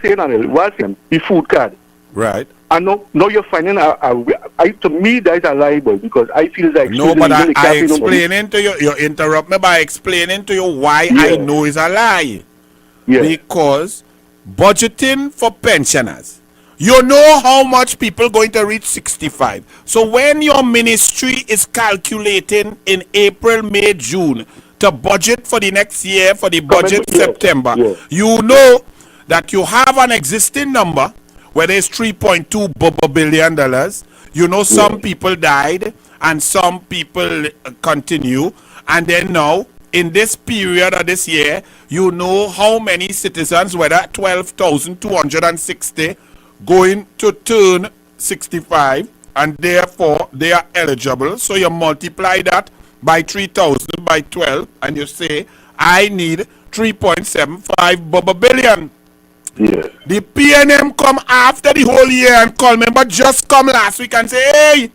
saying on the food card. Right. And now you're finding to me that is a lie, boy, because I feel like no, but I explaining to you. You interrupt me by explaining to you why I know it's a lie. Yeah. Because budgeting for pensioners, you know how much people going to reach 65. So when your ministry is calculating in April, May, June to budget for the next year, for the budget September, you know that you have an existing number where there's $3.2 billion. You know some people died and some people continue. And then now, in this period of this year, you know how many citizens, whether 12,260, going to turn 65, and therefore they are eligible. So you multiply that by 3,000 by 12, and you say, I need 3.75 billion. Yeah. The PNM come after the whole year and call me, but just come last week and say, hey,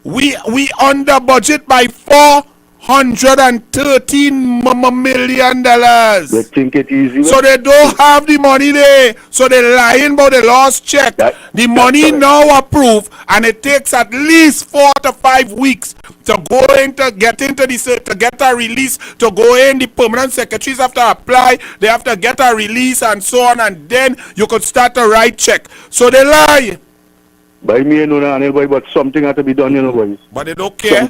we under budget by $413 million. They think it easy. So they don't have the money there. So they're lying about the lost check. The money now approved, and it takes at least 4 to 5 weeks to go into get a release, to go in. The permanent secretaries have to apply, they have to get a release and so on, and then you could start to write check. So they lie. By me, but something has to be done, boys. But they don't care.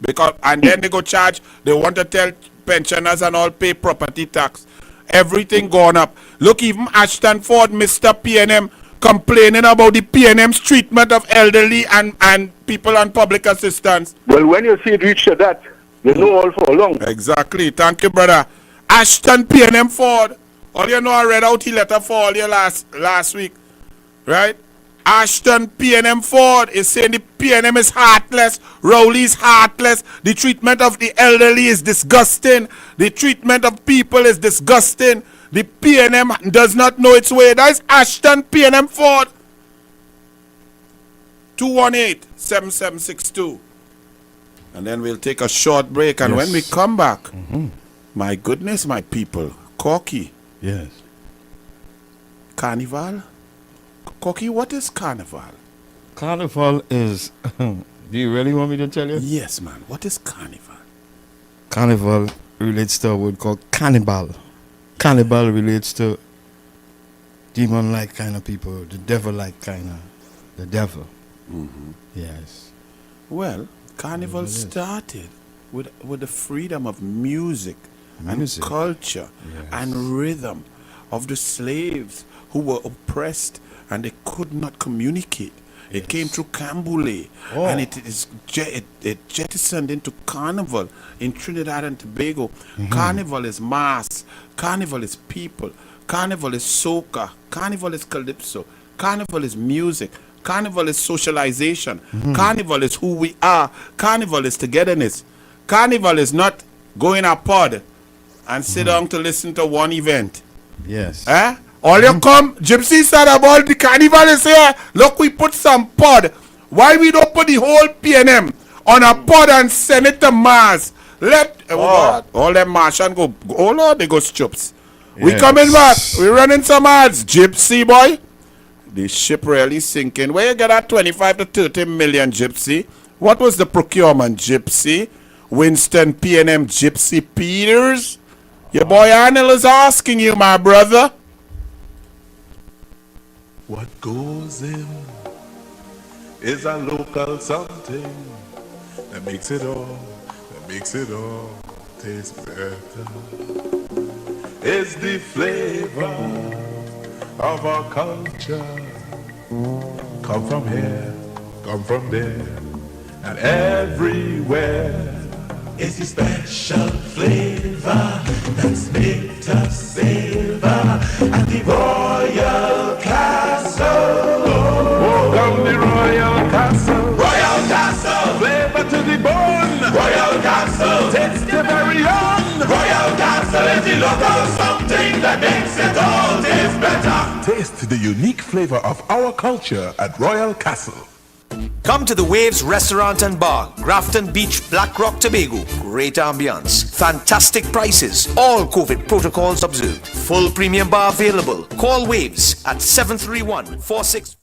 Because and then they go charge, they want to tell pensioners and all pay property tax. Everything gone up. Look, even Ashton Ford, Mr. PNM, complaining about the PNM's treatment of elderly and people on public assistance. Well, when you see it reach to that, you know all for long. Exactly. Thank you, brother. Ashton PNM Ford. All you know, I read out the letter for all you last week. Right? Ashton PNM Ford is saying the PNM is heartless, Rowley is heartless, the treatment of the elderly is disgusting, the treatment of people is disgusting, the PNM does not know its way. That is Ashton PNM Ford. 218-7762. And then we'll take a short break, and when we come back, my goodness, my people, Corky. Yes. Carnival? Corky, what is Carnival? Carnival is... do you really want me to tell you? Yes, man. What is Carnival? Carnival relates to a word called cannibal. Cannibal relates to demon-like kind of people, the devil-like kind of... The devil. Yes. Well, Carnival started with the freedom of music. And culture and rhythm of the slaves who were oppressed and they could not communicate. It came through Cambule, and it jettisoned into Carnival in Trinidad and Tobago. Carnival is mass, Carnival is people, Carnival is soca, Carnival is calypso, Carnival is music, Carnival is socialization, Carnival is who we are, Carnival is togetherness. Carnival is not going a pod and sit down to listen to one event. Yes. All you come, Gypsy said about the Carnival is here. Look, we put some pod. Why we don't put the whole PNM on a pod and send it to Mars? Let all them Martian go. Oh Lord, they go chops. We coming back. We running some ads. Gypsy boy. The ship really sinking. Where you get that 25 to 30 million, Gypsy? What was the procurement, Gypsy? Winston PNM Gypsy Peters? Your boy Arnold is asking you, my brother. What goes in is a local something that makes it all taste better. It's the flavor of our culture. Come from here, come from there, and everywhere. It's the special flavor that's made us savor at the Royal Castle. Welcome the Royal Castle. Royal Castle. Flavor to the bone. Royal Castle. Taste the very own. Royal Castle is the local something that makes it all taste better. Taste the unique flavor of our culture at Royal Castle. Come to the Waves Restaurant and Bar, Grafton Beach, Blackrock, Tobago. Great ambience, fantastic prices, all COVID protocols observed. Full premium bar available. Call Waves at 731-46...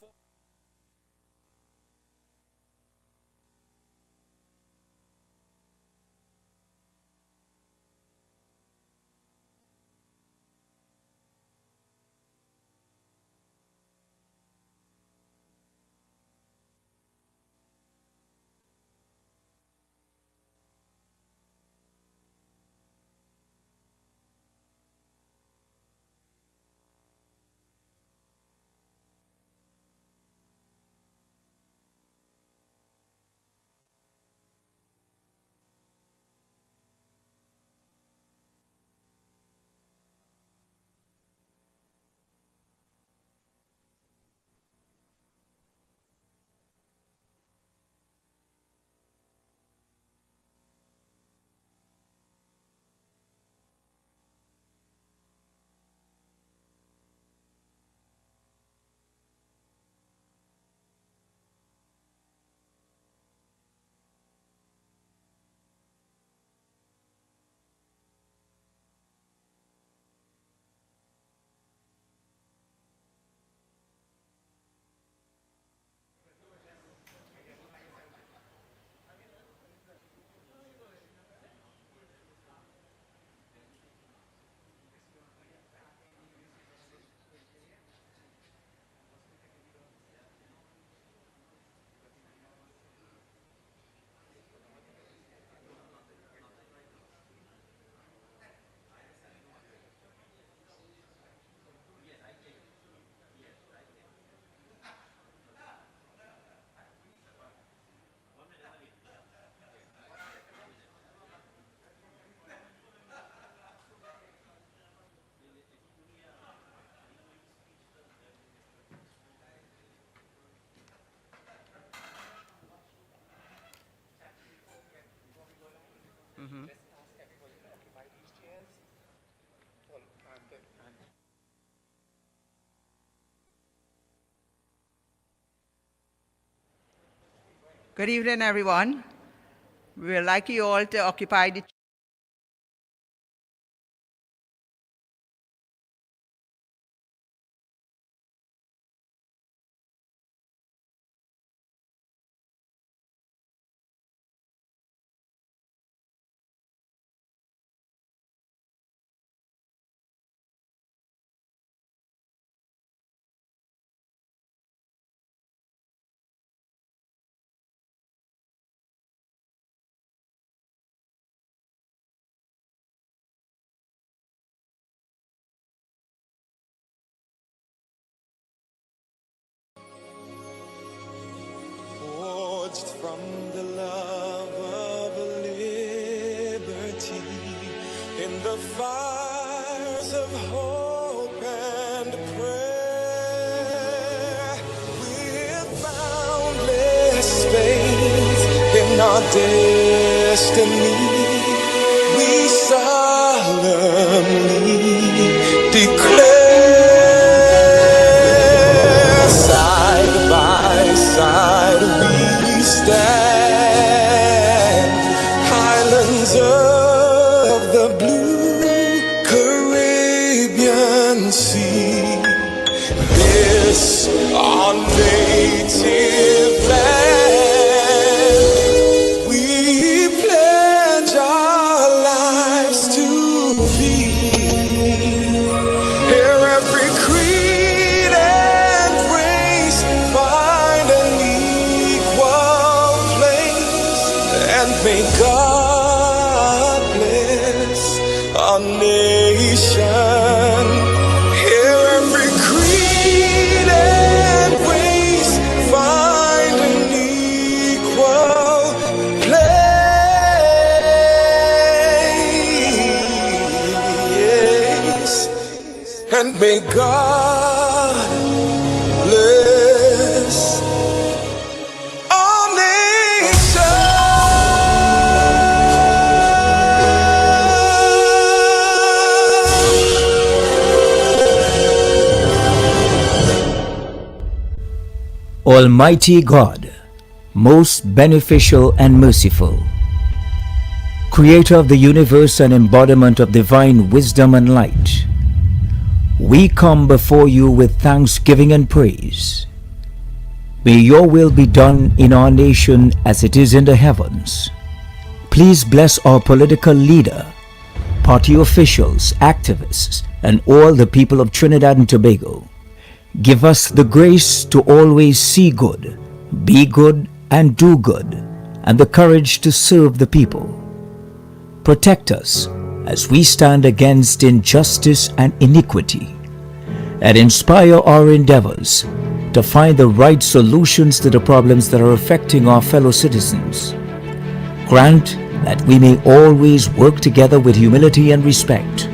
Good evening, everyone. We would like you all to occupy the forged from the love of liberty in the fires of hope and prayer. With boundless faith in our destiny, we solemnly declare, side by side we stand, islands of the blue Caribbean Sea. This our native land, we pledge our lives to be. Here every creed and race find an equal place, and may God bless our nation. Here every creed and race find an equal place, and may God bless our nation. Almighty God, most beneficial and merciful, Creator of the universe and embodiment of divine wisdom and light, we come before you with thanksgiving and praise. May your will be done in our nation as it is in the heavens. Please bless our political leader, party officials, activists, and all the people of Trinidad and Tobago. Give us the grace to always see good, be good, and do good, and the courage to serve the people. Protect us as we stand against injustice and iniquity, and inspire our endeavors to find the right solutions to the problems that are affecting our fellow citizens. Grant that we may always work together with humility and respect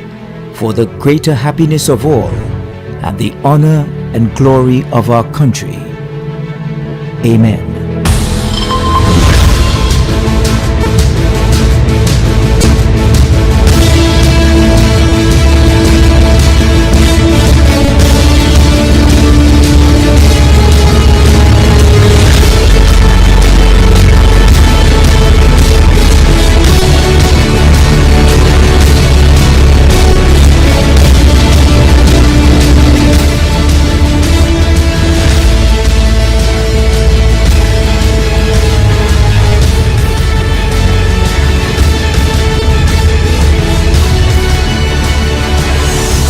for the greater happiness of all and the honor and glory of our country. Amen.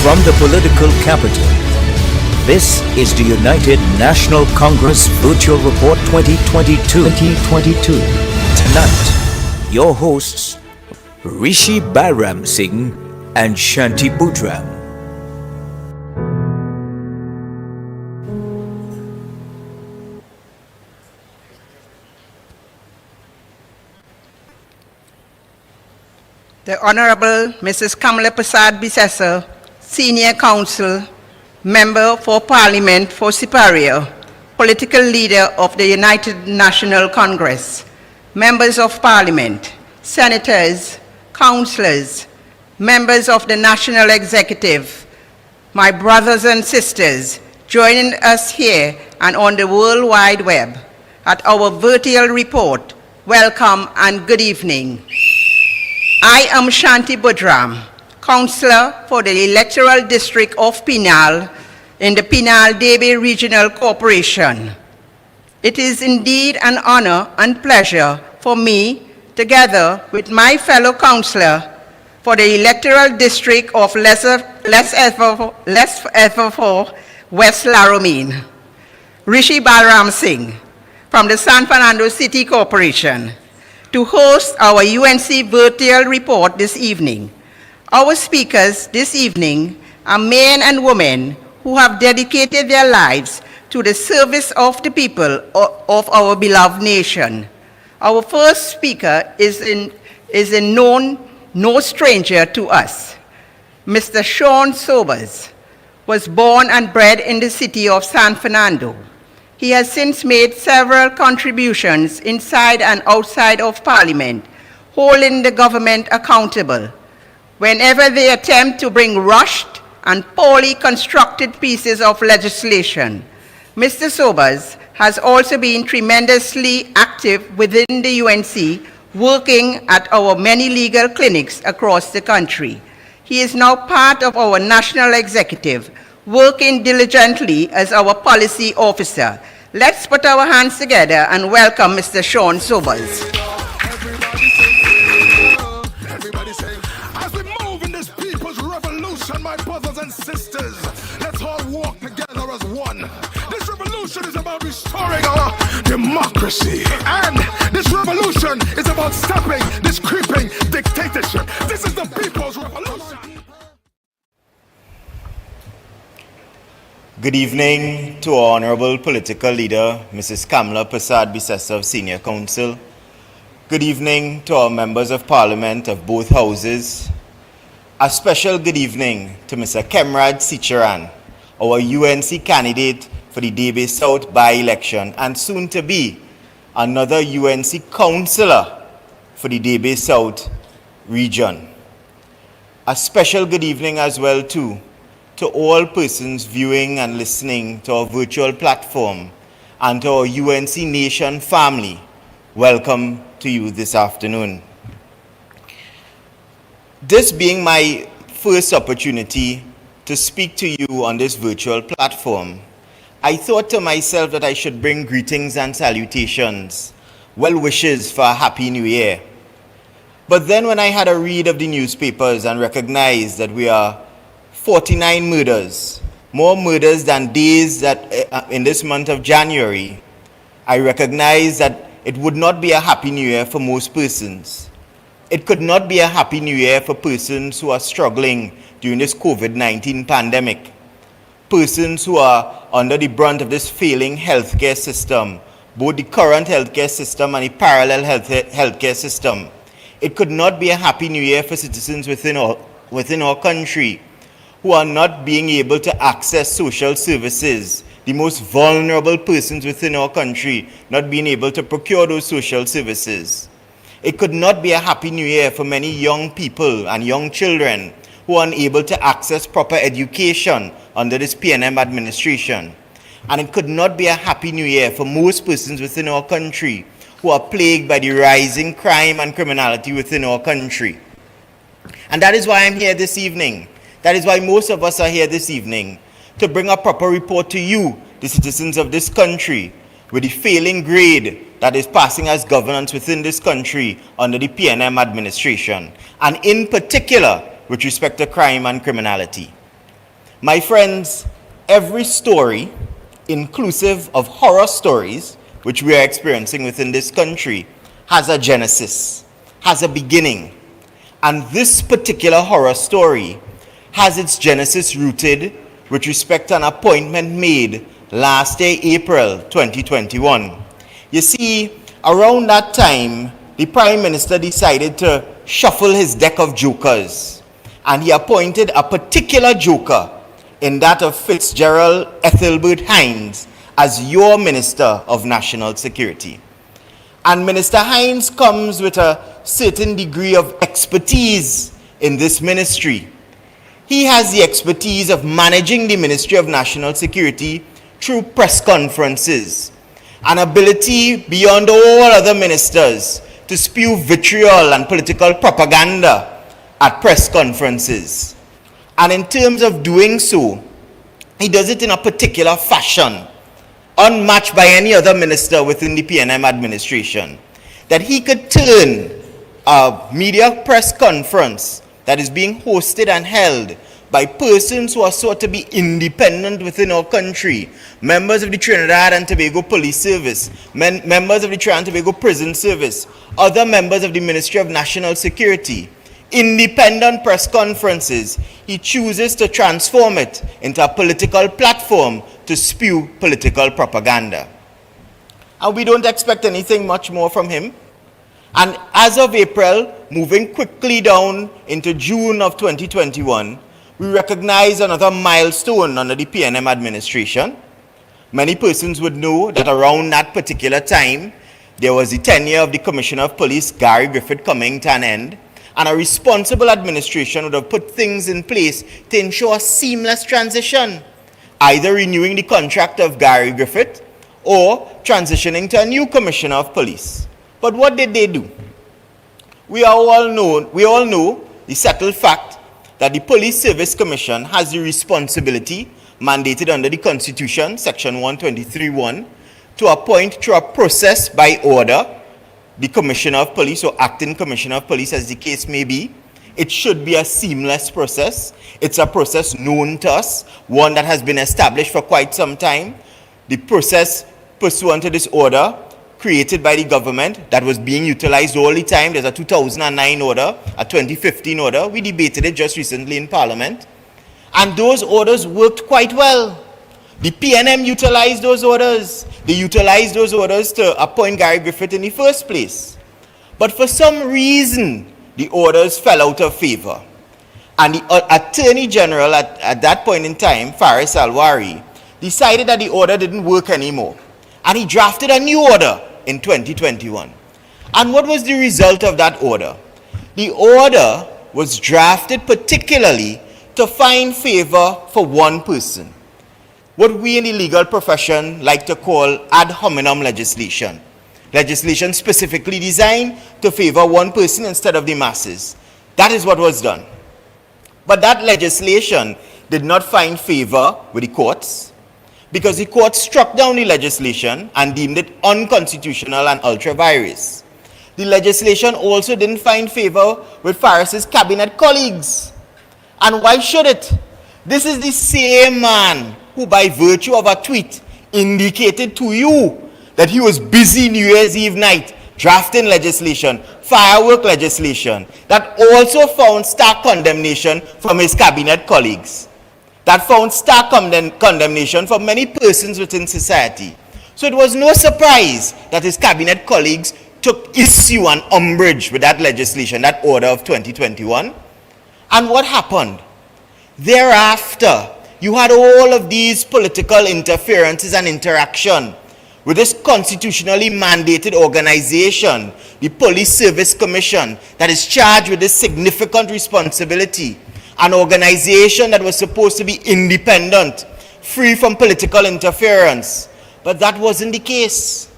From the political capital, this is the United National Congress Virtual Report 2022. Tonight, your hosts, Rishi Balram Singh and Shanti Budram. The Honorable Mrs. Kamla Persad-Bissessar, Senior Counsel, Member for Parliament for Superior, Political Leader of the United National Congress, Members of Parliament, Senators, Councillors, Members of the National Executive, my brothers and sisters joining us here and on the World Wide Web at our virtual report, welcome and good evening. I am Shanti Budram, Councillor for the Electoral District of Penal in the Penal-Debe Regional Corporation. It is indeed an honor and pleasure for me, together with my fellow councillor for the Electoral District of Less West Laramine, Rishi Balram Singh, from the San Fernando City Corporation, to host our UNC Virtual Report this evening. Our speakers this evening are men and women who have dedicated their lives to the service of the people of our beloved nation. Our first speaker is no stranger to us. Mr. Sean Sobers was born and bred in the city of San Fernando. He has since made several contributions inside and outside of Parliament, holding the government accountable whenever they attempt to bring rushed and poorly constructed pieces of legislation. Mr. Sobers has also been tremendously active within the UNC, working at our many legal clinics across the country. He is now part of our national executive, working diligently as our policy officer. Let's put our hands together and welcome Mr. Sean Sobers. My brothers and sisters, let's all walk together as one. This revolution is about restoring our democracy, and this revolution is about stopping this creeping dictatorship. This is the people's revolution. Good evening to our Honorable Political Leader, Mrs. Kamla Persad-Bissessar of Senior Council. Good evening to our Members of Parliament of both Houses. A special good evening to Mr. Kemrad Sicharan, our UNC candidate for the Debe South by-election and soon to be another UNC councillor for the Debe South region. A special good evening as well too to all persons viewing and listening to our virtual platform and to our UNC Nation family, welcome to you this afternoon. This being my first opportunity to speak to you on this virtual platform, I thought to myself that I should bring greetings and salutations, well wishes for a Happy New Year. But then when I had a read of the newspapers and recognized that we are 49 murders, more murders than days that in this month of January, I recognized that it would not be a Happy New Year for most persons. It could not be a Happy New Year for persons who are struggling during this COVID-19 pandemic, persons who are under the brunt of this failing healthcare system, both the current healthcare system and the parallel healthcare system. It could not be a Happy New Year for citizens within our country who are not being able to access social services, the most vulnerable persons within our country not being able to procure those social services. It could not be a Happy New Year for many young people and young children who are unable to access proper education under this PNM administration. And it could not be a Happy New Year for most persons within our country who are plagued by the rising crime and criminality within our country. And that is why I'm here this evening. That is why most of us are here this evening, to bring a proper report to you, the citizens of this country, with the failing grade that is passing as governance within this country under the PNM administration, and in particular with respect to crime and criminality. My friends, every story, inclusive of horror stories, which we are experiencing within this country, has a genesis, has a beginning. And this particular horror story has its genesis rooted with respect to an appointment made last year, April 2021. You see, around that time, the Prime Minister decided to shuffle his deck of jokers, and he appointed a particular joker in that of Fitzgerald Ethelbert Hines as your Minister of National Security. And Minister Hines comes with a certain degree of expertise in this ministry. He has the expertise of managing the Ministry of National Security through press conferences, an ability beyond all other ministers to spew vitriol and political propaganda at press conferences. And in terms of doing so, he does it in a particular fashion, unmatched by any other minister within the PNM administration, that he could turn a media press conference that is being hosted and held by persons who are sought to be independent within our country, members of the Trinidad and Tobago Police Service, members of the Trinidad and Tobago Prison Service, other members of the Ministry of National Security, independent press conferences. He chooses to transform it into a political platform to spew political propaganda. And we don't expect anything much more from him. And as of April, moving quickly down into June of 2021, we recognize another milestone under the PNM administration. Many persons would know that around that particular time, there was the tenure of the Commissioner of Police, Gary Griffith, coming to an end, and a responsible administration would have put things in place to ensure a seamless transition, either renewing the contract of Gary Griffith or transitioning to a new Commissioner of Police. But what did they do? We all know the settled fact that the Police Service Commission has the responsibility mandated under the Constitution, Section 123(1), to appoint through a process by order the Commissioner of Police or acting Commissioner of Police, as the case may be. It should be a seamless process. It's a process known to us, one that has been established for quite some time. The process pursuant to this order created by the government that was being utilized all the time. There's a 2009 order, a 2015 order. We debated it just recently in Parliament. And those orders worked quite well. The PNM utilized those orders. They utilized those orders to appoint Gary Griffith in the first place. But for some reason, the orders fell out of favor. And the Attorney General at that point in time, Faris Alwari, decided that the order didn't work anymore. And he drafted a new order in 2021. And what was the result of that order? The order was drafted particularly to find favor for one person, what we in the legal profession like to call ad hominem legislation. Legislation specifically designed to favor one person instead of the masses. That is what was done. But that legislation did not find favor with the courts, because the court struck down the legislation and deemed it unconstitutional and ultra-virus. The legislation also didn't find favor with Farris's cabinet colleagues. And why should it? This is the same man who, by virtue of a tweet, indicated to you that he was busy New Year's Eve night drafting legislation, firework legislation, that also found stark condemnation from his cabinet colleagues. That found stark condemnation from many persons within society. So it was no surprise that his cabinet colleagues took issue and umbrage with that legislation, that order of 2021. And what happened? Thereafter, you had all of these political interferences and interaction with this constitutionally mandated organization, the Police Service Commission, that is charged with this significant responsibility. An organization that was supposed to be independent, free from political interference. But that wasn't the case.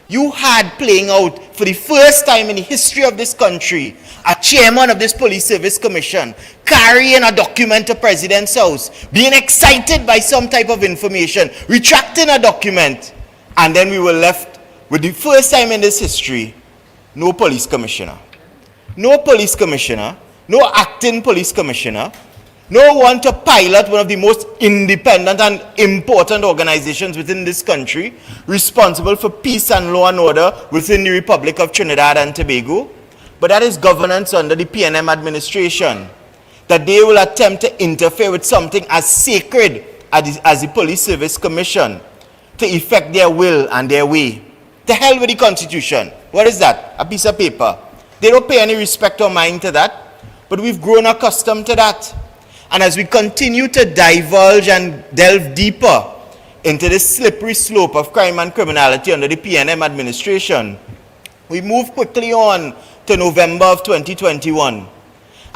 You had playing out for the first time in the history of this country, a chairman of this Police Service Commission carrying a document to President's house, being excited by some type of information, retracting a document, and then we were left with the first time in this history, no police commissioner. No police commissioner. No acting police commissioner, no one to pilot one of the most independent and important organizations within this country, responsible for peace and law and order within the Republic of Trinidad and Tobago. But that is governance under the PNM administration, that they will attempt to interfere with something as sacred as the Police Service Commission to effect their will and their way. To hell with the Constitution. What is that? A piece of paper. They don't pay any respect or mind to that. But we've grown accustomed to that. And as we continue to divulge and delve deeper into this slippery slope of crime and criminality under the PNM administration, we move quickly on to November of 2021.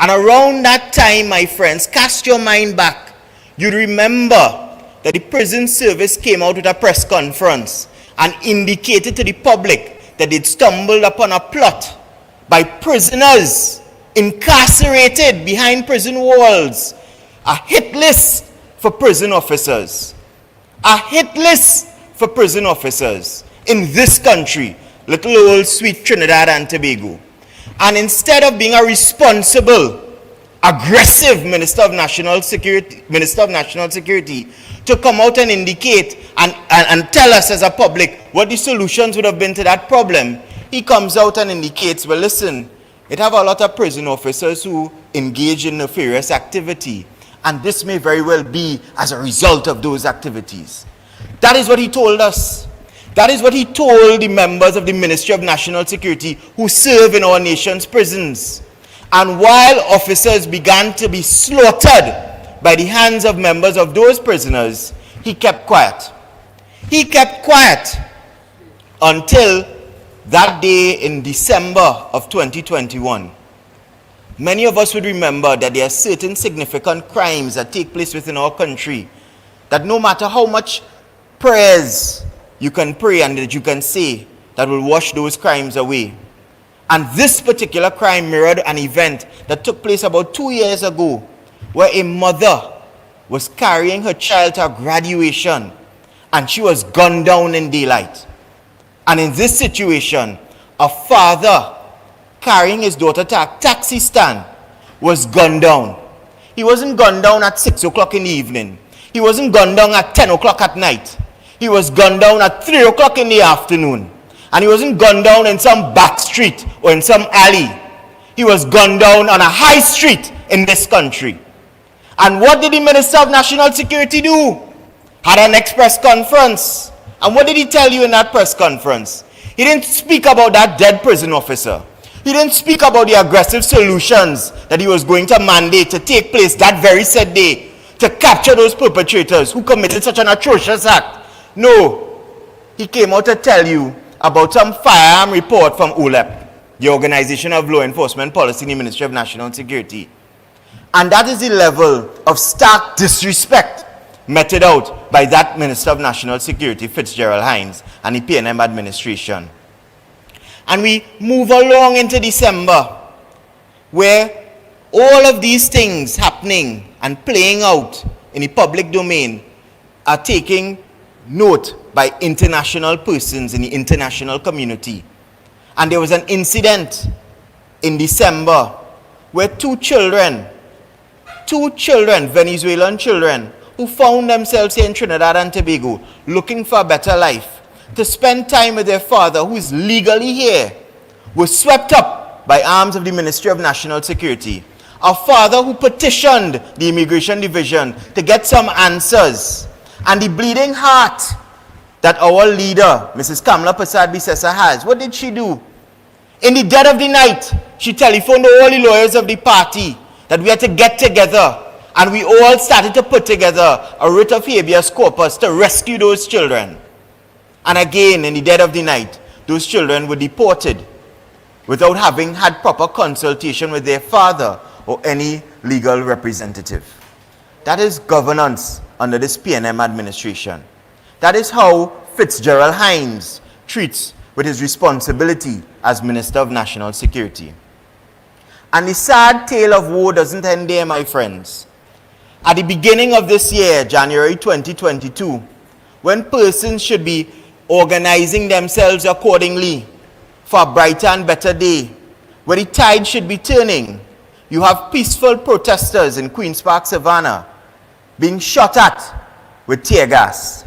And around that time, my friends, cast your mind back. You'd remember that the prison service came out with a press conference and indicated to the public that they'd stumbled upon a plot by prisoners incarcerated behind prison walls, a hit list for prison officers. A hit list for prison officers in this country, little old sweet Trinidad and Tobago. And instead of being a responsible, aggressive Minister of National Security to come out and indicate and tell us as a public what the solutions would have been to that problem, he comes out and indicates, well, listen, it have a lot of prison officers who engage in nefarious activity. And this may very well be as a result of those activities. That is what he told us. That is what he told the members of the Ministry of National Security who serve in our nation's prisons. And while officers began to be slaughtered by the hands of members of those prisoners, he kept quiet. He kept quiet until that day in December of 2021. Many of us would remember that there are certain significant crimes that take place within our country that no matter how much prayers you can pray and that you can say, that will wash those crimes away. And this particular crime mirrored an event that took place about 2 years ago, where a mother was carrying her child to a graduation and she was gunned down in daylight. And in this situation, a father carrying his daughter to a taxi stand was gunned down. He wasn't gunned down at 6 o'clock in the evening. He wasn't gunned down at 10 o'clock at night. He was gunned down at 3 o'clock in the afternoon. And he wasn't gunned down in some back street or in some alley. He was gunned down on a high street in this country. And what did the Minister of National Security do? Had an press conference. And what did he tell you in that press conference? He didn't speak about that dead prison officer. He didn't speak about the aggressive solutions that he was going to mandate to take place that very said day to capture those perpetrators who committed such an atrocious act. No, he came out to tell you about some firearm report from ULEP, the Organization of Law Enforcement Policy in the Ministry of National Security. And that is the level of stark disrespect meted out by that Minister of National Security, Fitzgerald Hines, and the PNM administration. And we move along into December, where all of these things happening and playing out in the public domain are taking note by international persons in the international community. And there was an incident in December where two children, Venezuelan children, who found themselves here in Trinidad and Tobago looking for a better life, to spend time with their father who is legally here, were swept up by arms of the Ministry of National Security. Our father who petitioned the Immigration Division to get some answers, and the bleeding heart that our leader, Mrs. Kamla Persad-Bissessar, has. What did she do? In the dead of the night, she telephoned all the lawyers of the party that we had to get together, and we all started to put together a writ of habeas corpus to rescue those children. And again, in the dead of the night, those children were deported without having had proper consultation with their father or any legal representative. That is governance under this PNM administration. That is how Fitzgerald Hines treats with his responsibility as Minister of National Security. And the sad tale of woe doesn't end there, my friends. At the beginning of this year, January 2022, when persons should be organizing themselves accordingly for a brighter and better day, where the tide should be turning, you have peaceful protesters in Queen's Park, Savannah, being shot at with tear gas.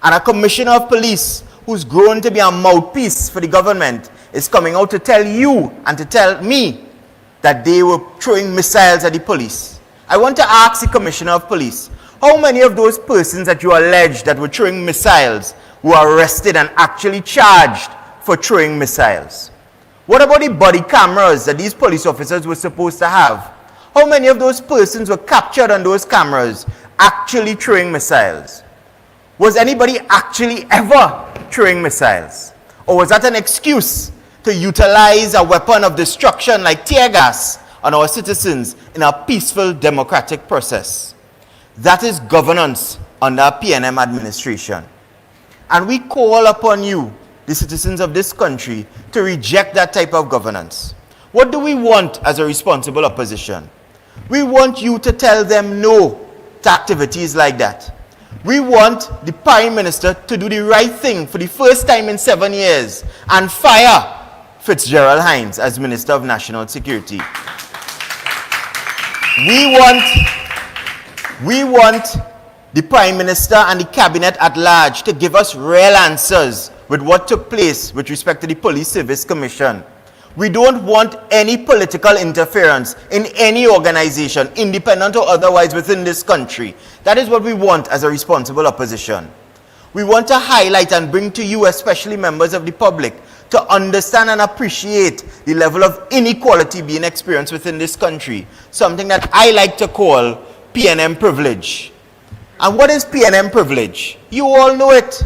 And a commissioner of police who's grown to be a mouthpiece for the government is coming out to tell you and to tell me that they were throwing missiles at the police. I want to ask the commissioner of police, how many of those persons that you allege that were throwing missiles were arrested and actually charged for throwing missiles? What about the body cameras that these police officers were supposed to have? How many of those persons were captured on those cameras actually throwing missiles? Was anybody actually ever throwing missiles? Or was that an excuse to utilize a weapon of destruction like tear gas on our citizens in a peaceful democratic process? That is governance under a PNM administration. And we call upon you, the citizens of this country, to reject that type of governance. What do we want as a responsible opposition? We want you to tell them no to activities like that. We want the Prime Minister to do the right thing for the first time in 7 years and fire Fitzgerald Hines as Minister of National Security. We want the Prime Minister and the Cabinet at large to give us real answers with what took place with respect to the Police Service Commission. We don't want any political interference in any organization, independent or otherwise, within this country. That is what we want as a responsible opposition. We want to highlight and bring to you, especially members of the public, to understand and appreciate the level of inequality being experienced within this country, something that I like to call PNM privilege. And what is PNM privilege? You all know it.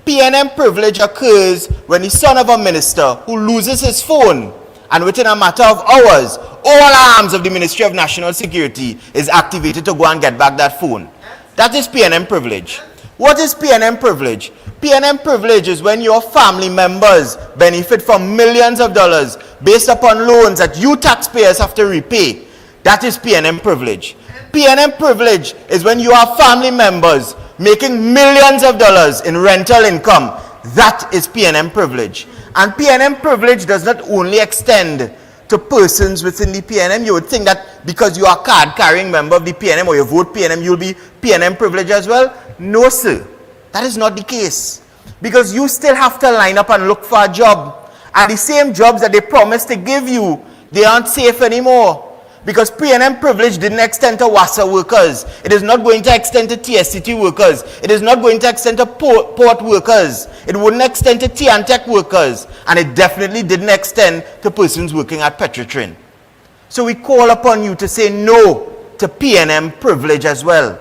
PNM privilege occurs when the son of a minister who loses his phone, and within a matter of hours, all arms of the Ministry of National Security is activated to go and get back that phone. That is PNM privilege. What is PNM privilege? PNM privilege is when your family members benefit from millions of dollars based upon loans that you taxpayers have to repay. That is PNM privilege. PNM privilege is when you have family members making millions of dollars in rental income. That is PNM privilege. And PNM privilege does not only extend to persons within the PNM. You would think that because you are a card-carrying member of the PNM or you vote PNM, you'll be PNM privilege as well. No, sir. That is not the case. Because you still have to line up and look for a job. And the same jobs that they promised to give you, they aren't safe anymore. Because PNM privilege didn't extend to WASA workers. It is not going to extend to TSTT workers. It is not going to extend to port workers. It wouldn't extend to T&Tech workers. And it definitely didn't extend to persons working at Petrotrin. So we call upon you to say no to PNM privilege as well.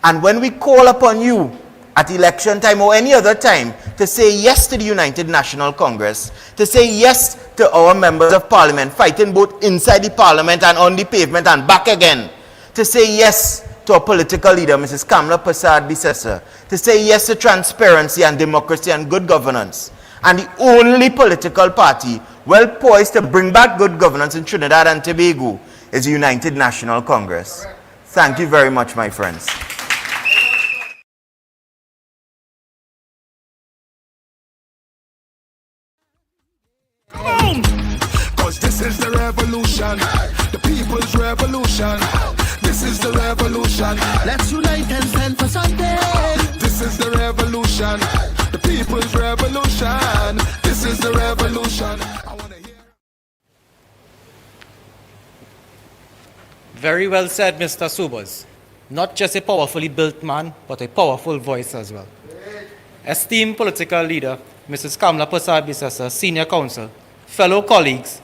And when we call upon you at election time or any other time to say yes to the United National Congress, to say yes to our members of parliament fighting both inside the parliament and on the pavement and back again, to say yes to our political leader, Mrs. Kamla Persad-Bissessar, to say yes to transparency and democracy and good governance. And the only political party well poised to bring back good governance in Trinidad and Tobago is the United National Congress. Thank you very much, my friends. Come on! Cause this is the revolution, the people's revolution. This is the revolution. Let's unite and stand for something. This is the revolution, the people's revolution. This is the revolution. I wanna hear. Very well said, Mr. Subas. Not just a powerfully built man, but a powerful voice as well. Esteemed political leader, Mrs. Kamla Persad-Bissessar, Senior Counsel, fellow colleagues,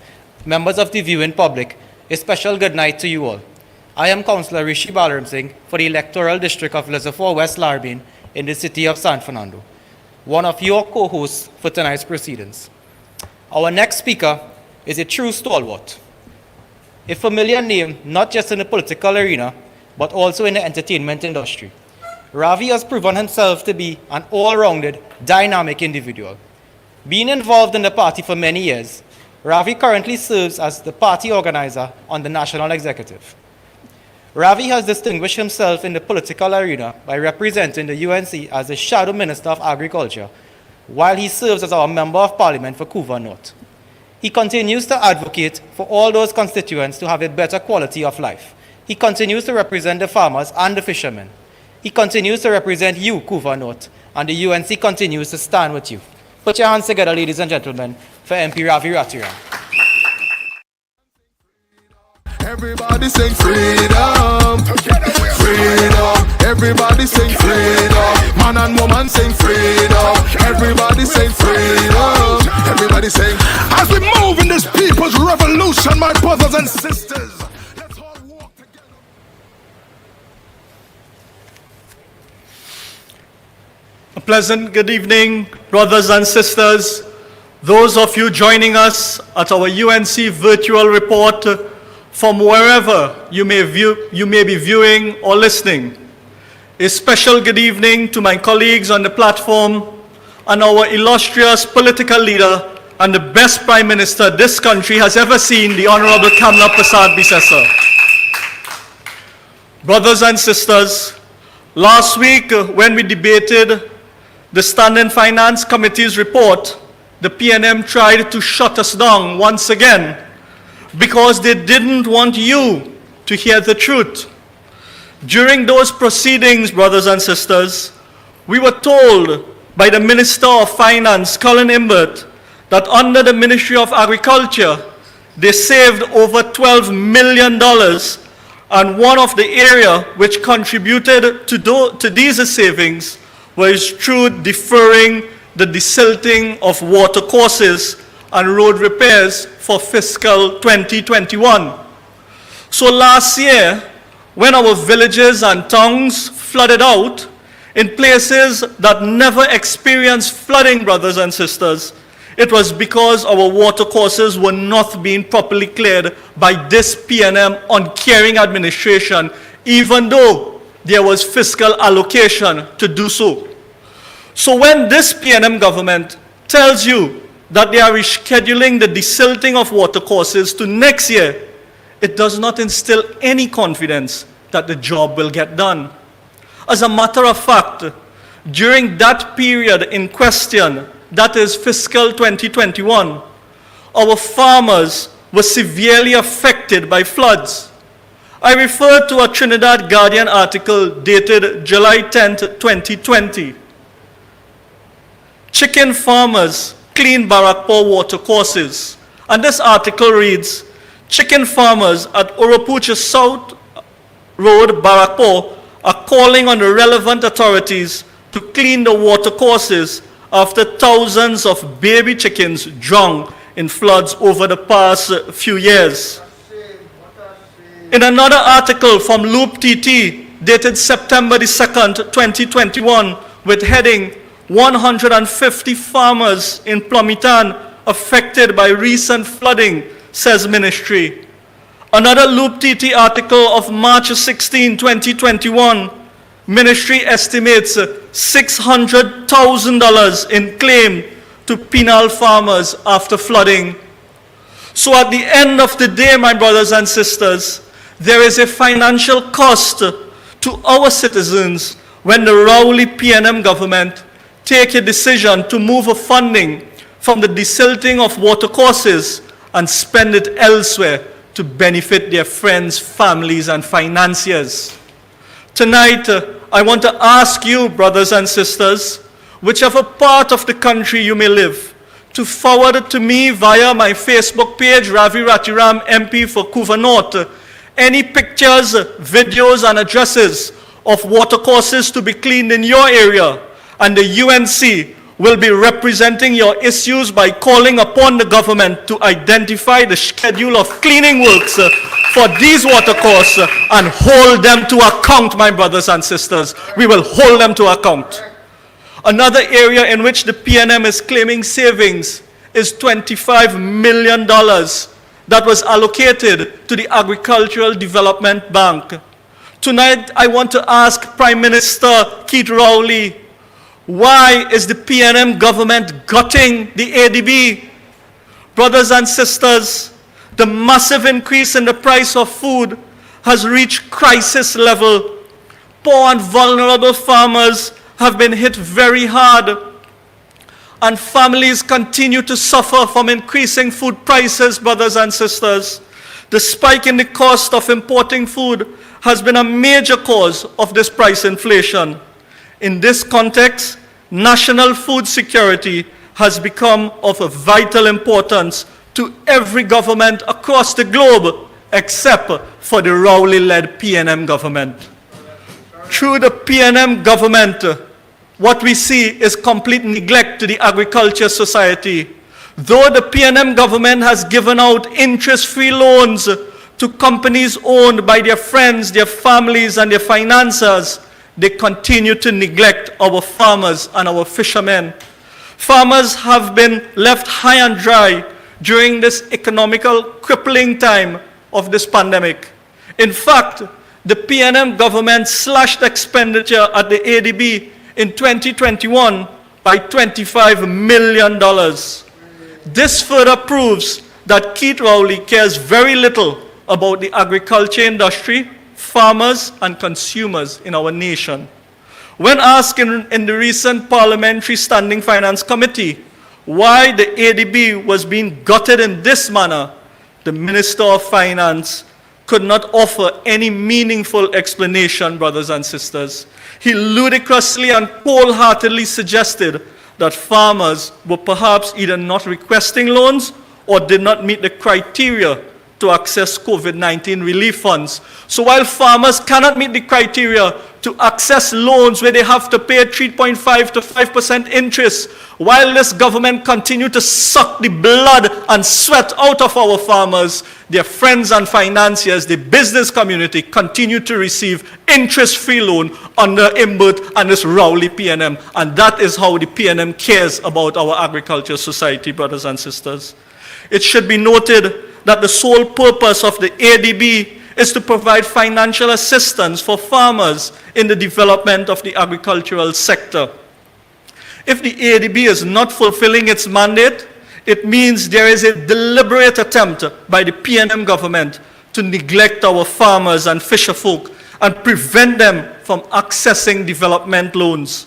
members of the viewing public, a special good night to you all. I am Councillor Rishi Balaram Singh for the electoral district of Reservoir West Larbin in the city of San Fernando, one of your co-hosts for tonight's proceedings. Our next speaker is a true stalwart, a familiar name not just in the political arena, but also in the entertainment industry. Ravi has proven himself to be an all-rounded, dynamic individual. Being involved in the party for many years, Ravi currently serves as the party organizer on the national executive. Ravi has distinguished himself in the political arena by representing the UNC as the Shadow Minister of Agriculture, while he serves as our Member of Parliament for Couva North. He continues to advocate for all those constituents to have a better quality of life. He continues to represent the farmers and the fishermen. He continues to represent you, Couva North, and the UNC continues to stand with you. Put your hands together, ladies and gentlemen, for MP Ravi Ratiram. Everybody sing freedom, freedom. Everybody sing freedom. Man and woman sing freedom. Everybody sing freedom. Everybody sing. As we move in this people's revolution, my brothers and sisters, let's all walk together. A pleasant good evening, brothers and sisters. Those of you joining us at our UNC Virtual Report from wherever you may be viewing or listening. A special good evening to my colleagues on the platform and our illustrious political leader and the best Prime Minister this country has ever seen, the Honorable Kamla Persad-Bissessar. Brothers and sisters, last week when we debated the Standing Finance Committee's report, the PNM tried to shut us down once again because they didn't want you to hear the truth. During those proceedings, brothers and sisters, we were told by the Minister of Finance, Colin Imbert, that under the Ministry of Agriculture, they saved over $12 million, and one of the area which contributed to these savings was through deferring the desilting of water courses and road repairs for fiscal 2021. So last year, when our villages and towns flooded out, in places that never experienced flooding, brothers and sisters, it was because our water courses were not being properly cleared by this PNM uncaring administration, even though there was fiscal allocation to do so. So when this PNM government tells you that they are rescheduling the desilting of water courses to next year, it does not instill any confidence that the job will get done. As a matter of fact, during that period in question, that is fiscal 2021, our farmers were severely affected by floods. I refer to a Trinidad Guardian article dated July 10th, 2020. Chicken farmers clean Barakpur water courses. And this article reads, chicken farmers at Oropucha South Road, Barakpur, are calling on the relevant authorities to clean the water courses after thousands of baby chickens drowned in floods over the past few years. In another article from Loop TT, dated September the 2nd, 2021, with heading 150 farmers in Plomitan affected by recent flooding, says ministry. Another Loop TT article of March 16, 2021, Ministry estimates $600,000 in claim to penal farmers after flooding. So at the end of the day, my brothers and sisters, there is a financial cost to our citizens when the Rowley PNM government take a decision to move a funding from the desilting of watercourses and spend it elsewhere to benefit their friends, families, and financiers. Tonight, I want to ask you, brothers and sisters, whichever part of the country you may live, to forward it to me via my Facebook page, Ravi Ratiram MP for Couva North, any pictures, videos, and addresses of watercourses to be cleaned in your area, and the UNC will be representing your issues by calling upon the government to identify the schedule of cleaning works for these watercourses and hold them to account, my brothers and sisters. We will hold them to account. Another area in which the PNM is claiming savings is $25 million that was allocated to the Agricultural Development Bank. Tonight, I want to ask Prime Minister Keith Rowley, why is the PNM government gutting the ADB? Brothers and sisters, the massive increase in the price of food has reached crisis level. Poor and vulnerable farmers have been hit very hard, and families continue to suffer from increasing food prices, brothers and sisters. The spike in the cost of importing food has been a major cause of this price inflation. In this context, national food security has become of a vital importance to every government across the globe, except for the Rowley-led PNM government. Through the PNM government, what we see is complete neglect to the agriculture society. Though the PNM government has given out interest-free loans to companies owned by their friends, their families, and their financiers, they continue to neglect our farmers and our fishermen. Farmers have been left high and dry during this economical crippling time of this pandemic. In fact, the PNM government slashed expenditure at the ADB in 2021 by $25 million. This further proves that Keith Rowley cares very little about the agriculture industry, farmers, and consumers in our nation. When asked in the recent Parliamentary Standing Finance Committee why the ADB was being gutted in this manner, the Minister of Finance could not offer any meaningful explanation, brothers and sisters. He ludicrously and cold-heartedly suggested that farmers were perhaps either not requesting loans or did not meet the criteria to access COVID-19 relief funds. So while farmers cannot meet the criteria to access loans where they have to pay 3.5 to 5% interest, while this government continue to suck the blood and sweat out of our farmers, their friends and financiers, the business community continue to receive interest-free loan under IMBERT and this Rowley PNM. And that is how the PNM cares about our agriculture society, brothers and sisters. It should be noted that the sole purpose of the ADB is to provide financial assistance for farmers in the development of the agricultural sector. If the ADB is not fulfilling its mandate, it means there is a deliberate attempt by the PNM government to neglect our farmers and fisherfolk and prevent them from accessing development loans.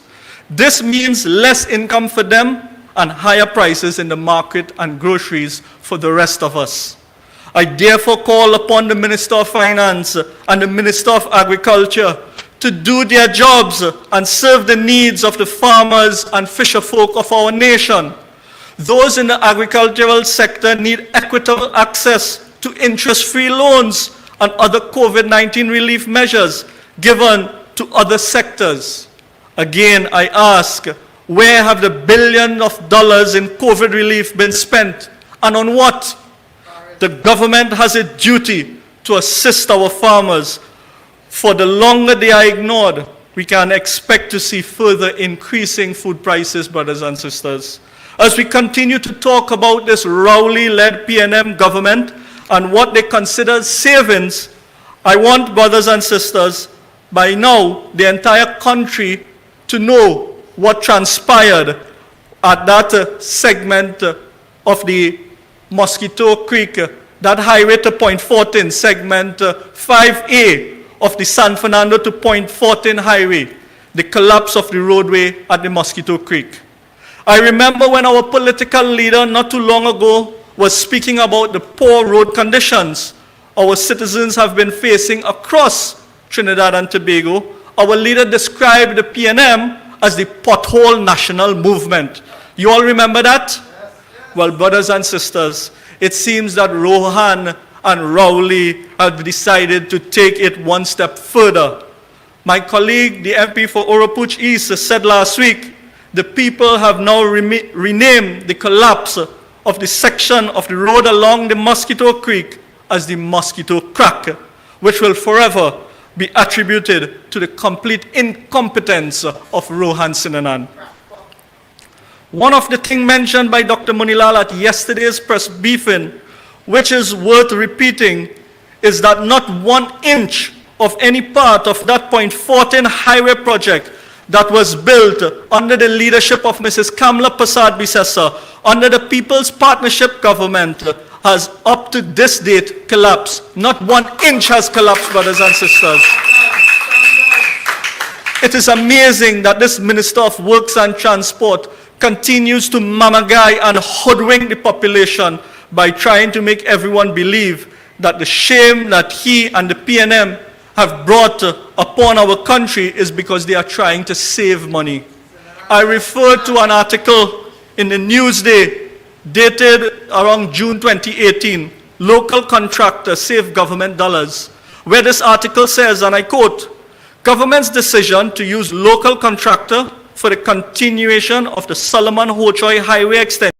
This means less income for them and higher prices in the market and groceries for the rest of us. I therefore call upon the Minister of Finance and the Minister of Agriculture to do their jobs and serve the needs of the farmers and fisherfolk of our nation. Those in the agricultural sector need equitable access to interest-free loans and other COVID-19 relief measures given to other sectors. Again, I ask, where have the billions of dollars in COVID relief been spent, and on what? The government has a duty to assist our farmers. For the longer they are ignored, we can expect to see further increasing food prices, brothers and sisters. As we continue to talk about this Rowley-led PNM government, and what they consider savings, I want brothers and sisters, by now, the entire country to know what transpired at that segment of the Mosquito Creek, that highway to Point 14, segment 5A of the San Fernando to Point 14 highway, the collapse of the roadway at the Mosquito Creek. I remember when our political leader not too long ago was speaking about the poor road conditions our citizens have been facing across Trinidad and Tobago. Our leader described the PNM as the pothole national movement. You all remember that? Well, brothers and sisters, it seems that Rohan and Rowley have decided to take it one step further. My colleague, the MP for Oropuch East, said last week, the people have now renamed the collapse of the section of the road along the Mosquito Creek as the Mosquito Crack, which will forever be attributed to the complete incompetence of Rohan Sinanan. One of the things mentioned by Dr. Munilal at yesterday's press briefing, which is worth repeating, is that not 1 inch of any part of that Point 14 highway project that was built under the leadership of Mrs. Kamla Persad-Bissessar, under the People's Partnership government, has up to this date collapsed. Not 1 inch has collapsed, brothers and sisters. It is amazing that this Minister of Works and Transport continues to mamagai and hoodwink the population by trying to make everyone believe that the shame that he and the PNM have brought upon our country is because they are trying to save money. I refer to an article in the Newsday dated around June 2018, Local Contractors Save Government Dollars, where this article says, and I quote, government's decision to use local contractor for the continuation of the Solomon Ho-Choi Highway extension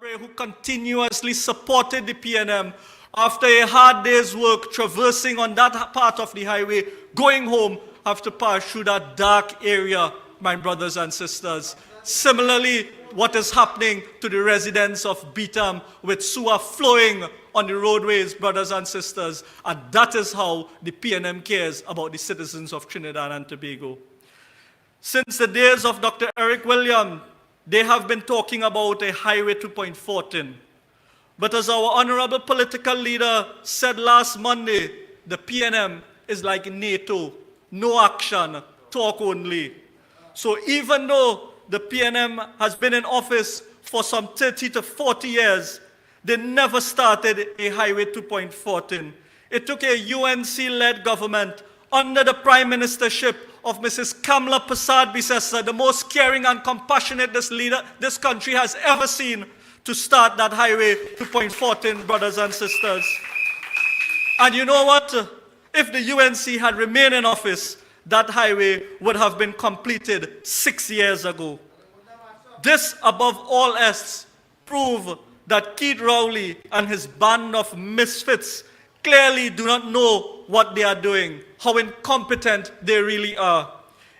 who continuously supported the PNM after a hard day's work traversing on that part of the highway, going home, have to pass through that dark area, my brothers and sisters. Similarly, what is happening to the residents of Beetham with sewer flowing on the roadways, brothers and sisters, and that is how the PNM cares about the citizens of Trinidad and Tobago. Since the days of Dr. Eric Williams, they have been talking about a Highway 2.14. But as our honorable political leader said last Monday, the PNM is like NATO, no action, talk only. So even though the PNM has been in office for some 30 to 40 years, they never started a Highway 2.14. It took a UNC-led government under the Prime Ministership of Mrs. Kamla Persad-Bissessar, the most caring and compassionate this country has ever seen, to start that Highway 2.14, brothers and sisters. And you know what? If the UNC had remained in office, that highway would have been completed 6 years ago. This, above all else, proves that Keith Rowley and his band of misfits clearly do not know what they are doing, how incompetent they really are.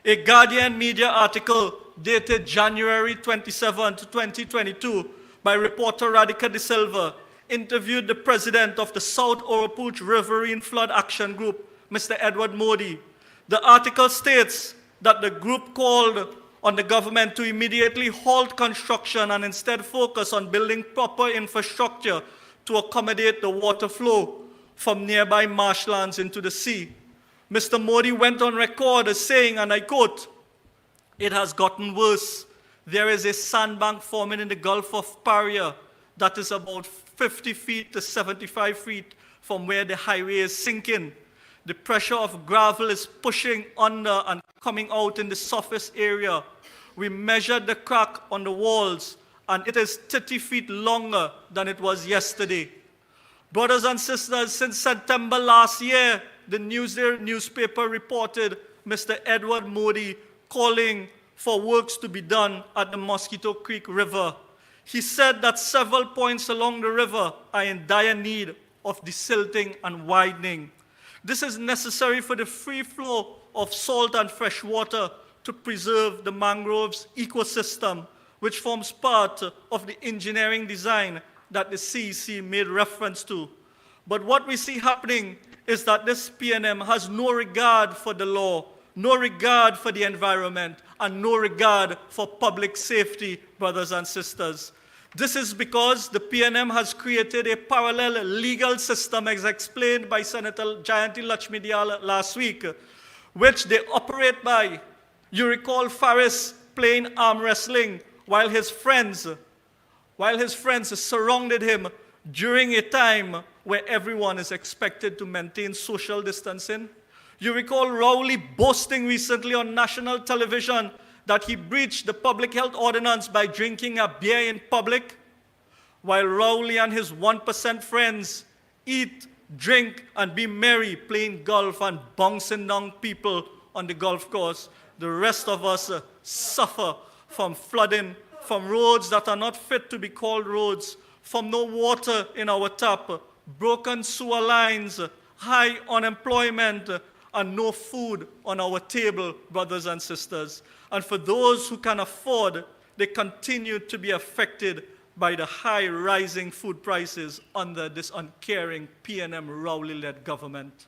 A Guardian media article dated January 27, 2022 by reporter Radhika De Silva interviewed the president of the South Oropouche Riverine Flood Action Group, Mr. Edward Modi. The article states that the group called on the government to immediately halt construction and instead focus on building proper infrastructure to accommodate the water flow from nearby marshlands into the sea. Mr. Modi went on record as saying, and I quote, "It has gotten worse. There is a sandbank forming in the Gulf of Paria that is about 50 feet to 75 feet from where the highway is sinking. The pressure of gravel is pushing under and coming out in the surface area. We measured the crack on the walls, and it is 30 feet longer than it was yesterday." Brothers and sisters, since September last year, the Newsday newspaper reported Mr. Edward Modi calling for works to be done at the Mosquito Creek River. He said that several points along the river are in dire need of desilting and widening. This is necessary for the free flow of salt and fresh water to preserve the mangroves ecosystem, which forms part of the engineering design that the CEC made reference to. But what we see happening is that this PNM has no regard for the law, no regard for the environment, and no regard for public safety, brothers and sisters. This is because the PNM has created a parallel legal system, as explained by Senator Jayanti Lakshmidiyal last week, which they operate by. You recall Faris playing arm wrestling while his friends surrounded him during a time where everyone is expected to maintain social distancing. You recall Rowley boasting recently on national television that he breached the public health ordinance by drinking a beer in public, while Rowley and his 1% friends eat, drink, and be merry playing golf and bouncing down people on the golf course. The rest of us suffer from flooding, from roads that are not fit to be called roads, from no water in our tap, broken sewer lines, high unemployment, and no food on our table, brothers and sisters. And for those who can afford, they continue to be affected by the high rising food prices under this uncaring PNM Rowley-led government.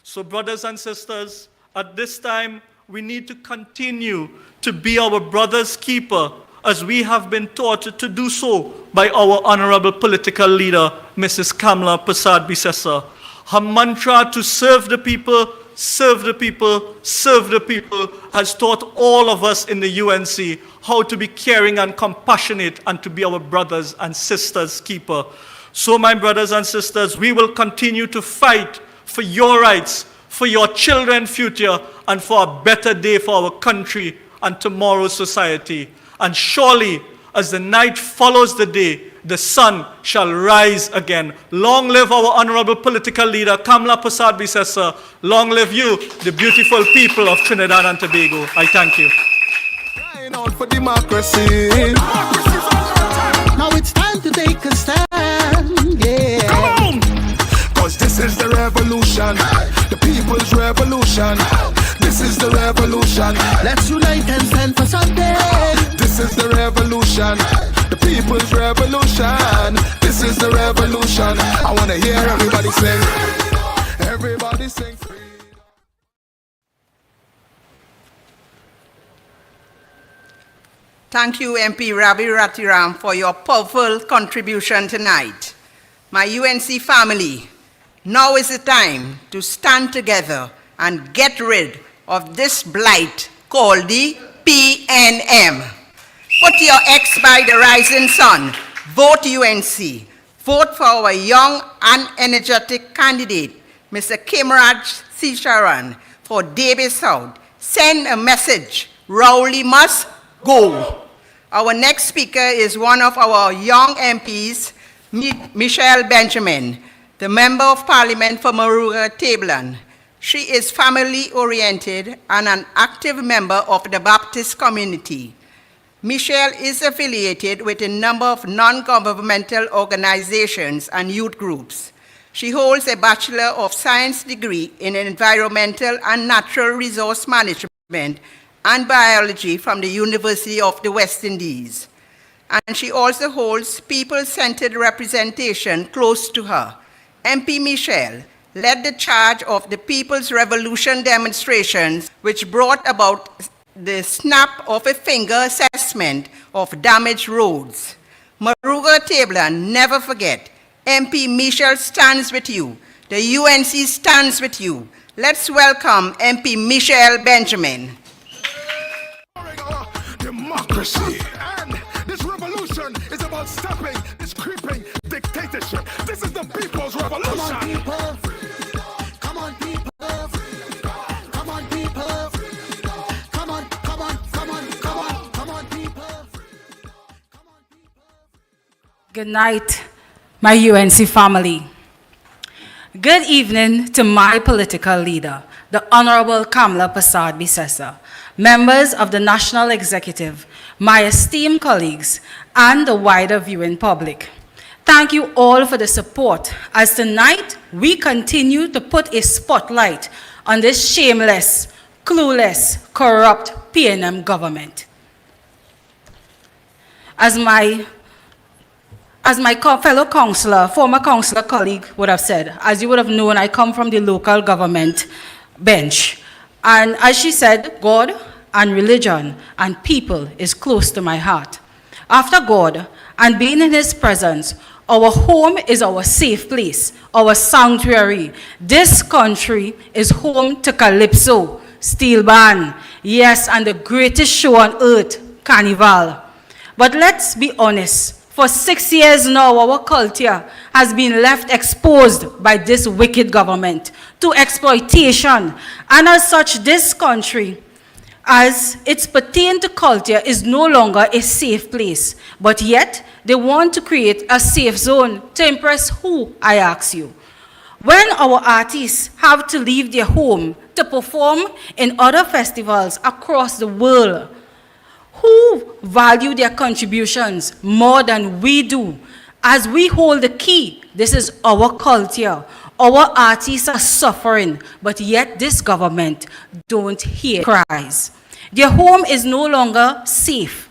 So brothers and sisters, at this time, we need to continue to be our brother's keeper, as we have been taught to do so by our honorable political leader, Mrs. Kamla Persad-Bissessar. Her mantra to serve the people, serve the people, serve the people has taught all of us in the UNC how to be caring and compassionate and to be our brothers and sisters' keeper. So my brothers and sisters, we will continue to fight for your rights, for your children's future, and for a better day for our country and tomorrow's society. And surely, as the night follows the day, the sun shall rise again. Long live our honorable political leader, Kamla Persad-Bissessar. Long live you, the beautiful people of Trinidad and Tobago. I thank you. Crying out for democracy. Now it's time to take a stand, yeah. Come on! Cause this is the revolution, the people's revolution. This is the revolution. Let's unite and stand for something. This is the revolution, the people's revolution. This is the revolution. I wanna hear everybody sing. Everybody sing freedom. Thank you, MP Ravi Ratiram, for your powerful contribution tonight. My UNC family, now is the time to stand together and get rid of this blight called the PNM. Put your X by the rising sun. Vote UNC. Vote for our young and energetic candidate, Mr. Kamla Persad-Bissessar, for Davis South. Send a message. Rowley must go. Our next speaker is one of our young MPs, Michelle Benjamin, the Member of Parliament for Maruga-Tablan. She is family-oriented and an active member of the Baptist community. Michelle is affiliated with a number of non-governmental organizations and youth groups. She holds a Bachelor of Science degree in Environmental and Natural Resource Management and Biology from the University of the West Indies. And she also holds people-centered representation close to her. MP Michelle led the charge of the People's Revolution demonstrations, which brought about the snap of a finger assessment of damaged roads. Maruga-Tablan, never forget, MP Michelle stands with you. The UNC stands with you. Let's welcome MP Michelle Benjamin. Democracy, and this revolution is about stopping this creeping dictatorship. This is the people's revolution. Come on, people. Come on, people. Come on, come on, come on, come on, come on, people. Good night, my UNC family. Good evening to my political leader, the Honorable Kamla Persad-Bissessar, members of the National Executive, my esteemed colleagues, and the wider viewing public. Thank you all for the support, as tonight we continue to put a spotlight on this shameless, clueless, corrupt PNM government. As my fellow councillor, former councillor colleague would have said, as you would have known, I come from the local government bench. And as she said, God and religion and people is close to my heart. After God and being in His presence, our home is our safe place, our sanctuary. This country is home to Calypso, Steel Band, yes, and the greatest show on earth, Carnival. But let's be honest, for 6 years now, our culture has been left exposed by this wicked government to exploitation. And as such, this country, as it's pertained to culture, is no longer a safe place. But yet, they want to create a safe zone to impress who, I ask you? When our artists have to leave their home to perform in other festivals across the world, who value their contributions more than we do? As we hold the key, this is our culture. Our artists are suffering, but yet this government don't hear cries. Their home is no longer safe.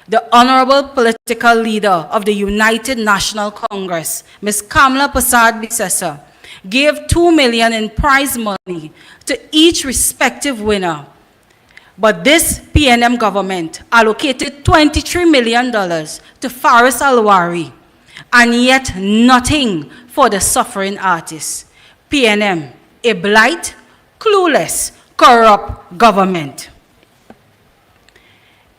The honorable political leader of the United National Congress, Ms. Kamla Persad-Bissessar, gave $2 million in prize money to each respective winner. But this PNM government allocated $23 million to Faris Alwari, and yet nothing for the suffering artists. PNM, a blight, clueless, corrupt government.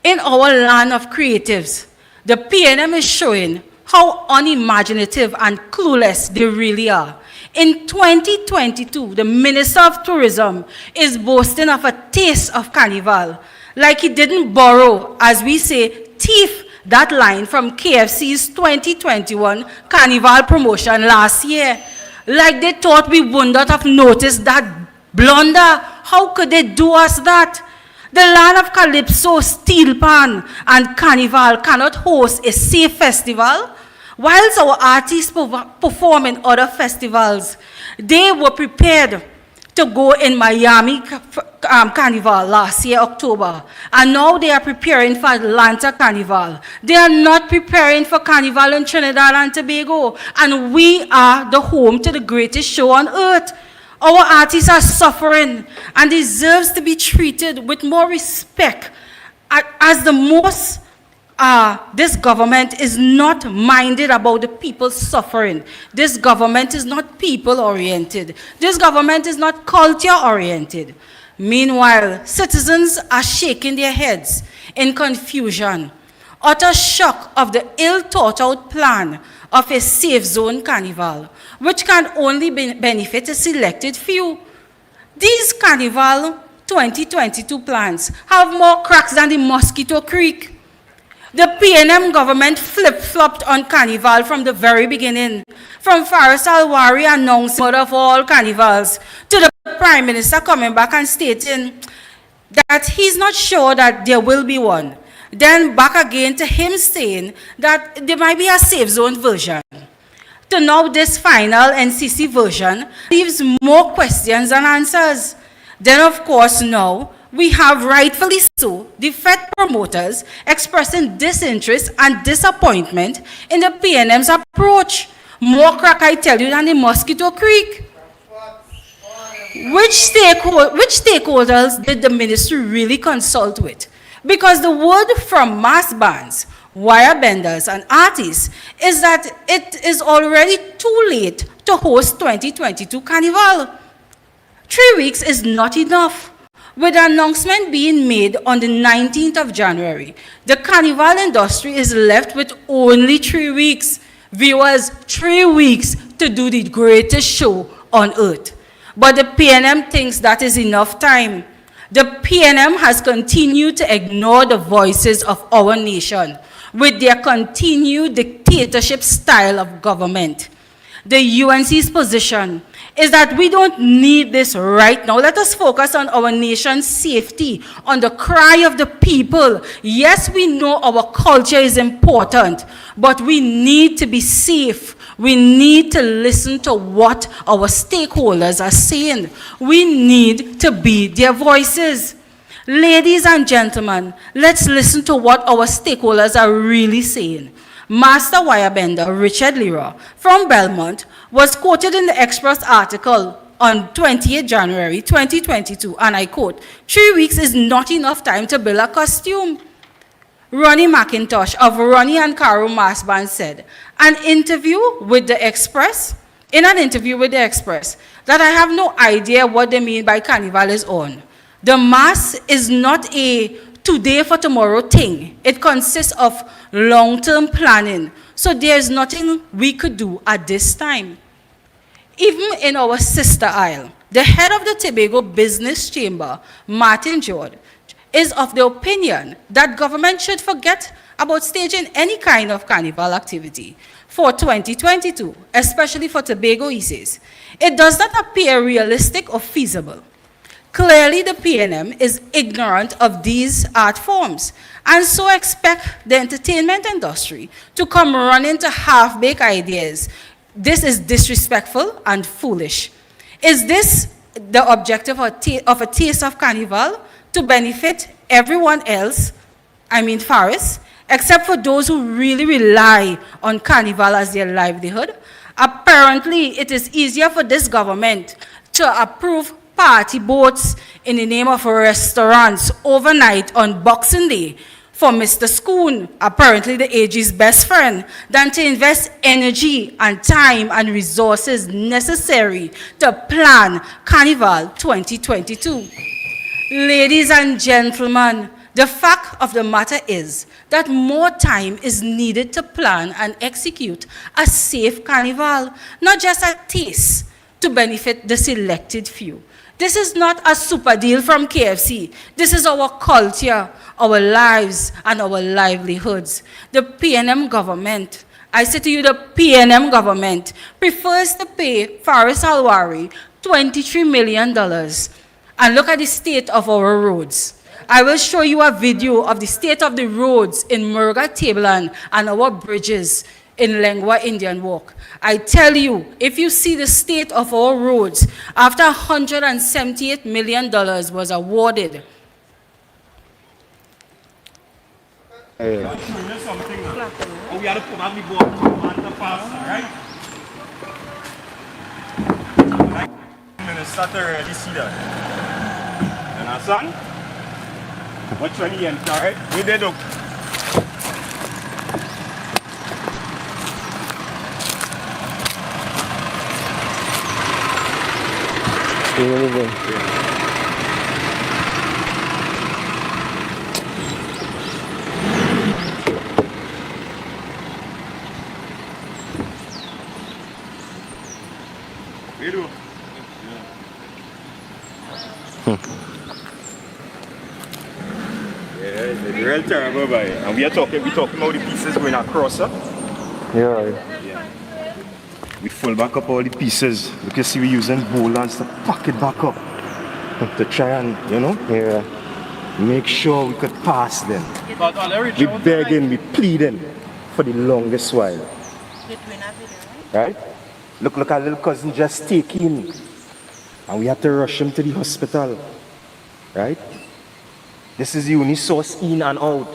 In our land of creatives, the PNM is showing how unimaginative and clueless they really are. In 2022, the Minister of Tourism is boasting of a taste of Carnival, like he didn't borrow, as we say, thief that line from KFC's 2021 Carnival promotion last year. Like they thought we would not have noticed that blunder. How could they do us that? The land of Calypso, Steel Pan, and Carnival cannot host a safe festival. Whilst our artists perform in other festivals, they were prepared to go in Miami Carnival last year, October. And now they are preparing for Atlanta Carnival. They are not preparing for Carnival in Trinidad and Tobago. And we are the home to the greatest show on earth. Our artists are suffering and deserves to be treated with more respect as the most this government is not minded about the people suffering. This government is not people-oriented. This government is not culture-oriented. Meanwhile, citizens are shaking their heads in confusion, utter shock of the ill-thought-out plan of a safe zone carnival, which can only benefit a selected few. These Carnival 2022 plans have more cracks than the Mosquito Creek. The PNM government flip-flopped on Carnival from the very beginning, from Faris Alwari announcing murder of all carnivals, to the Prime Minister coming back and stating that he's not sure that there will be one. Then back again to him saying that there might be a safe zone version. To now this final NCC version leaves more questions than answers. Then of course now, we have, rightfully so, the Fed promoters expressing disinterest and disappointment in the PNM's approach. More crack, I tell you, than the Mosquito Creek. Which stakeholders did the ministry really consult with? Because the word from mass bands, wire benders, and artists is that it is already too late to host 2022 Carnival. 3 weeks is not enough. With the announcement being made on the 19th of January, the carnival industry is left with only 3 weeks. Viewers, 3 weeks to do the greatest show on earth. But the PNM thinks that is enough time. The PNM has continued to ignore the voices of our nation with their continued dictatorship style of government. The UNC's position is that we don't need this right now. Let us focus on our nation's safety, on the cry of the people. Yes, we know our culture is important, but we need to be safe. We need to listen to what our stakeholders are saying. We need to be their voices. Ladies and gentlemen, let's listen to what our stakeholders are really saying. Master wirebender Richard Lira from Belmont was quoted in the Express article on 28 January 2022, and I quote, 3 weeks is not enough time to build a costume. Ronnie McIntosh of Ronnie and Caro Mass Band said, in an interview with the Express, that I have no idea what they mean by Carnival is on. The mass is not a today for tomorrow thing. It consists of long-term planning. So there's nothing we could do at this time. Even in our sister isle, the head of the Tobago Business Chamber, Martin George, is of the opinion that government should forget about staging any kind of carnival activity for 2022, especially for Tobago, he says. It does not appear realistic or feasible. Clearly, the PNM is ignorant of these art forms, and so expect the entertainment industry to come running to half-baked ideas. This is disrespectful and foolish. Is this the objective of a taste of Carnival? To benefit everyone else, I mean Faris, except for those who really rely on Carnival as their livelihood? Apparently, it is easier for this government to approve party boats in the name of restaurants overnight on Boxing Day for Mr. Schoon, apparently the AG's best friend, than to invest energy and time and resources necessary to plan Carnival 2022. Ladies and gentlemen, the fact of the matter is that more time is needed to plan and execute a safe carnival, not just a taste to benefit the selected few. This is not a super deal from KFC. This is our culture, our lives, and our livelihoods. The PNM government, I say to you, the PNM government prefers to pay Faris Alwari $23 million. And look at the state of our roads. I will show you a video of the state of the roads in Murga Tablan and our bridges. in lengua Indian walk. I tell you, if you see the state of our roads, after $178 million was awarded. We had to put on the board to pass, right? Minister to really see that. You understand? Watch when he enter, right? We did look. We do. Yeah, it's real terrible, boy. And we talking about the pieces going across, huh? Yeah. We full back up all the pieces. You can see we using bowlers to pack it back up. To try and, make sure we could pass them. We begging, we pleading for the longest while. Right? Look, our little cousin just taken. And we had to rush him to the hospital. Right? This is the only source in and out.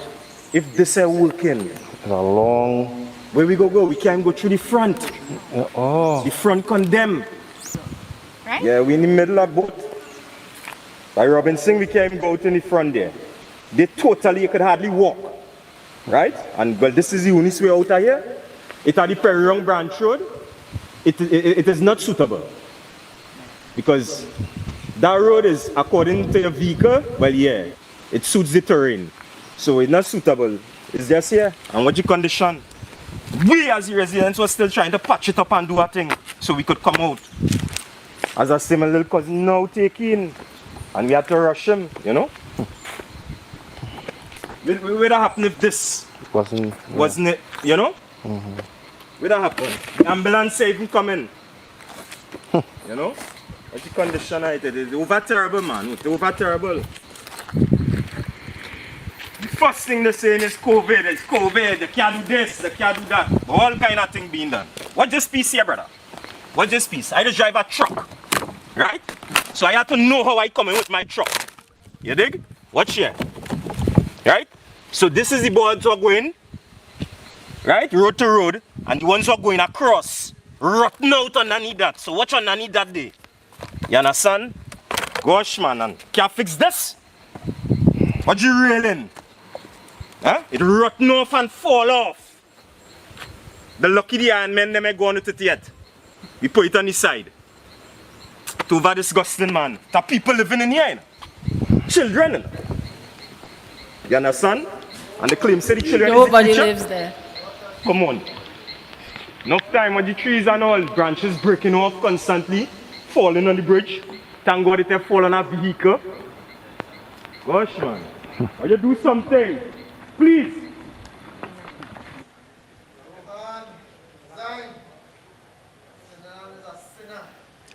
If this is working, it's a long... Where we go? We can't go through the front. The front condemn. Right? Yeah, we're in the middle of both. By Robinson, we can't even go out in the front there. They totally could hardly walk. Right? And well, this is the only way out of here. It's at the Perrong Branch Road. It is not suitable. Because that road is, according to your vehicle, well, yeah, it suits the terrain. So it's not suitable. It's just here. And what the condition? We as the residents were still trying to patch it up and do a thing so we could come out. As I say, my little cousin now taking, and we had to rush him, you know? What would have happened if this wasn't it, you know? What would have happened? The ambulance even coming. You know? What's the condition of it? It's over terrible, man. It's over terrible. The first thing they're saying is COVID. It's COVID. They can't do this. They can't do that. All kind of thing being done. What's this piece here, brother? What's this piece? I just drive a truck. Right? So I have to know how I come in with my truck. You dig? Watch here. Right? So this is the boards who are going. Right? Road to road. And the ones who are going across. Rotten out underneath that. So watch underneath that day. You understand? Gosh, man. And can't fix this. What you railing? Huh? It rotten off and fall off. The lucky the iron men them ain't going with it yet. We put it on the side. It's over disgusting, man. The people living in here. You know? Children. You know? You understand? And the claim say the children Nobody lives there. Come on. Enough time when the trees and all branches breaking off constantly, falling on the bridge. Thank God it have fallen on a vehicle. Gosh, man. Or you do something. Please.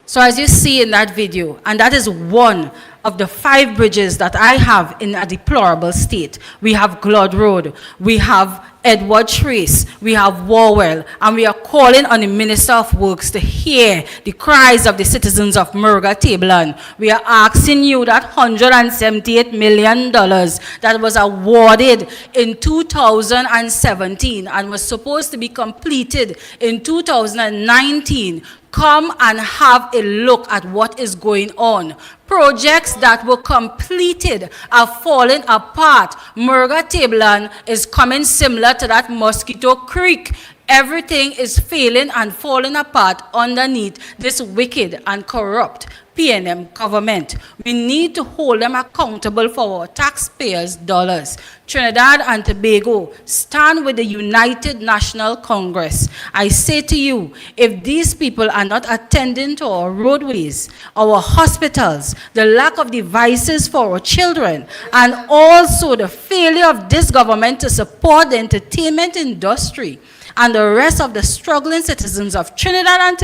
So as you see in that video, and that is one of the 5 bridges that I have in a deplorable state. We have Gloud Road, we have Edward Trace, we have Warwell, and we are calling on the Minister of Works to hear the cries of the citizens of Murga Tableland. We are asking you that $178 million that was awarded in 2017 and was supposed to be completed in 2019. Come and have a look at what is going on. Projects that were completed are falling apart. Murga Tableland is coming similar to that Mosquito Creek. Everything is failing and falling apart underneath this wicked and corrupt PNM government. We need to hold them accountable for our taxpayers' dollars. Trinidad and Tobago, stand with the United National Congress. I say to you, if these people are not attending to our roadways, our hospitals, the lack of devices for our children, and also the failure of this government to support the entertainment industry, and the rest of the struggling citizens of Trinidad and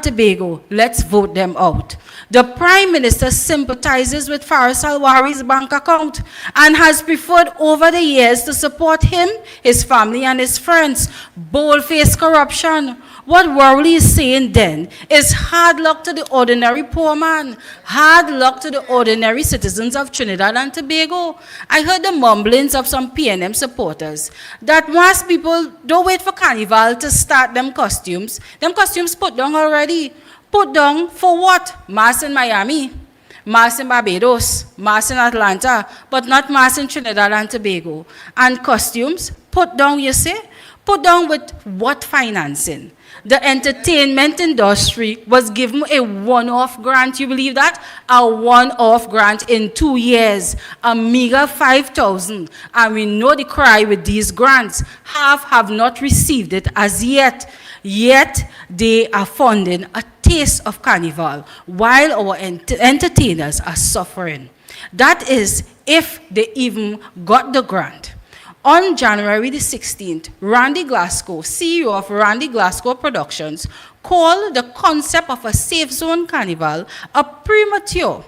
Tobago, let's vote them out. The Prime Minister sympathizes with Faris Alwari's bank account and has preferred over the years to support him, his family, and his friends. Bold-faced corruption. What Worley is saying then is hard luck to the ordinary poor man, hard luck to the ordinary citizens of Trinidad and Tobago. I heard the mumblings of some PNM supporters that once people don't wait for Carnival to start them costumes put down already. Put down for what? Mass in Miami, mass in Barbados, mass in Atlanta, but not mass in Trinidad and Tobago. And costumes put down, you say? Put down with what financing? The entertainment industry was given a one-off grant. You believe that? A one-off grant in 2 years, a meager 5,000. And we know the cry with these grants. Half have not received it as yet. Yet they are funding a taste of Carnival while our entertainers are suffering. That is, if they even got the grant. On January the 16th, Randy Glasgow, CEO of Randy Glasgow Productions, called the concept of a safe zone carnival a premature,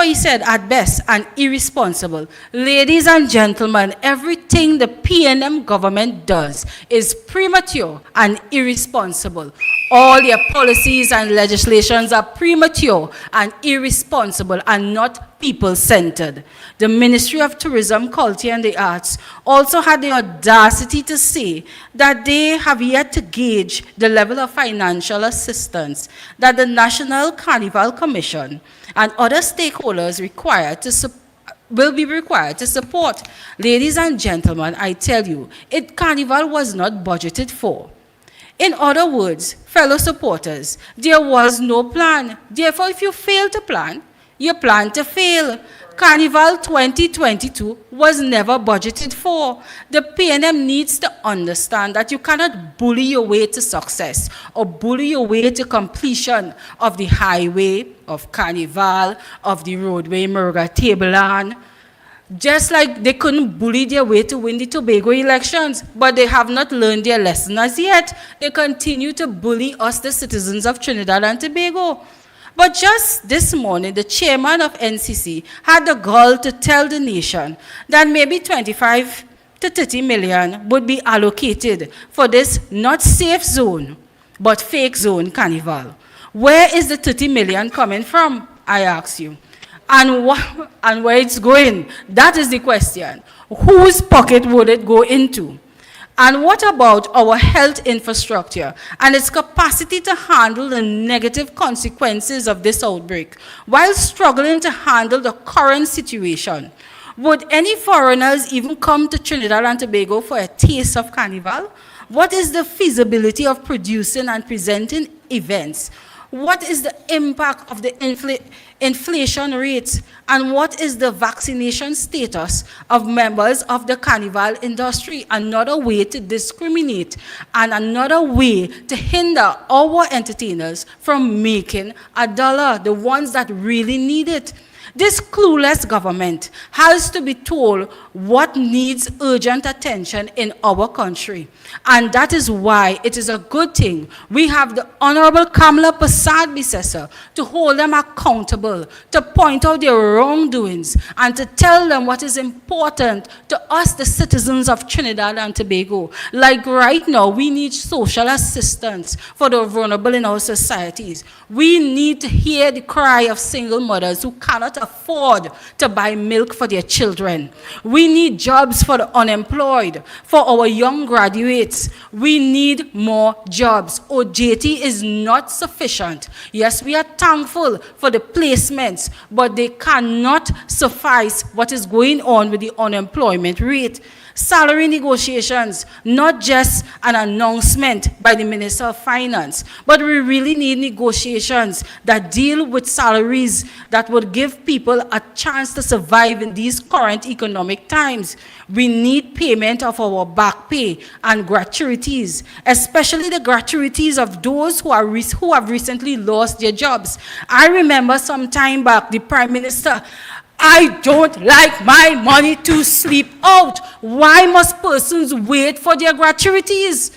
he said, at best, and irresponsible. Ladies and gentlemen, everything the PNM government does is premature and irresponsible. All their policies and legislations are premature and irresponsible and not people-centered. The Ministry of Tourism, Culture and the Arts also had the audacity to say that they have yet to gauge the level of financial assistance that the National Carnival Commission and other stakeholders will be required to support. Ladies and gentlemen, I tell you, Carnival was not budgeted for. In other words, fellow supporters, there was no plan. Therefore, if you fail to plan, you plan to fail. Carnival 2022 was never budgeted for. The PNM needs to understand that you cannot bully your way to success or bully your way to completion of the highway, of Carnival, of the roadway, Murga Tableland. Just like they couldn't bully their way to win the Tobago elections, but they have not learned their lesson as yet. They continue to bully us, the citizens of Trinidad and Tobago. But just this morning, the chairman of NCC had the gall to tell the nation that maybe 25 to 30 million would be allocated for this not safe zone, but fake zone carnival. Where is the 30 million coming from, I ask you? And where it's going? That is the question. Whose pocket would it go into? And what about our health infrastructure and its capacity to handle the negative consequences of this outbreak while struggling to handle the current situation? Would any foreigners even come to Trinidad and Tobago for a taste of Carnival? What is the feasibility of producing and presenting events? What is the impact of the inflation rates? And what is the vaccination status of members of the Carnival industry? Another way to discriminate and another way to hinder our entertainers from making a dollar, the ones that really need it. This clueless government has to be told what needs urgent attention in our country. And that is why it is a good thing we have the Honorable Kamla Persad-Bissessar to hold them accountable, to point out their wrongdoings, and to tell them what is important to us, the citizens of Trinidad and Tobago. Like right now, we need social assistance for the vulnerable in our societies. We need to hear the cry of single mothers who cannot afford to buy milk for their children. We need jobs for the unemployed, for our young graduates. We need more jobs. OJT is not sufficient. Yes, we are thankful for the placements, but they cannot suffice what is going on with the unemployment rate. Salary negotiations, not just an announcement by the Minister of Finance, but we really need negotiations that deal with salaries that would give people a chance to survive in these current economic times. We need payment of our back pay and gratuities, especially the gratuities of those who have recently lost their jobs. I remember some time back, the Prime Minister I don't like my money to sleep out. Why must persons wait for their gratuities?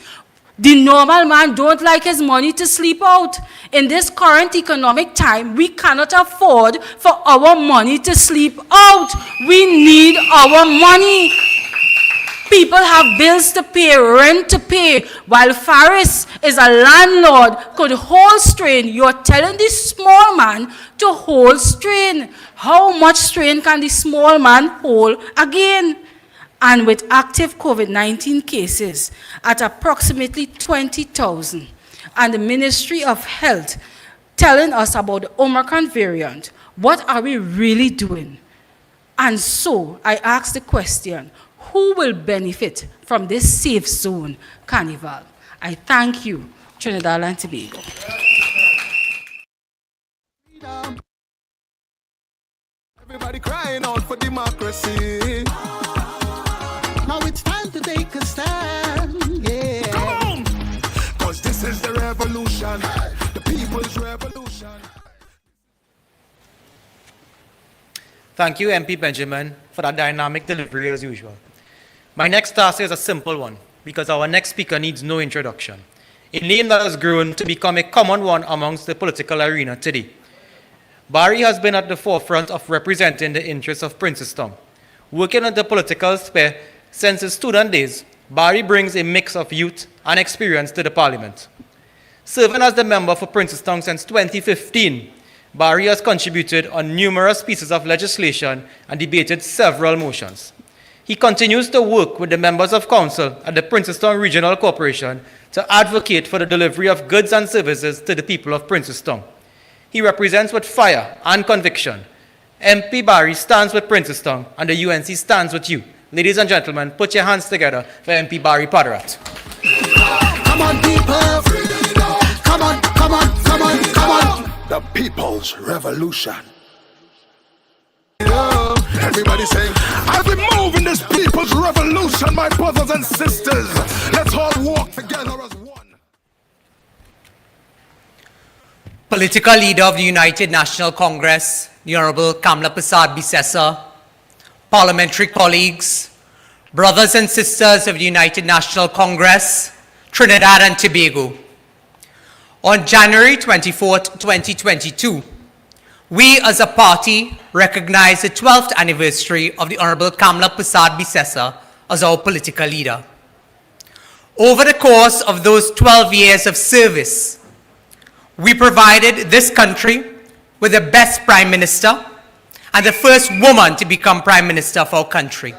The normal man don't like his money to sleep out. In this current economic time, we cannot afford for our money to sleep out. We need our money. People have bills to pay, rent to pay, while Faris is a landlord, could hold strain. You're telling the small man to hold strain. How much strain can the small man hold again? And with active COVID-19 cases at approximately 20,000, and the Ministry of Health telling us about the Omicron variant, what are we really doing? And so I ask the question, who will benefit from this safe zone carnival? I thank you, Trinidad and Tobago. Everybody crying out for democracy. Now it's time to take a stand, yeah. Come on! Cause this is the revolution, the people's revolution. Thank you, MP Benjamin, for that dynamic delivery as usual. My next task is a simple one, because our next speaker needs no introduction. A name that has grown to become a common one amongst the political arena today. Barry has been at the forefront of representing the interests of Princestown. Working in the political sphere since his student days, Barry brings a mix of youth and experience to the parliament. Serving as the member for Princestown since 2015, Barry has contributed on numerous pieces of legislation and debated several motions. He continues to work with the members of council at the Princestown Regional Corporation to advocate for the delivery of goods and services to the people of Princestown. He represents with fire and conviction. MP Barry stands with Princestown and the UNC stands with you. Ladies and gentlemen, put your hands together for MP Barry Padarath. Come on, people! Come on, come on, come on, come on! The people's revolution. Everybody saying, as we move in this people's revolution, my brothers and sisters, let's all walk together as one. Political leader of the United National Congress, the Honorable Kamla Persad-Bissessar, parliamentary colleagues, brothers and sisters of the United National Congress, Trinidad and Tobago. On January 24th, 2022, we as a party recognize the 12th anniversary of the Honorable Kamla Persad-Bissessar as our political leader. Over the course of those 12 years of service, we provided this country with the best Prime Minister and the first woman to become Prime Minister of our country.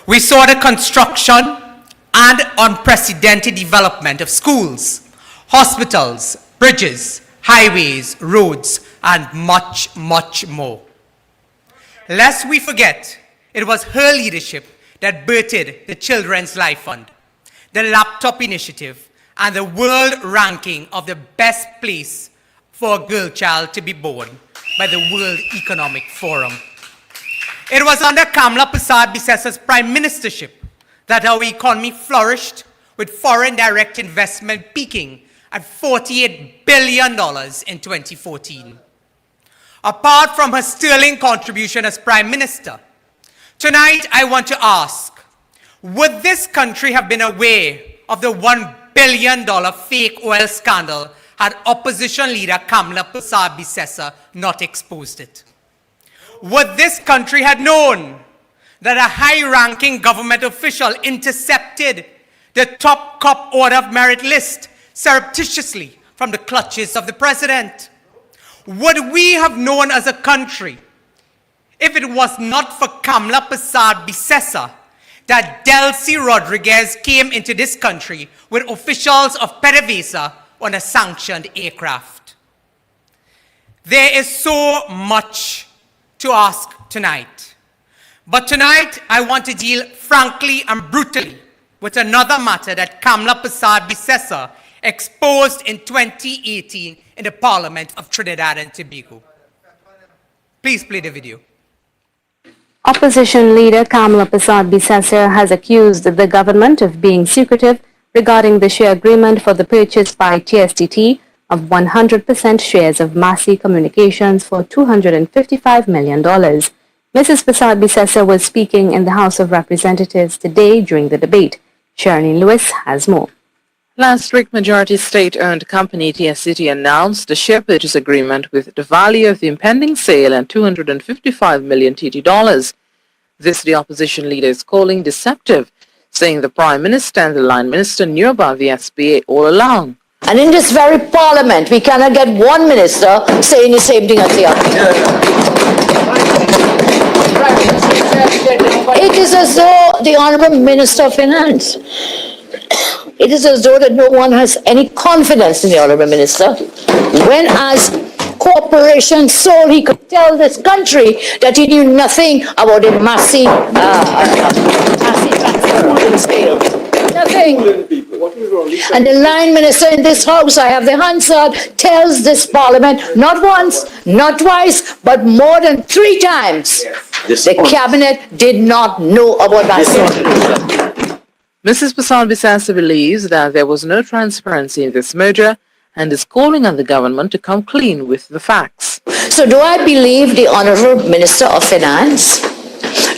We saw the construction and unprecedented development of schools, hospitals, bridges, highways, roads, and much, much more. Lest we forget, it was her leadership that birthed the Children's Life Fund, the Laptop Initiative, and the world ranking of the best place for a girl child to be born by the World Economic Forum. It was under Kamla Persad-Bissessar's prime ministership that our economy flourished, with foreign direct investment peaking at $48 billion in 2014. Apart from her sterling contribution as Prime Minister, tonight I want to ask, would this country have been aware of the $1 billion fake oil scandal had opposition leader Kamla Persad-Bissessar not exposed it? Would this country have known that a high-ranking government official intercepted the top cop order of merit list surreptitiously from the clutches of the president? Would we have known as a country, if it was not for Kamla Persad-Bissessar, that Delcy Rodriguez came into this country with officials of PDVSA on a sanctioned aircraft? There is so much to ask tonight. But tonight, I want to deal frankly and brutally with another matter that Kamla Persad-Bissessar exposed in 2018 in the Parliament of Trinidad and Tobago. Please play the video. Opposition leader Kamla Persad-Bissessar has accused the government of being secretive regarding the share agreement for the purchase by TSTT of 100% shares of Massey Communications for $255 million. Mrs. Persad-Bissessar was speaking in the House of Representatives today during the debate. Shirley Lewis has more. Last week, majority state-owned company TSTT announced a share purchase agreement with the value of the impending sale and $255 million TT dollars. This the opposition leader is calling deceptive, saying the Prime Minister and the Line Minister knew about the SPA all along. And in this very parliament, we cannot get one minister saying the same thing as the other. It is as though the Honourable Minister of Finance, it is as though that no one has any confidence in the Honourable Minister, when as corporation soul he could tell this country that he knew nothing about the massive transfer scale. Nothing. And the Line Minister in this House, I have the Hansard, tells this Parliament not once, not twice, but more than 3 times the Cabinet did not know about that. Mrs. Persad-Bissessar believes that there was no transparency in this merger and is calling on the government to come clean with the facts. So do I believe the Honourable Minister of Finance?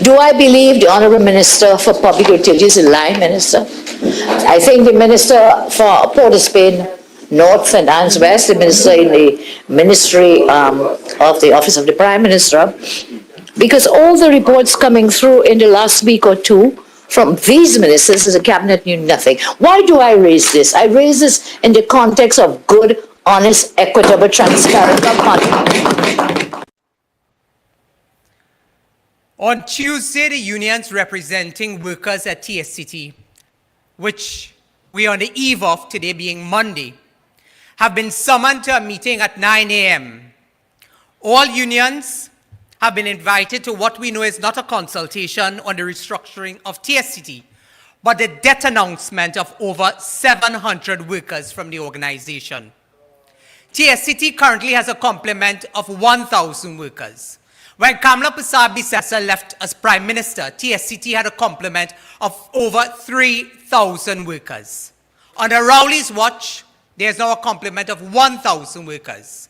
Do I believe the Honourable Minister for Public Utilities, the Line Minister? I think the Minister for Port of Spain, North and Ands West, the Minister in the Ministry of the Office of the Prime Minister, because all the reports coming through in the last week or two from these ministers, the Cabinet knew nothing. Why do I raise this? I raise this in the context of good, honest, equitable, transparent government. On Tuesday, the unions representing workers at TSTT, which we are on the eve of today being Monday, have been summoned to a meeting at 9 a.m. All unions have been invited to what we know is not a consultation on the restructuring of TSTT, but the death announcement of over 700 workers from the organization. TSTT currently has a complement of 1,000 workers. When Kamla Persad-Bissessar left as Prime Minister, TSTT had a complement of over 3,000 workers. Under Rowley's watch, there is now a complement of 1,000 workers.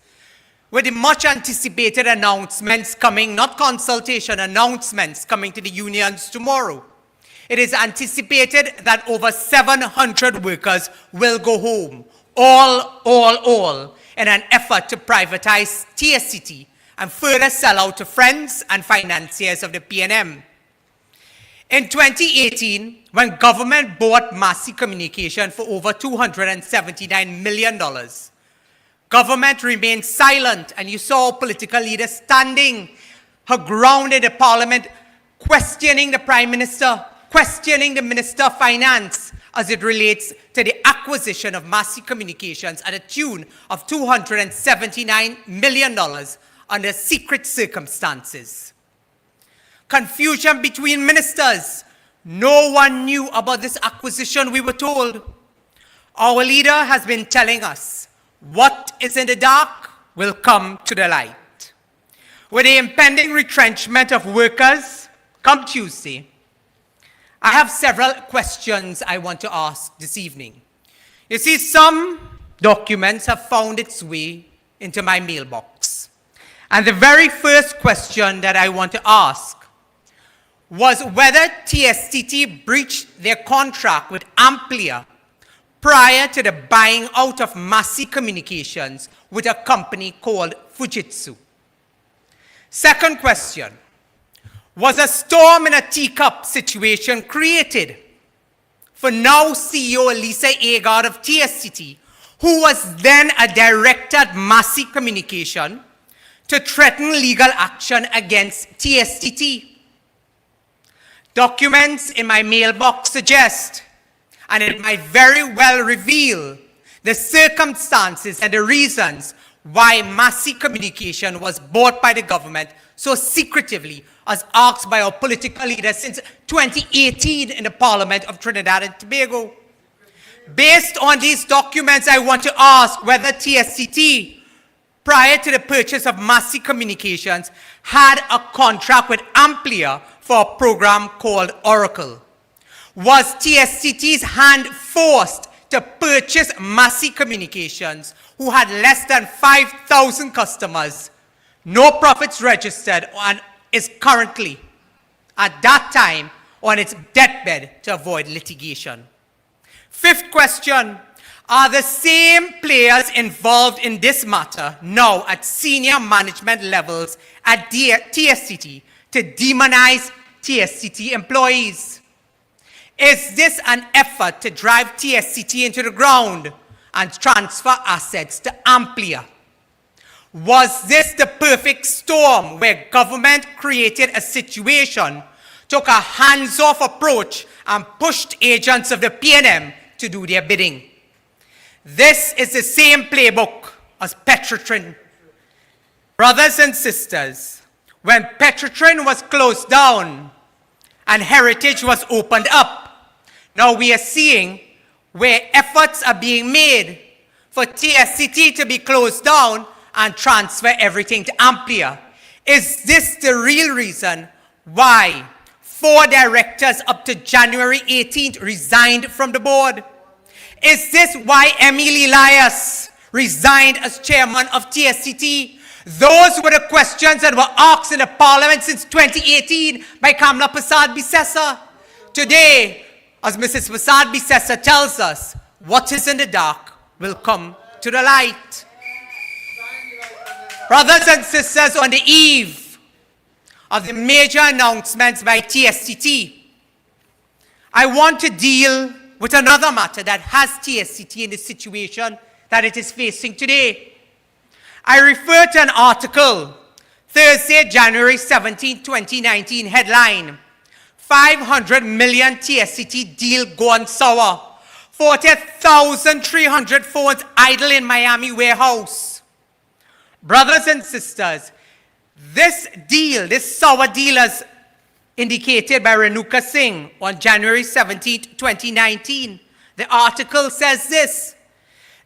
With the much anticipated announcements coming, not consultation, announcements coming to the unions tomorrow, it is anticipated that over 700 workers will go home, all, in an effort to privatize TSTT and further sell out to friends and financiers of the PNM. In 2018, when government bought Massey Communication for over $279 million, government remained silent, and you saw political leaders standing her ground in the parliament, questioning the Prime Minister, questioning the Minister of Finance as it relates to the acquisition of Massey Communications at a tune of $279 million under secret circumstances. Confusion between ministers. No one knew about this acquisition, we were told. Our leader has been telling us what is in the dark will come to the light. With the impending retrenchment of workers come Tuesday, I have several questions I want to ask this evening. You see, some documents have found its way into my mailbox. And the very first question that I want to ask was whether TSTT breached their contract with Amplia prior to the buying out of Massey Communications with a company called Fujitsu. Second question, was a storm in a teacup situation created for now CEO Lisa Agard of TSTT, who was then a director at Massey Communication, to threaten legal action against TSTT? Documents in my mailbox suggest, and it might very well reveal, the circumstances and the reasons why Massey Communication was bought by the government so secretively, as asked by our political leaders since 2018 in the Parliament of Trinidad and Tobago. Based on these documents, I want to ask whether TSTT, prior to the purchase of Massey Communications, had a contract with Amplia for a program called Oracle. Was TSTT's hand forced to purchase Massey Communications, who had less than 5,000 customers, no profits registered, and is currently, at that time, on its deathbed to avoid litigation. Fifth question, are the same players involved in this matter now at senior management levels at TSTT to demonize TSTT employees? Is this an effort to drive TSTT into the ground and transfer assets to Amplia? Was this the perfect storm where government created a situation, took a hands-off approach, and pushed agents of the PNM to do their bidding? This is the same playbook as Petrotrin. Brothers and sisters, when Petrotrin was closed down and Heritage was opened up, now we are seeing where efforts are being made for TSTT to be closed down and transfer everything to Amplia. Is this the real reason why 4 directors up to January 18th resigned from the board? Is this why Emily Elias resigned as chairman of TSTT? Those were the questions that were asked in the parliament since 2018 by Kamla Persad-Bissessar. Today, as Mrs. Persad-Bissessar tells us, what is in the dark will come to the light. Brothers and sisters, on the eve of the major announcements by TSTT, I want to deal with another matter that has TSTT in the situation that it is facing today. I refer to an article, Thursday, January 17, 2019, headline, 500 million TSTT deal gone sour, 40,300 phones idle in Miami warehouse. Brothers and sisters, this deal, this sour deal, as indicated by Renuka Singh on January 17, 2019. The article says this: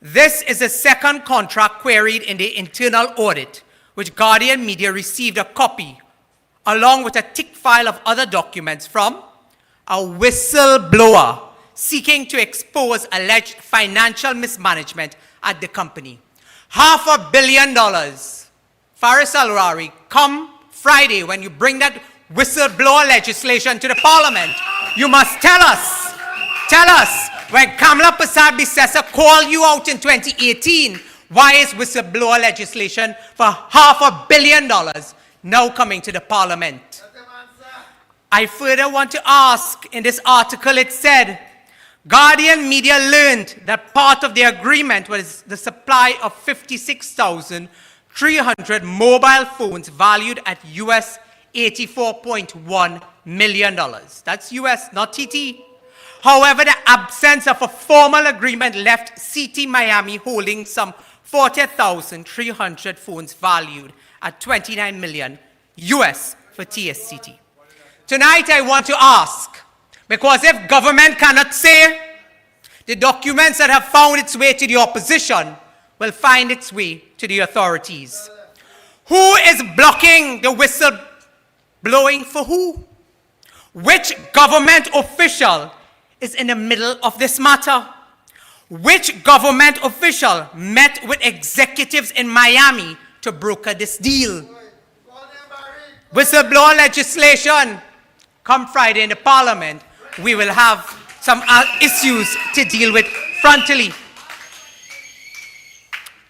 this is the second contract queried in the internal audit, which Guardian Media received a copy, along with a tick file of other documents from a whistleblower seeking to expose alleged financial mismanagement at the company. $500 million. Faris Al-Rari, come Friday when you bring that whistleblower legislation to the parliament, you must tell us, when Kamla Persad-Bissessar called you out in 2018, why is whistleblower legislation for $500 million now coming to the parliament? I further want to ask, in this article it said, Guardian Media learned that part of the agreement was the supply of 56,300 mobile phones valued at US $84.1 million. That's US, not TT. However, the absence of a formal agreement left CT Miami holding some 40,300 phones valued at $29 million US for TSTT. Tonight I want to ask, because if government cannot say, the documents that have found its way to the opposition will find its way to the authorities. Who is blocking the whistleblowing for who? Which government official is in the middle of this matter? Which government official met with executives in Miami to broker this deal? Whistleblower legislation. Come Friday in the parliament, we will have some issues to deal with frontally.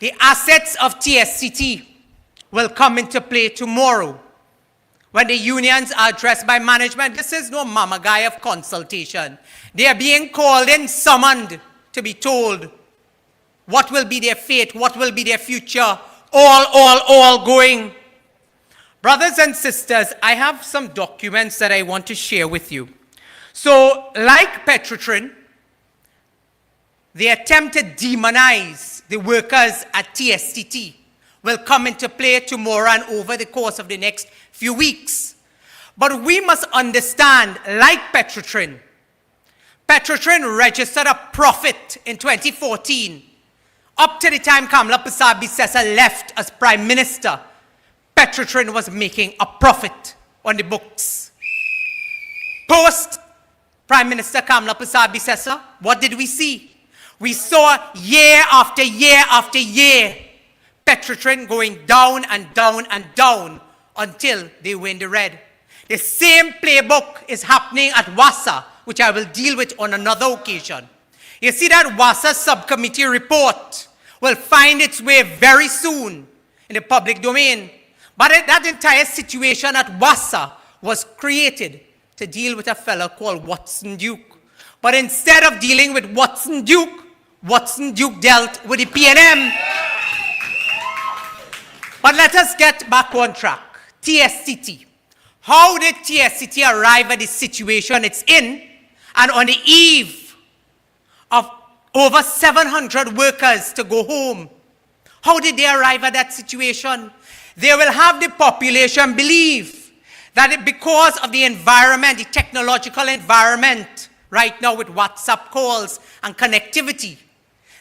The assets of TSTT will come into play tomorrow when the unions are addressed by management. This is no mama guy of consultation. They are being called in, summoned to be told what will be their fate, what will be their future, all going. Brothers and sisters, I have some documents that I want to share with you. So, like Petrotrin, the attempt to demonize the workers at TSTT will come into play tomorrow and over the course of the next few weeks. But we must understand, like Petrotrin registered a profit in 2014. Up to the time Kamla Persad-Bissessar left as Prime Minister, Petrotrin was making a profit on the books. Post Prime Minister Kamla Persad-Bissessar, what did we see? We saw year after year after year, Petrotrin going down and down and down until they were in the red. The same playbook is happening at WASA, which I will deal with on another occasion. You see, that WASA subcommittee report will find its way very soon in the public domain. But that entire situation at WASA was created to deal with a fellow called Watson Duke. But instead of dealing with Watson Duke dealt with the PNM. But let us get back on track. TSTT. How did TSTT arrive at the situation it's in, and on the eve of over 700 workers to go home? How did they arrive at that situation? They will have the population believe that because of the environment, the technological environment right now with WhatsApp calls and connectivity,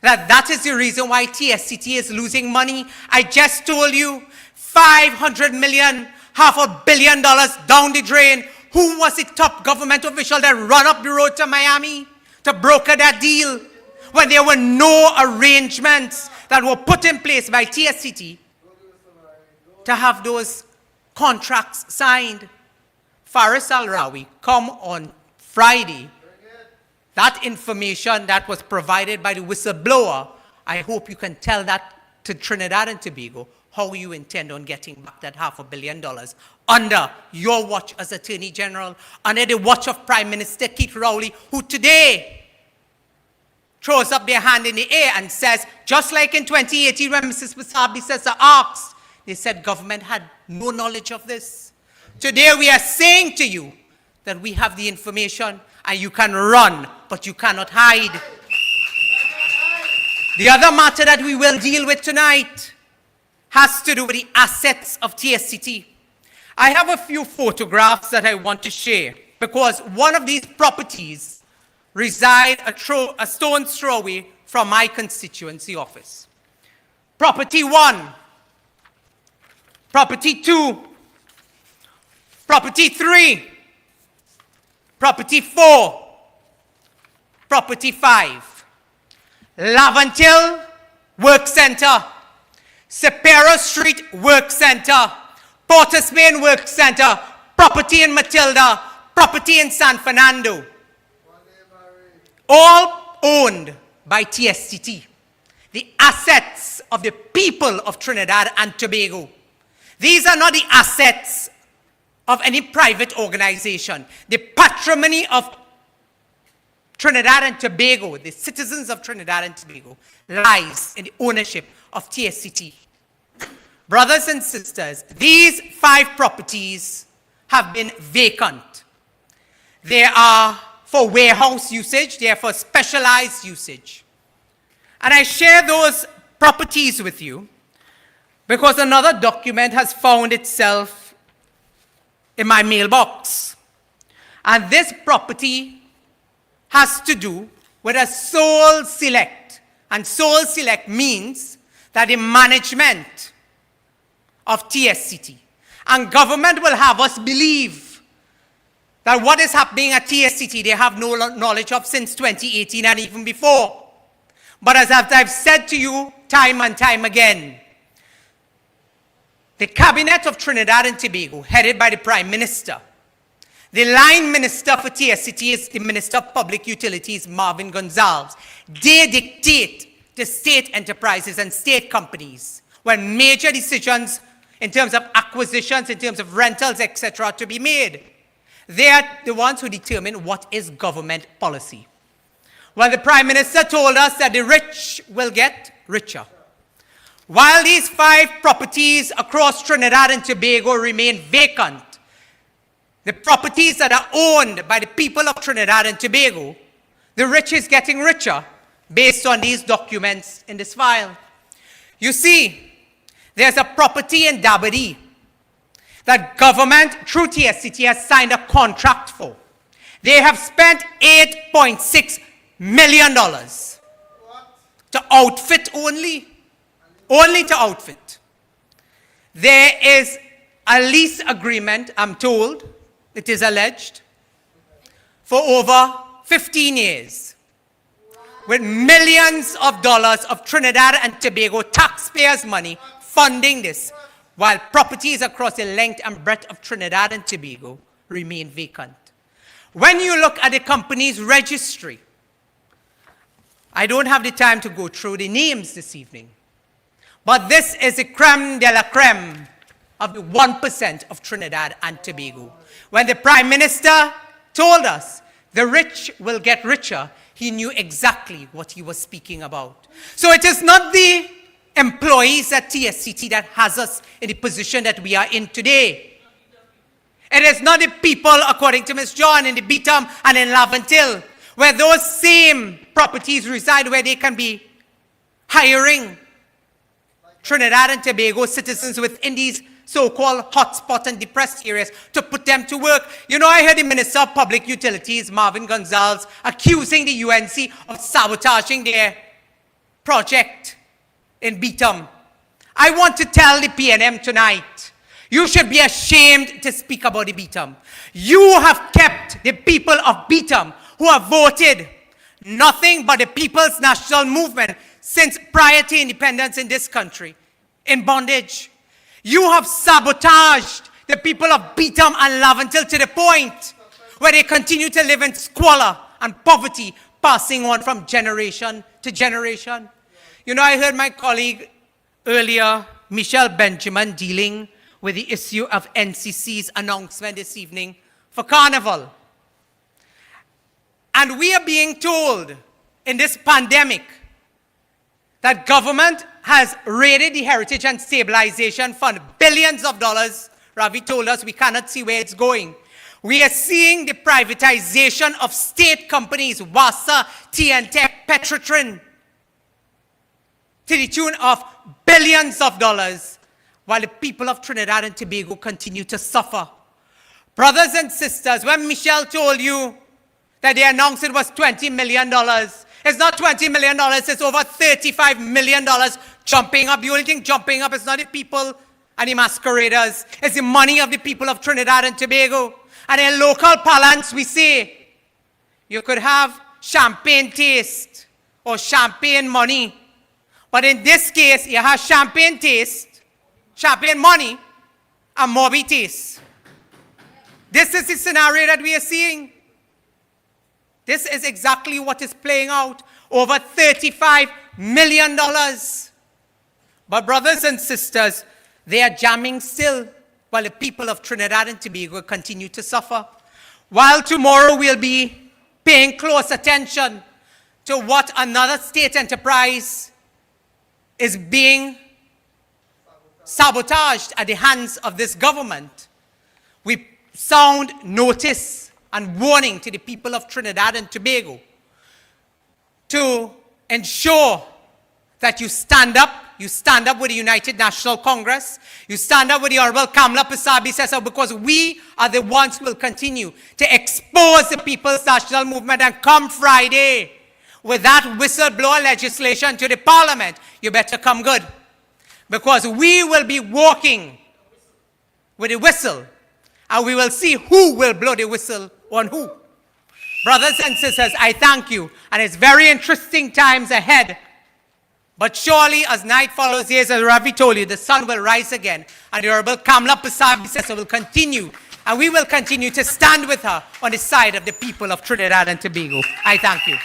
that is the reason why TSTT is losing money. I just told you, $500 million, $500 million down the drain. Who was the top government official that ran up the road to Miami to broker that deal when there were no arrangements that were put in place by TSTT to have those contracts signed? Faris Al-Rawi come on Friday. That information that was provided by the whistleblower, I hope you can tell that to Trinidad and Tobago, how you intend on getting back that $500 million under your watch as Attorney General, under the watch of Prime Minister Keith Rowley, who today throws up their hand in the air and says, just like in 2018 when Mrs. Persad-Bissessar asked, they said government had no knowledge of this. Today we are saying to you that we have the information and you can run, but you cannot hide. The other matter that we will deal with tonight has to do with the assets of TSTT. I have a few photographs that I want to share because one of these properties reside a stone's throw away from my constituency office. Property 1, Property 2, Property 3, Property 4, Property 5, Lavantil Work Center, Sapero Street Work Center, Porter Spain Work Center, property in Matilda, property in San Fernando. All owned by TSTT. The assets of the people of Trinidad and Tobago. These are not the assets of any private organization. The patrimony of Trinidad and Tobago, the citizens of Trinidad and Tobago, lies in the ownership of TSTT. Brothers and sisters, these 5 properties have been vacant. They are for warehouse usage, they are for specialized usage. And I share those properties with you because another document has found itself in my mailbox. And this property has to do with a sole select. And sole select means that the management of TSTT and government will have us believe that what is happening at TSTT they have no knowledge of since 2018 and even before. But as I've said to you time and time again, the cabinet of Trinidad and Tobago, headed by the Prime Minister, the line minister for TSTT is the Minister of Public Utilities, Marvin Gonzalez. They dictate to state enterprises and state companies when major decisions in terms of acquisitions, in terms of rentals, etc., to be made. They are the ones who determine what is government policy. Well, the Prime Minister told us that the rich will get richer. While these 5 properties across Trinidad and Tobago remain vacant, the properties that are owned by the people of Trinidad and Tobago, the rich is getting richer based on these documents in this file. You see, there's a property in Dabadi that government, through TSTT, has signed a contract for. They have spent $8.6 million to outfit only to outfit. There is a lease agreement, I'm told, it is alleged, for over 15 years, with millions of dollars of Trinidad and Tobago taxpayers' money funding this. while properties across the length and breadth of Trinidad and Tobago remain vacant. When you look at the company's registry, I don't have the time to go through the names this evening, but this is the creme de la creme of the 1% of Trinidad and Tobago. When the Prime Minister told us the rich will get richer, he knew exactly what he was speaking about. So it is not the employees at TSTT that has us in the position that we are in today. It is not the people, according to Ms. John, in the Beetham and in Laventille, where those same properties reside, where they can be hiring Trinidad and Tobago citizens within these so-called hotspot and depressed areas to put them to work. You know, I heard the Minister of Public Utilities, Marvin Gonzalez, accusing the UNC of sabotaging their project in Beetham. I want to tell the PNM tonight, you should be ashamed to speak about the Beetham. You have kept the people of Beetham, who have voted nothing but the People's National Movement since prior to independence in this country, in bondage. You have sabotaged the people of Beetham and Laventille to the point where they continue to live in squalor and poverty, passing on from generation to generation. You know, I heard my colleague earlier, Michelle Benjamin, dealing with the issue of NCC's announcement this evening for Carnival. And we are being told in this pandemic that government has raided the Heritage and Stabilization Fund, billions of dollars. Ravi told us we cannot see where it's going. We are seeing the privatization of state companies, WASA, TNTech, Petrotrin, to the tune of billions of dollars, while the people of Trinidad and Tobago continue to suffer. Brothers and sisters, when Michelle told you that they announced it was $20 million, it's not $20 million, it's over $35 million jumping up. The only thing jumping up is not the people and the masqueraders, it's the money of the people of Trinidad and Tobago. And in local parlance, we say, you could have champagne taste or champagne money. But in this case, you have champagne taste, champagne money, and mobby taste. This is the scenario that we are seeing. This is exactly what is playing out. Over $35 million. But brothers and sisters, they are jamming still while the people of Trinidad and Tobago continue to suffer. While tomorrow we'll be paying close attention to what another state enterprise is being sabotaged at the hands of this government, we sound notice and warning to the people of Trinidad and Tobago to ensure that you stand up with the United National Congress, you stand up with the Honorable Kamla Persad-Bissessar, because we are the ones who will continue to expose the People's National Movement. And come Friday, with that whistleblower legislation to the Parliament, you better come good. Because we will be walking with a whistle, and we will see who will blow the whistle on who. Brothers and sisters, I thank you. And it's very interesting times ahead. But surely, as night follows day, as Ravi told you, the sun will rise again. And the Honorable Kamla Persad-Bissessar will continue. And we will continue to stand with her on the side of the people of Trinidad and Tobago. I thank you.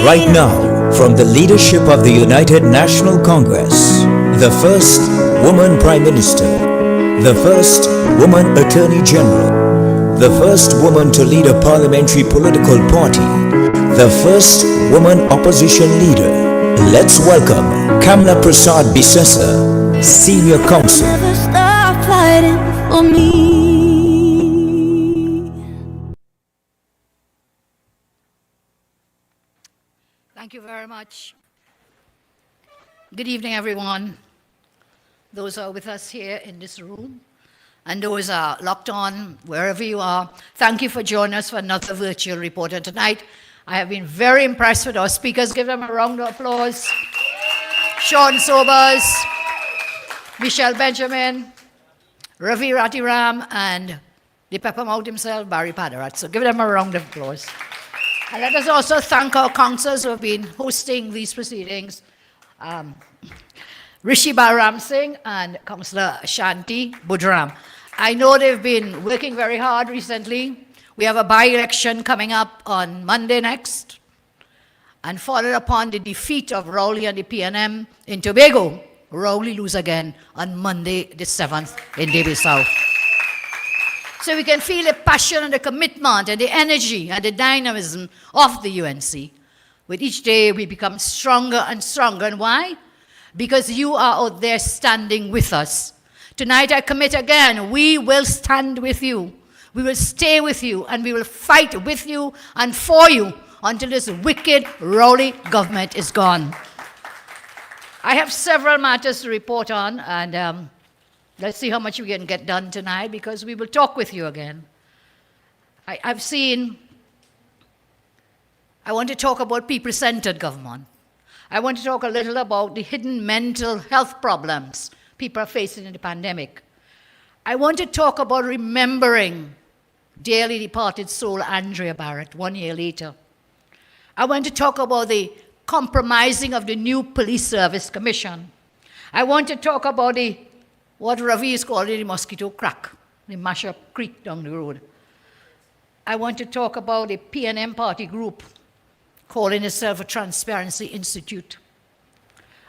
Right now, from the leadership of the United National Congress, the first woman Prime Minister, the first woman Attorney General, the first woman to lead a parliamentary political party, the first woman opposition leader, let's welcome Kamla Persad-Bissessar, Senior Counsel. Never stop fighting for me. Thank you very much. Good evening, everyone. Those who are with us here in this room, and those are locked on wherever you are. Thank you for joining us for another virtual report. And tonight, I have been very impressed with our speakers. Give them a round of applause. Sean Sobers, Michelle Benjamin, Ravi Ratiram, and the peppermouth himself, Barry Padarath. So give them a round of applause. And let us also thank our councillors who have been hosting these proceedings. Rishi Balram Singh and Councillor Shanti Budram. I know they've been working very hard recently. We have a by-election coming up on Monday next. And followed upon the defeat of Rowley and the PNM in Tobago, Rowley lose again on Monday the 7th in Davis South. So we can feel the passion and the commitment and the energy and the dynamism of the UNC. With each day we become stronger and stronger. And why? Because you are out there standing with us. Tonight I commit again, we will stand with you. We will stay with you and we will fight with you and for you until this wicked Rowley government is gone. I have several matters to report on, and let's see how much we can get done tonight, because we will talk with you again. I want to talk about people-centered government. I want to talk a little about the hidden mental health problems people are facing in the pandemic. I want to talk about remembering dearly departed soul Andrea Barrett 1 year later. I want to talk about the compromising of the new Police Service Commission. I want to talk about what Ravi is calling the mosquito crack, the Mashup Creek down the road. I want to talk about the PNM party group calling itself a Transparency Institute.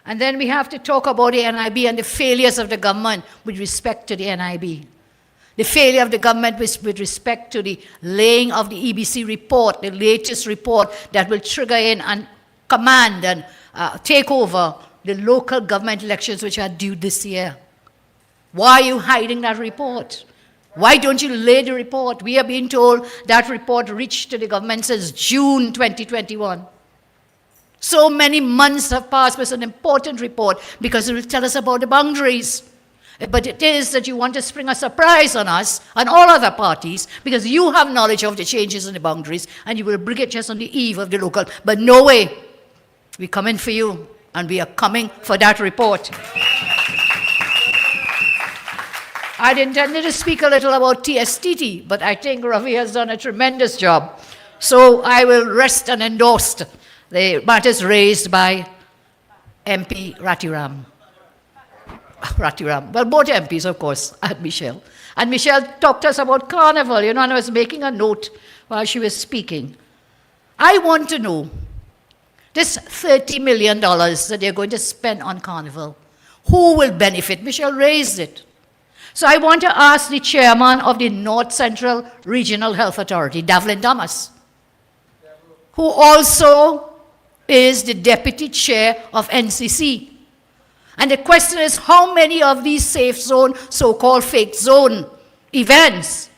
And then we have to talk about the NIB and the failures of the government with respect to the NIB. The failure of the government with respect to the laying of the EBC report, the latest report that will trigger in and command and take over the local government elections which are due this year. Why are you hiding that report? Why don't you lay the report? We are being told that report reached to the government since June 2021. So many months have passed with an important report because it will tell us about the boundaries. But it is that you want to spring a surprise on us and all other parties because you have knowledge of the changes in the boundaries and you will bring it just on the eve of the local. But no way. We're coming for you and we are coming for that report. I'd intended to speak a little about TSTT, but I think Ravi has done a tremendous job. So I will rest and endorse the matters raised by MP Ratiram. Well, both MPs, of course, and Michelle. And Michelle talked to us about Carnival, and I was making a note while she was speaking. I want to know, this $30 million that they're going to spend on Carnival, who will benefit? Michelle raised it. So I want to ask the chairman of the North Central Regional Health Authority, Davlin Thomas, who also is the deputy chair of NCC. And the question is, how many of these safe zone, so-called fake zone events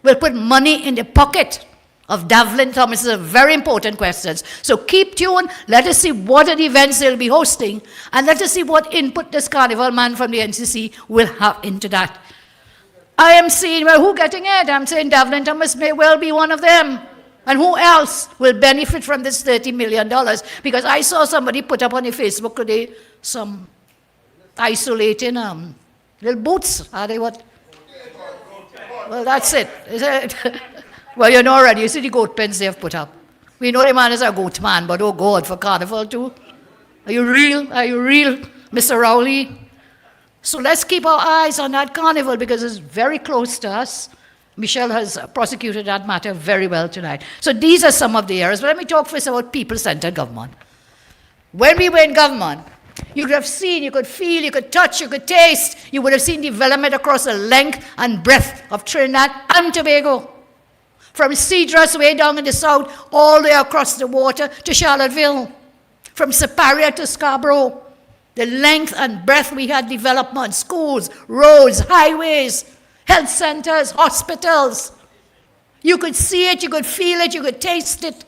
will put money in the pocket of Davlin Thomas? Is a very important question. So keep tuned. Let us see what are the events they'll be hosting, and let us see what input this Carnival man from the NCC will have into that. I am saying, well, who getting it? I'm saying Davlin Thomas may well be one of them. And who else will benefit from this $30 million? Because I saw somebody put up on the Facebook today some isolating little boots. Are they what? Well, that's it. Is it? Well, you know already. You see the goat pens they have put up. We know the man is a goat man, but oh God, for Carnival too. Are you real? Are you real, Mr. Rowley? So let's keep our eyes on that Carnival because it's very close to us. Michelle has prosecuted that matter very well tonight. So these are some of the areas. But let me talk first about people-centered government. When we were in government, you could have seen, you could feel, you could touch, you could taste. You would have seen development across the length and breadth of Trinidad and Tobago. From Cedros way down in the south, all the way across the water to Charlottesville. From Superior to Scarborough. The length and breadth we had development, schools, roads, highways, health centers, hospitals. You could see it, you could feel it, you could taste it.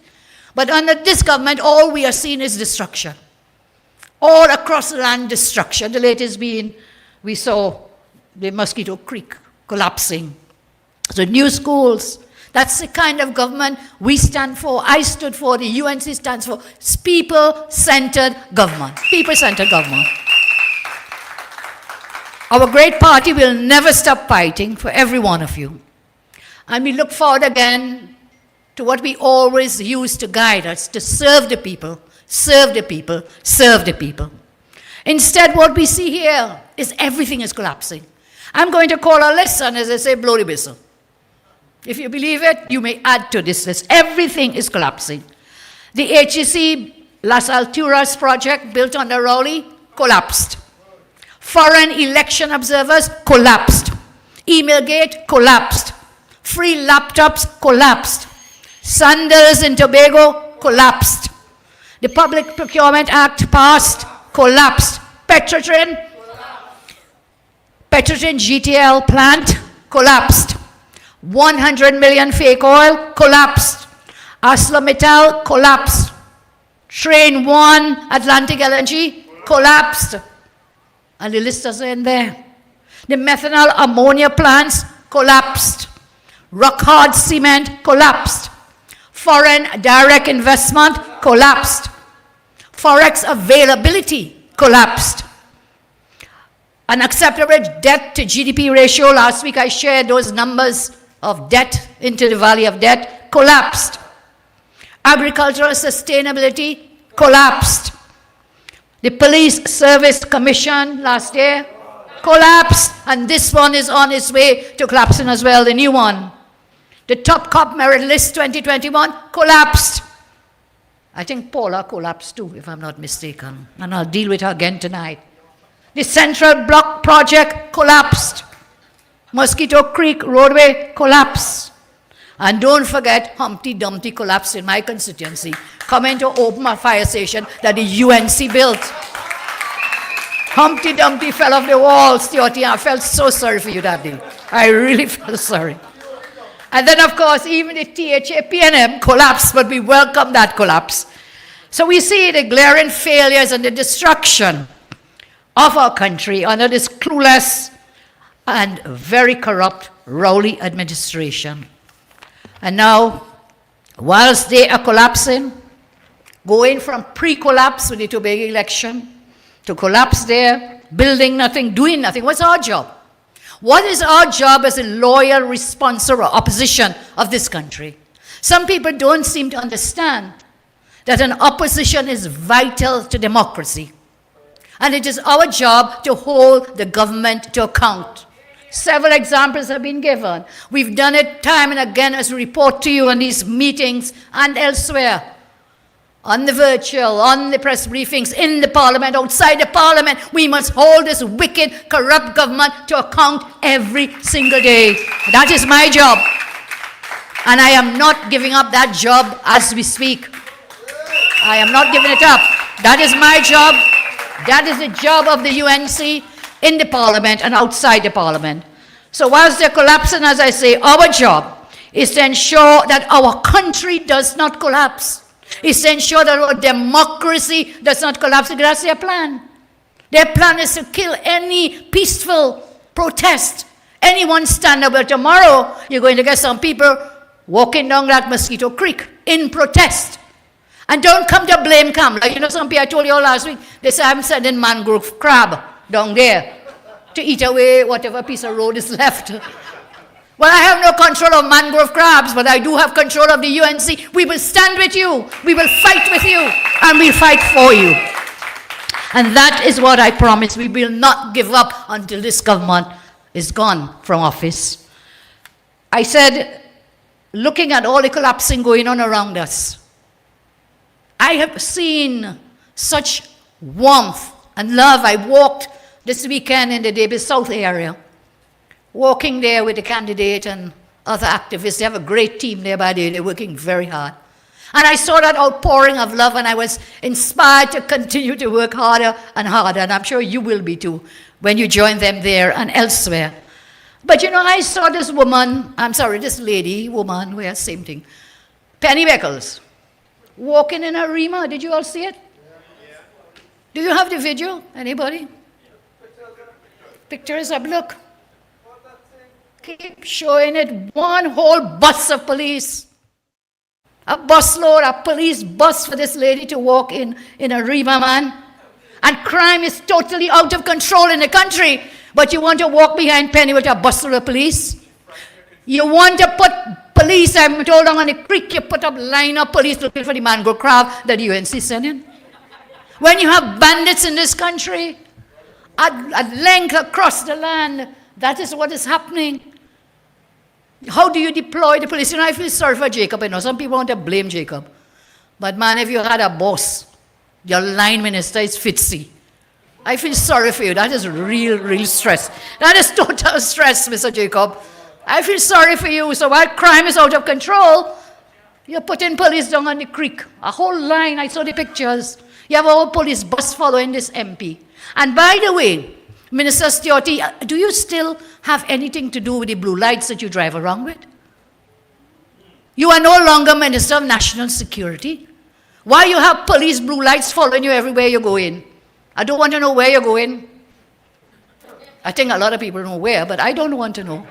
But under this government, all we are seeing is destruction. All across the land, destruction. The latest being, we saw the Mosquito Creek collapsing. So new schools. That's the kind of government we stand for, I stood for, the UNC stands for. It's people-centered government. People-centered government. Our great party will never stop fighting for every one of you. And we look forward again to what we always used to guide us, to serve the people, serve the people, serve the people. Instead, what we see here is everything is collapsing. I'm going to call a list, and as I say, blow the whistle. If you believe it, you may add to this list. Everything is collapsing. The HEC Las Alturas project built on the Rowley collapsed. Foreign election observers collapsed. Emailgate collapsed. Free laptops collapsed. Sandals in Tobago collapsed. The Public Procurement Act passed, collapsed. Petrotrin GTL plant collapsed. 100 million fake oil collapsed. ArcelorMittal collapsed. Train 1 Atlantic LNG collapsed. And the list is in there. The methanol ammonia plants collapsed. Rock hard cement collapsed. Foreign direct investment collapsed. Forex availability collapsed. Unacceptable debt to GDP ratio. Last week I shared those numbers of debt into the valley of debt. Collapsed. Agricultural sustainability collapsed. The Police Service Commission last year collapsed, and this one is on its way to collapsing as well, the new one. The Top Cop Merit List 2021 collapsed. I think Paula collapsed too, if I'm not mistaken, and I'll deal with her again tonight. The Central Block Project collapsed. Mosquito Creek Roadway collapsed. And don't forget Humpty Dumpty collapsed in my constituency, coming to open a fire station that the UNC built. Humpty Dumpty fell off the wall, Stuarty. I felt so sorry for you that day. I really felt sorry. And then, of course, even the THA PNM collapsed, but we welcome that collapse. So we see the glaring failures and the destruction of our country under this clueless and very corrupt Rowley administration. And now, whilst they are collapsing, going from pre-collapse with the Tobago election to collapse there, building nothing, doing nothing, what's our job? What is our job as a loyal responser or opposition of this country? Some people don't seem to understand that an opposition is vital to democracy. And it is our job to hold the government to account. Several examples have been given. We've done it time and again as we report to you on these meetings and elsewhere. On the virtual, on the press briefings, in the parliament, outside the parliament, we must hold this wicked, corrupt government to account every single day. That is my job. And I am not giving up that job as we speak. I am not giving it up. That is my job. That is the job of the UNC in the parliament and outside the parliament. So whilst they're collapsing, as I say, our job is to ensure that our country does not collapse. Is to ensure that our democracy does not collapse, because that's their plan. Their plan is to kill any peaceful protest. Anyone stand up. Well, tomorrow you're going to get some people walking down that Mosquito Creek in protest. And don't come to blame Kamla. You know, some people, I told you all last week, they say I'm sending mangrove crab down there to eat away whatever piece of road is left. Well, I have no control of mangrove crabs, but I do have control of the UNC. We will stand with you. We will fight with you. And we'll fight for you. And that is what I promise. We will not give up until this government is gone from office. I said, looking at all the collapsing going on around us, I have seen such warmth and love. I walked this weekend in the Davis South area, walking there with the candidate and other activists. They have a great team there, by the way. They're working very hard. And I saw that outpouring of love, and I was inspired to continue to work harder and harder. And I'm sure you will be too when you join them there and elsewhere. But you know, I saw this woman, this lady, woman, same thing, Penny Beckles, walking in a Rima. Did you all see it? Do you have the video? Anybody? Pictures up, look. Keep showing it. One whole bus of police. A busload, a police bus for this lady to walk in a Rima, man. And crime is totally out of control in the country. But you want to walk behind Penny with a busload of police? You want to put police, I'm told, on the creek, you put up line of police looking for the mangrove crab that the UNC sent in. When you have bandits in this country, at length across the land, that is what is happening. How do you deploy the police? You know, I feel sorry for Jacob. I know some people want to blame Jacob. But man, if you had a boss, your line minister is Fitzy. I feel sorry for you. That is real stress. That is total stress, Mr. Jacob. I feel sorry for you. So while crime is out of control, you're putting police down on the creek. A whole line, I saw the pictures. You have a whole police bus following this MP. And by the way, Minister Stewart, do you still have anything to do with the blue lights that you drive around with? You are no longer Minister of National Security. Why you have police blue lights following you everywhere you go in? I don't want to know where you're going. I think a lot of people know where, but I don't want to know.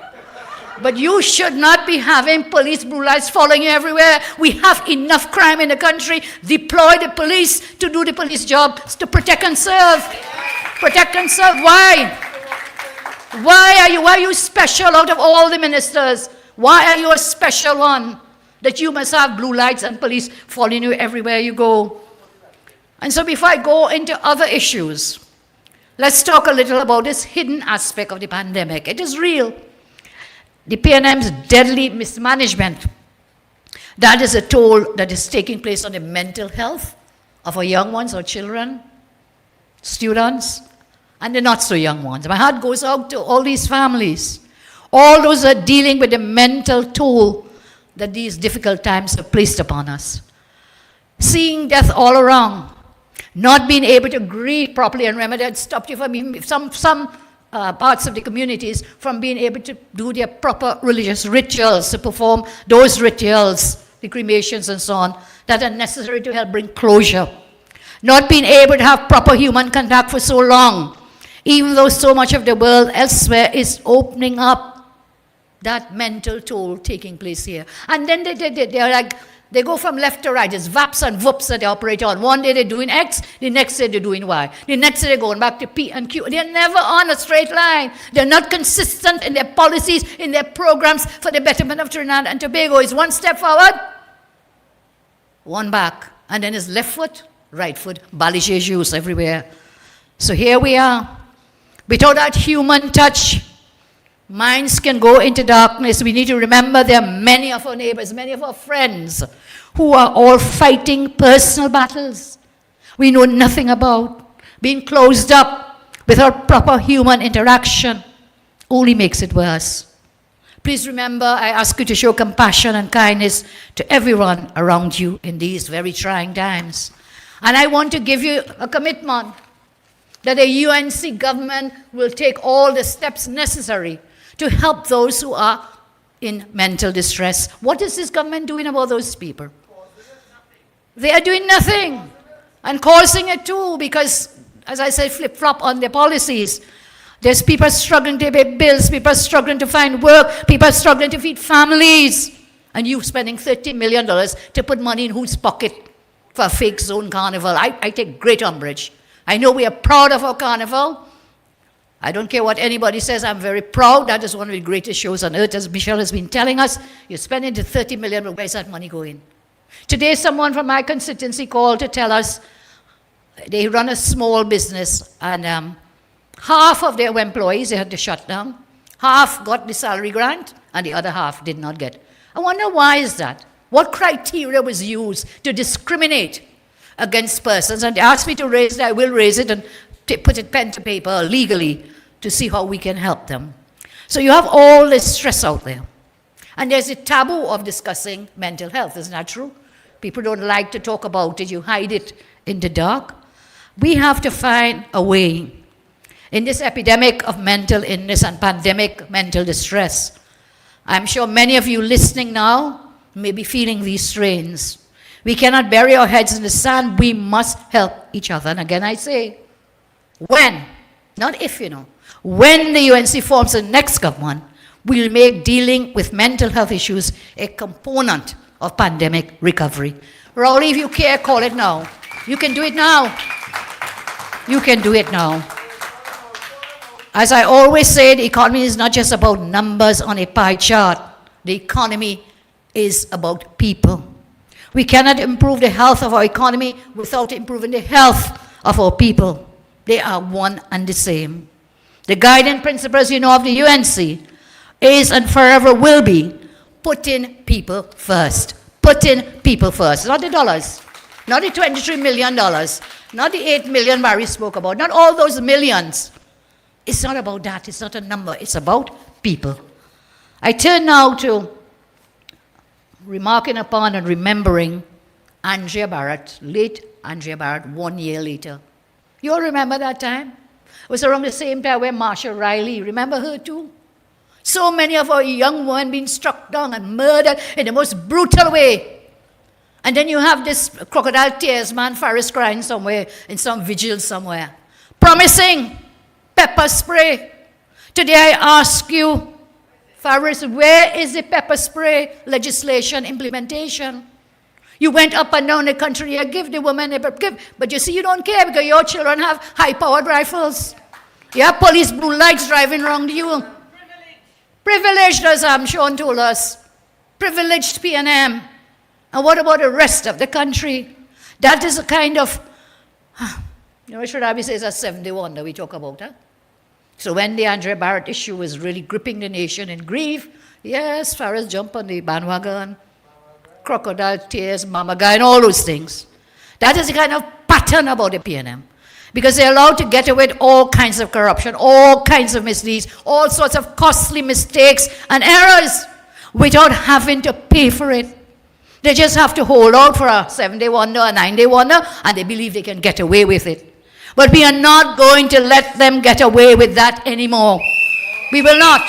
But you should not be having police blue lights following you everywhere. We have enough crime in the country. Deploy the police to do the police job, to protect and serve. Protect and serve. Why? Why are you special out of all the ministers? Why are you a special one that you must have blue lights and police following you everywhere you go? And so before I go into other issues, let's talk a little about this hidden aspect of the pandemic. It is real. The PNM's deadly mismanagement. That is a toll that is taking place on the mental health of our young ones, our children, students, and the not so young ones. My heart goes out to all these families. All those who are dealing with the mental toll that these difficult times have placed upon us. Seeing death all around, not being able to grieve properly, and remember that stopped you from some parts of the communities from being able to do their proper religious rituals, to perform those rituals, the cremations and so on, that are necessary to help bring closure. Not being able to have proper human contact for so long, even though so much of the world elsewhere is opening up. That mental toll taking place here. And then they're like, they go from left to right. It's VAPs and VUPs that they operate on. One day they're doing X, the next day they're doing Y. The next day they're going back to P and Q. They're never on a straight line. They're not consistent in their policies, in their programs for the betterment of Trinidad and Tobago. It's one step forward, one back. And then it's left foot, right foot, Baliche juice everywhere. So here we are. Without that human touch, minds can go into darkness. We need to remember there are many of our neighbors, many of our friends who are all fighting personal battles we know nothing about. Being closed up without proper human interaction only makes it worse. Please remember, I ask you to show compassion and kindness to everyone around you in these very trying times. And I want to give you a commitment that the UNC government will take all the steps necessary to help those who are in mental distress. What is this government doing about those people? They are doing nothing and causing it too, because, as I said, flip-flop on their policies. There's people struggling to pay bills, people struggling to find work, people struggling to feed families. And you spending $30 million to put money in whose pocket for a fake zone carnival? I take great umbrage. I know we are proud of our carnival. I don't care what anybody says, I'm very proud. That is one of the greatest shows on earth, as Michelle has been telling us. You're spending the $30 million, but where's that money going? Today, someone from my constituency called to tell us they run a small business, and half of their employees, they had to shut down. Half got the salary grant, and the other half did not get. I wonder why is that? What criteria was used to discriminate against persons? And they asked me to raise it, I will raise it, and put it pen to paper legally to see how we can help them. So you have all this stress out there. And there's a taboo of discussing mental health, isn't that true? People don't like to talk about it, you hide it in the dark. We have to find a way in this epidemic of mental illness and pandemic mental distress. I'm sure many of you listening now may be feeling these strains. We cannot bury our heads in the sand. We must help each other. And again, I say, when, not if, when the UNC forms the next government, we'll make dealing with mental health issues a component of pandemic recovery. Rowley, if you care, call it now. You can do it now. You can do it now. As I always say, the economy is not just about numbers on a pie chart. The economy is about people. We cannot improve the health of our economy without improving the health of our people. They are one and the same. The guiding principles, of the UNC is and forever will be putting people first. Putting people first. Not the dollars. Not the $23 million. Not the 8 million Barry spoke about. Not all those millions. It's not about that. It's not a number. It's about people. I turn now to remarking upon and remembering Andrea Barrett, late Andrea Barrett, 1 year later. You all remember that time? It was around the same time where Marsha Riley, remember her too? So many of our young women being struck down and murdered in the most brutal way. And then you have this crocodile tears man, Faris, crying somewhere in some vigil somewhere, promising pepper spray. Today I ask you, Faris, where is the pepper spray legislation implementation? You went up and down the country, you give the woman but you see, you don't care because your children have high-powered rifles. You have police blue lights driving around you. Privileged, as Sean told us. Privileged PNM. And what about the rest of the country? That is a kind of, should I be saying it's a 71 that we talk about, huh? So when the Andrea Barrett issue was really gripping the nation in grief, yes, Faris jumped on the bandwagon, crocodile tears, mama guy, and all those things. That is the kind of pattern about the PNM. Because they're allowed to get away with all kinds of corruption, all kinds of misdeeds, all sorts of costly mistakes and errors without having to pay for it. They just have to hold out for a 7-day wonder, a 9-day wonder, and they believe they can get away with it. But we are not going to let them get away with that anymore. We will not.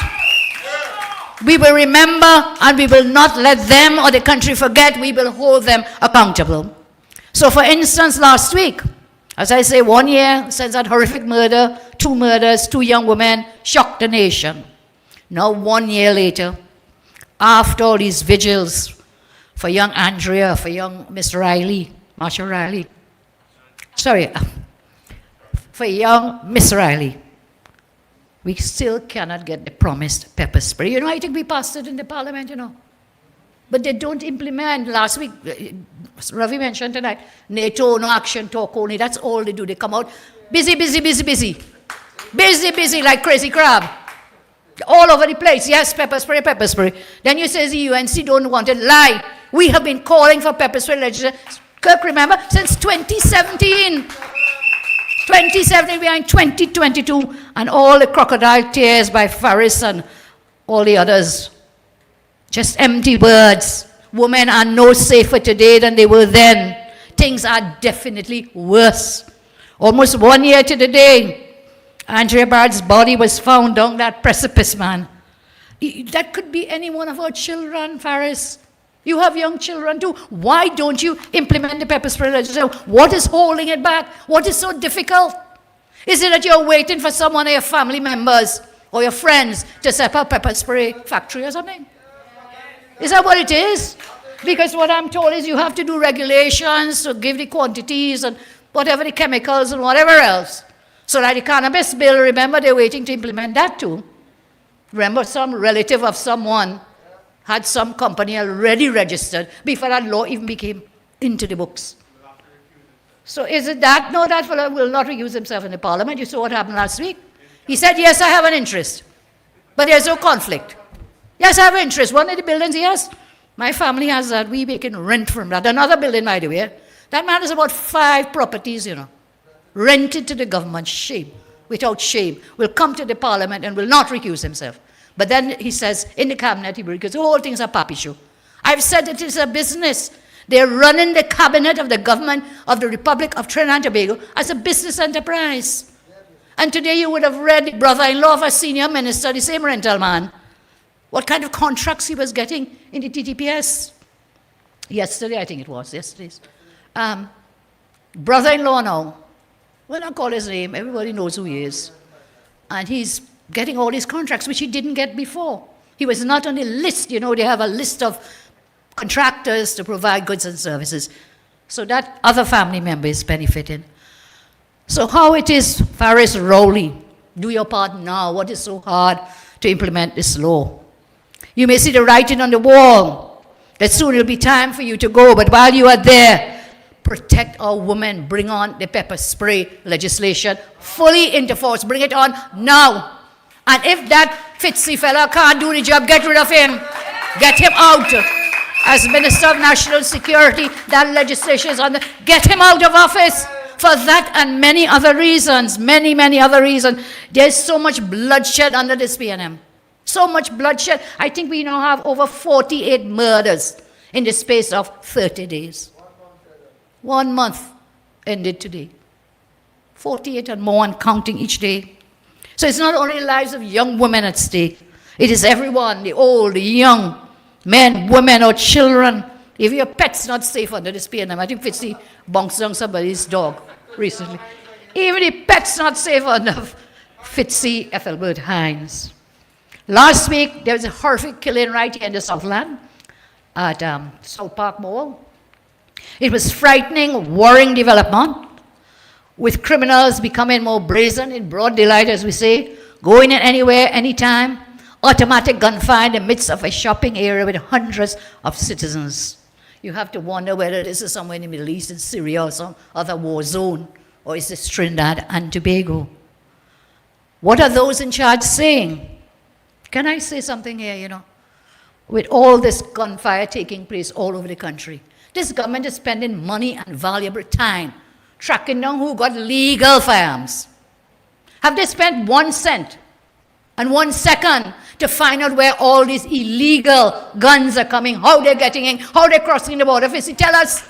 We will remember, and we will not let them or the country forget. We will hold them accountable. So for instance, last week, as I say, 1 year since that horrific murder, 2 murders, 2 young women, shocked the nation. Now 1 year later, after all these vigils for young Andrea, for young Miss Riley, Marsha Riley, for young Miss Riley, we still cannot get the promised pepper spray. I think we passed it in the parliament, But they don't implement. Last week, Ravi mentioned tonight, NATO, no action, talk only. That's all they do. They come out busy, busy, busy, busy. Busy, busy like crazy crab. All over the place. Yes, pepper spray, pepper spray. Then you say the UNC don't want it. Lie. We have been calling for pepper spray legislation, Kirk, remember, since 2017. 2017, we are in 2022, and all the crocodile tears by Faris and all the others. Just empty words. Women are no safer today than they were then. Things are definitely worse. Almost 1 year to the day, Andrea Barrett's body was found down that precipice, man. That could be any one of our children, Faris. You have young children too. Why don't you implement the pepper spray legislation? What is holding it back? What is so difficult? Is it that you're waiting for someone of your family members or your friends to set up a pepper spray factory or something? Is that what it is? Because what I'm told is you have to do regulations to give the quantities and whatever the chemicals and whatever else. So that the cannabis bill, remember, they're waiting to implement that too. Remember, some relative of someone had some company already registered before that law even became into the books. So is it that? No, that fellow will not recuse himself in the parliament. You saw what happened last week. He said, yes, I have an interest, but there's no conflict. Yes, I have an interest. One of the buildings, yes, my family has that. We making rent from that. Another building, by the way. That man has about 5 properties, rented to the government. Shame. Without shame. Will come to the parliament and will not recuse himself. But then he says, in the cabinet, because the whole thing's a pappy show. I've said it is a business. They're running the cabinet of the government of the Republic of Trinidad and Tobago as a business enterprise. And today you would have read the brother-in-law of a senior minister, the same rental man, what kind of contracts he was getting in the TTPS. yesterday, I think it was, yesterday's, brother-in-law now, we'll not call his name, everybody knows who he is, and he's getting all these contracts, which he didn't get before. He was not on the list. You know, they have a list of contractors to provide goods and services. So that other family member is benefiting. So how it is, Faris Rowley, do your part now. What is so hard to implement this law? You may see the writing on the wall that soon it'll be time for you to go, but while you are there, protect our women. Bring on the pepper spray legislation fully into force. Bring it on now. And if that Fitzy fella can't do the job, get rid of him. Get him out. As Minister of National Security, that legislation is on the... Get him out of office. For that and many other reasons, many other reasons. There's so much bloodshed under this PNM. So much bloodshed. I think we now have over 48 murders in the space of 30 days. 1 month ended today. 48 and more and counting each day. So it's not only the lives of young women at stake. It is everyone, the old, the young, men, women, or children. If your pet's not safe under this PNM, I think Fitzy bounced on somebody's dog recently. Even if pet's not safe under Fitzy Ethelbert Hines. Last week, there was a horrific killing right here in the Southland at South Park Mall. It was frightening, worrying development, with criminals becoming more brazen in broad daylight, as we say, going in anywhere, anytime, automatic gunfire in the midst of a shopping area with hundreds of citizens. You have to wonder whether this is somewhere in the Middle East, in Syria, or some other war zone, or is this Trinidad and Tobago? What are those in charge saying? Can I say something here, you know? With all this gunfire taking place all over the country, this government is spending money and valuable time tracking down who got legal firearms. Have they spent 1 cent and 1 second to find out where all these illegal guns are coming, how they're getting in, how they're crossing the border? Fitzy, tell us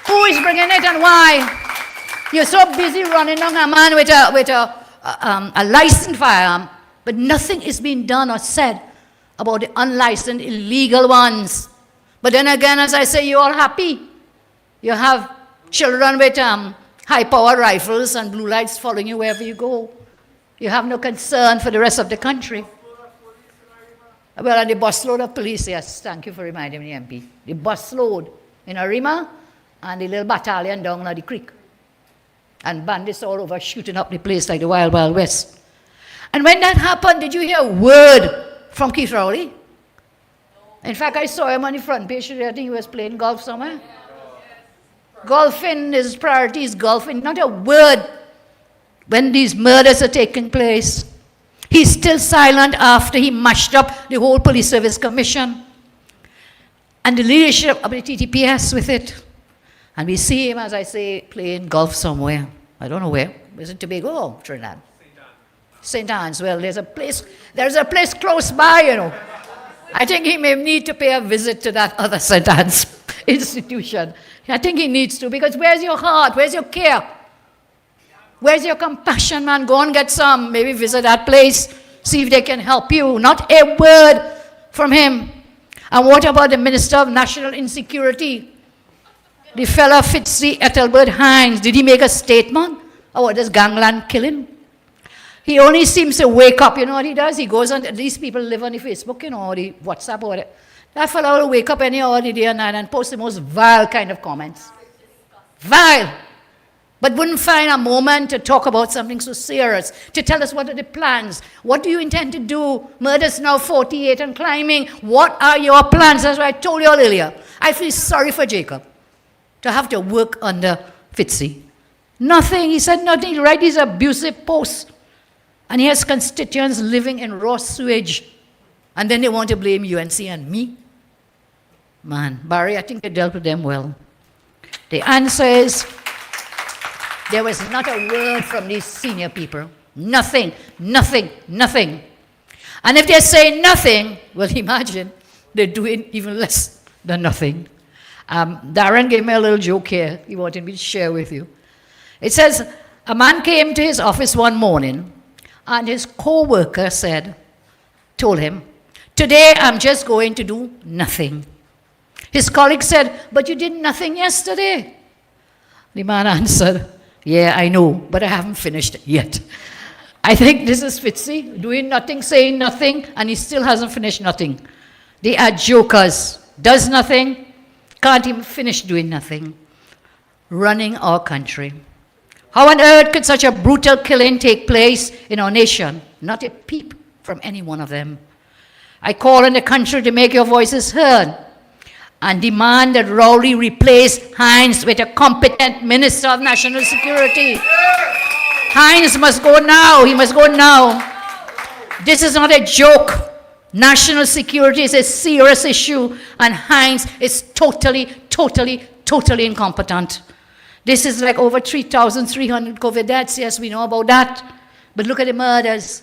who is bringing it and why. You're so busy running down a man with a licensed firearm, but nothing is being done or said about the unlicensed illegal ones. But then again, as I say, you're all happy. You have children with high-powered rifles and blue lights following you wherever you go. You have no concern for the rest of the country. Well, and the busload of police, yes, thank you for reminding me, MP. The busload in Arima and the little battalion down at the creek. And bandits all over shooting up the place like the Wild Wild West. And when that happened, did you hear a word from Keith Rowley? In fact, I saw him on the front page today. I think he was playing golf somewhere. Golfing, his priority is golfing. Not a word when these murders are taking place. He's still silent after he mashed up the whole Police Service Commission and the leadership of the TTPS with it. And we see him, as I say, playing golf somewhere. I don't know where. Is it Tobago or Trinidad? St. Anne's. Well, there's a place close by, you know. I think he may need to pay a visit to that other St. Anne's institution. I think he needs to, because where's your heart? Where's your care? Where's your compassion, man? Go and get some. Maybe visit that place. See if they can help you. Not a word from him. And what about the Minister of National Insecurity? The fella Fitzy Ethelbert Hines. Did he make a statement about this gangland killing? He only seems to wake up. You know what he does? He goes on, these people live on the Facebook, you know, or the WhatsApp or whatever. That fellow will wake up any other day and night and post the most vile kind of comments. Vile. But wouldn't find a moment to talk about something so serious, to tell us what are the plans. What do you intend to do? Murders now 48 and climbing. What are your plans? That's what I told you all earlier. I feel sorry for Jacob to have to work under Fitzy. Nothing. He said nothing. He write these abusive posts. And he has constituents living in raw sewage. And then they want to blame UNC and me. Man, Barry, I think I dealt with them well. The answer is, there was not a word from these senior people. Nothing, nothing, nothing. And if they say nothing, well, imagine they're doing even less than nothing. Darren gave me a little joke here he wanted me to share with you. It says, a man came to his office one morning and his co-worker told him, today I'm just going to do nothing. His colleague said, but you did nothing yesterday. The man answered, yeah, I know, but I haven't finished yet. I think this is Fitzy, doing nothing, saying nothing, and he still hasn't finished nothing. They are jokers. Does nothing, can't even finish doing nothing. Running our country. How on earth could such a brutal killing take place in our nation? Not a peep from any one of them. I call on the country to make your voices heard and demand that Rowley replace Hines with a competent Minister of National Security. Hines must go now. He must go now. This is not a joke. National security is a serious issue, and Hines is totally incompetent. This is like over 3,300 COVID deaths. Yes, we know about that. But look at the murders.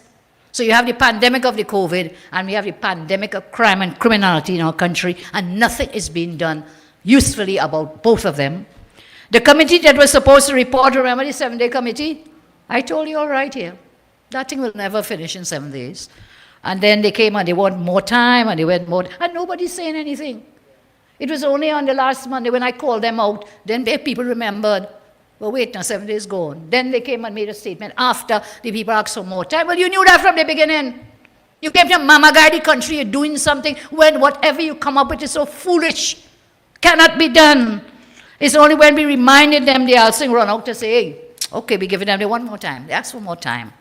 So you have the pandemic of the COVID, and we have the pandemic of crime and criminality in our country, and nothing is being done usefully about both of them. The committee that was supposed to report, remember the 7-day committee? I told you all right here. That thing will never finish in 7 days. And then they came and they want more time, and they went more, and nobody's saying anything. It was only on the last Monday when I called them out, then people remembered, well, wait now, 7 days gone. Then they came and made a statement after the people asked for more time. Well, you knew that from the beginning. You came to mama guide the country, you're doing something when whatever you come up with is so foolish, cannot be done. It's only when we reminded them, they also run out to say, hey, okay, we're giving them, they want more time. They ask for more time.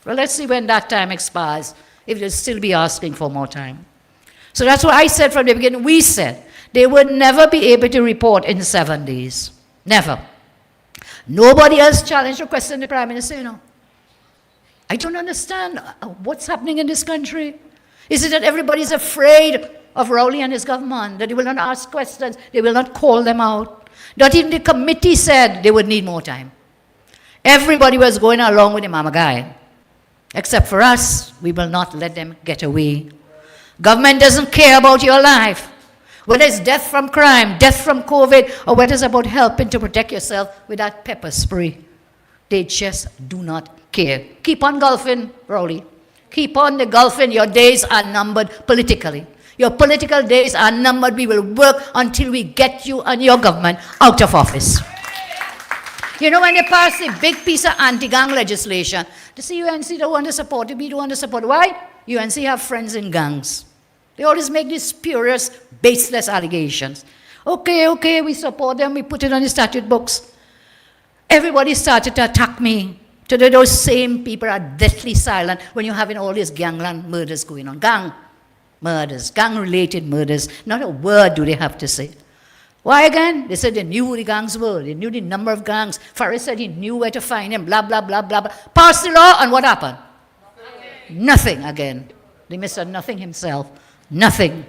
Well, let's see when that time expires, if they'll still be asking for more time. So that's what I said from the beginning. We said they would never be able to report in 7 days. Never. Nobody else challenged or questioned the Prime Minister, you know. I don't understand what's happening in this country. Is it that everybody's afraid of Rowley and his government, that they will not ask questions, they will not call them out? Not even the committee said they would need more time. Everybody was going along with the mama guy. Except for us, we will not let them get away. Government doesn't care about your life. Whether it's death from crime, death from COVID, or whether it's about helping to protect yourself with that pepper spray. They just do not care. Keep on golfing, Rowley. Keep on the golfing. Your days are numbered politically. Your political days are numbered. We will work until we get you and your government out of office. You know, when they pass a big piece of anti-gang legislation, the UNC don't want to support it, we don't want to support it. Why? UNC have friends in gangs. They always make these spurious, baseless allegations. Okay, we support them, we put it on the statute books. Everybody started to attack me. Today, those same people are deathly silent when you're having all these gangland murders going on. Gang murders, gang-related murders. Not a word do they have to say. Why again? They said they knew who the gangs were. They knew the number of gangs. Farris said he knew where to find them, blah, blah, blah, blah, blah. Passed the law, and what happened? Nothing again. The Mr. Nothing himself. Nothing.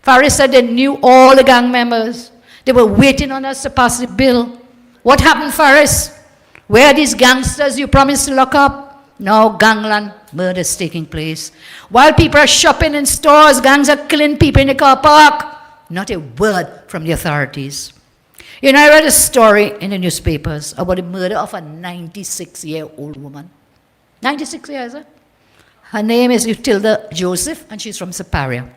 Farris said they knew all the gang members. They were waiting on us to pass the bill. What happened, Farris? Where are these gangsters you promised to lock up? No, gangland murders taking place. While people are shopping in stores, gangs are killing people in the car park. Not a word from the authorities. You know, I read a story in the newspapers about the murder of a 96-year-old woman. 96 years, huh? Her name is Utilda Joseph, and she's from Siparia.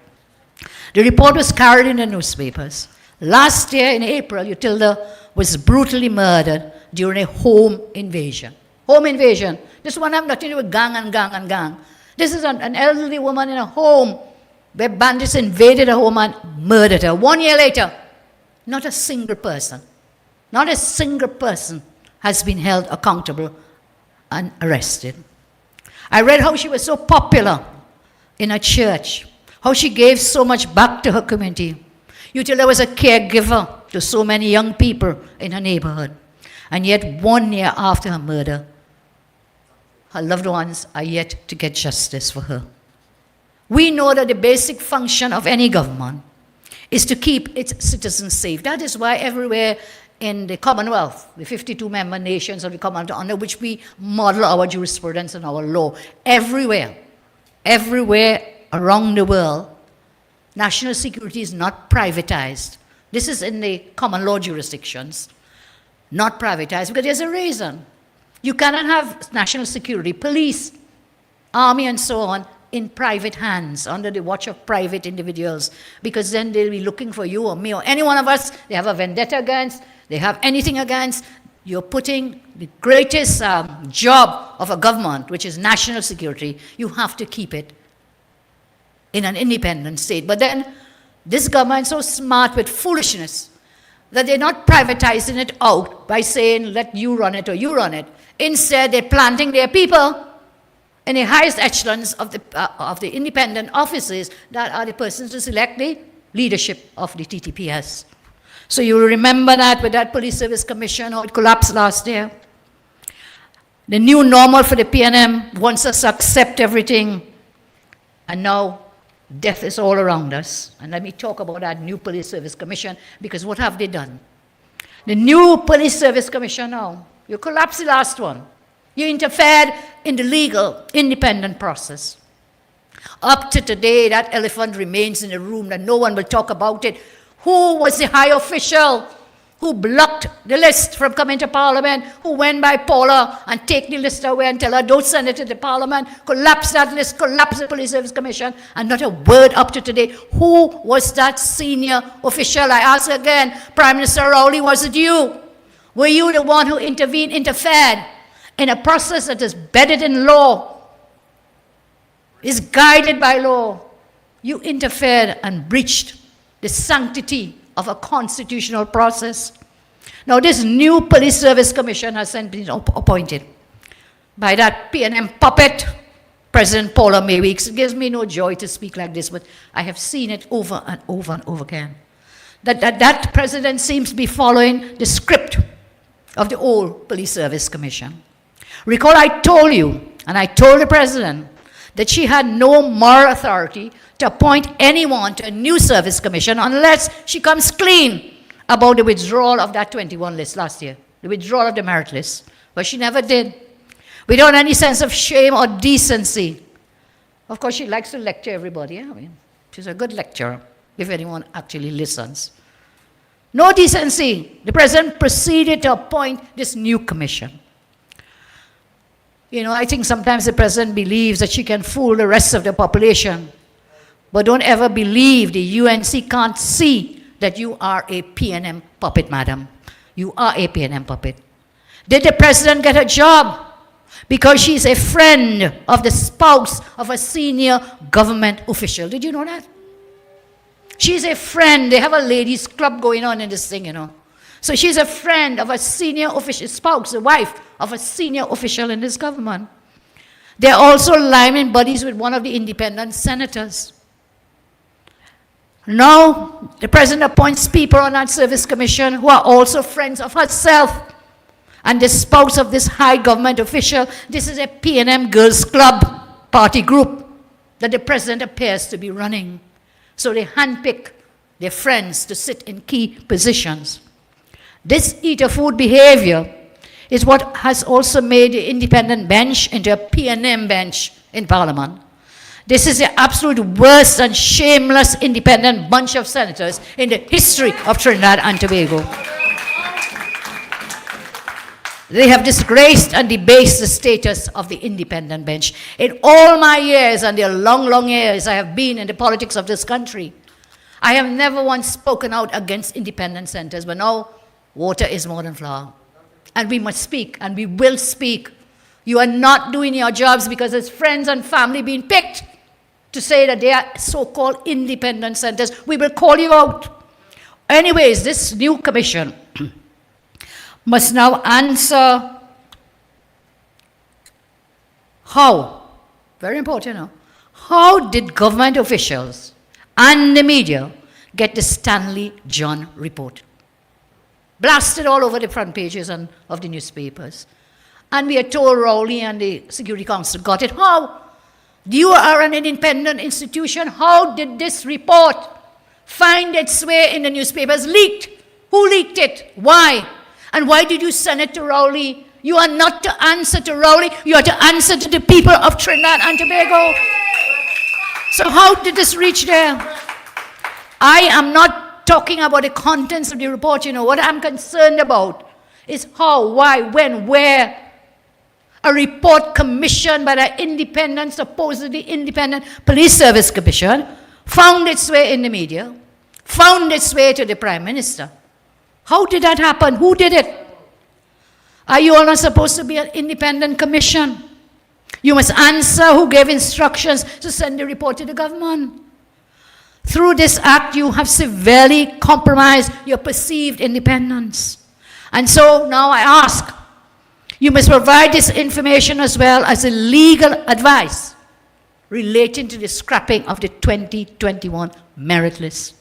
The report was carried in the newspapers. Last year in April, Utilda was brutally murdered during a home invasion. Home invasion. This one have nothing to do with gang and gang and gang. This is an elderly woman in a home where bandits invaded her home and murdered her. 1 year later, not a single person has been held accountable and arrested. I read how she was so popular in her church, how she gave so much back to her community. Utilda was a caregiver to so many young people in her neighborhood. And yet 1 year after her murder, her loved ones are yet to get justice for her. We know that the basic function of any government is to keep its citizens safe. That is why everywhere in the Commonwealth, the 52 member nations of the Commonwealth, under which we model our jurisprudence and our law, everywhere around the world, national security is not privatized. This is in the common law jurisdictions, not privatized, because there's a reason. You cannot have national security, police, army, and so on, in private hands, under the watch of private individuals, because then they'll be looking for you or me or any one of us they have a vendetta against, they have anything against. You're putting the greatest job of a government, which is national security, you have to keep it in an independent state. But then this government is so smart with foolishness that they're not privatizing it out by saying, let you run it or you run it. Instead, they're planting their people in the highest echelons of the independent offices that are the persons to select the leadership of the TTPS. So you remember that with that Police Service Commission, how it collapsed last year. The new normal for the PNM wants us to accept everything, and now death is all around us. And let me talk about that new Police Service Commission, because what have they done? The new Police Service Commission now, you collapsed the last one. You interfered in the legal, independent process. Up to today, that elephant remains in the room, that no one will talk about it. Who was the high official who blocked the list from coming to Parliament, who went by Paula and take the list away and tell her, don't send it to the Parliament, collapse that list, collapse the Police Service Commission, and not a word up to today. Who was that senior official? I ask again, Prime Minister Rowley, was it you? Were you the one who interfered in a process that is bedded in law, is guided by law? You interfered and breached the sanctity of a constitutional process. Now, this new Police Service Commission has been appointed by that PNM puppet, President Paula Mayweeks. It gives me no joy to speak like this, but I have seen it over and over and over again. That president seems to be following the script of the old Police Service Commission. Recall I told you, and I told the president, that she had no moral authority to appoint anyone to a new service commission unless she comes clean about the withdrawal of that 21 list last year, the withdrawal of the merit list. But she never did, without any sense of shame or decency. Of course, she likes to lecture everybody. I mean, she's a good lecturer, if anyone actually listens. No decency. The president proceeded to appoint this new commission. You know, I think sometimes the president believes that she can fool the rest of the population. But don't ever believe the UNC can't see that you are a PNM puppet, madam. You are a PNM puppet. Did the president get a job? Because she's a friend of the spouse of a senior government official. Did you know that? She's a friend. They have a ladies' club going on in this thing, you know. So she's a friend of a senior official, spouse, the wife of a senior official in this government. They're also lining buddies with one of the independent senators. Now, the president appoints people on that service commission who are also friends of herself and the spouse of this high government official. This is a PNM Girls Club party group that the president appears to be running. So they handpick their friends to sit in key positions. This eat-a-food behavior is what has also made the independent bench into a PNM bench in Parliament. This is the absolute worst and shameless independent bunch of senators in the history of Trinidad and Tobago. They have disgraced and debased the status of the independent bench. In all my years, and the long, long years I have been in the politics of this country, I have never once spoken out against independent senators, but now water is more than flour. And we must speak, and we will speak. You are not doing your jobs because it's friends and family being picked to say that they are so-called independent centers. We will call you out. Anyways, this new commission must now answer how, very important, you know, how did government officials and the media get the Stanley John report? Blasted all over the front pages of the newspapers. And we are told Rowley and the Security Council got it. How? You are an independent institution. How did this report find its way in the newspapers? Leaked. Who leaked it? Why? And why did you send it to Rowley? You are not to answer to Rowley. You are to answer to the people of Trinidad and Tobago. So how did this reach there? I am not talking about the contents of the report. You know, what I'm concerned about is how, why, when, where. A report commissioned by the independent, supposedly independent Police Service Commission found its way in the media, found its way to the Prime Minister. How did that happen? Who did it? Are you all not supposed to be an independent commission? You must answer who gave instructions to send the report to the government. Through this act, you have severely compromised your perceived independence. And so now I ask, you must provide this information as well as a legal advice relating to the scrapping of the 2021 merit list.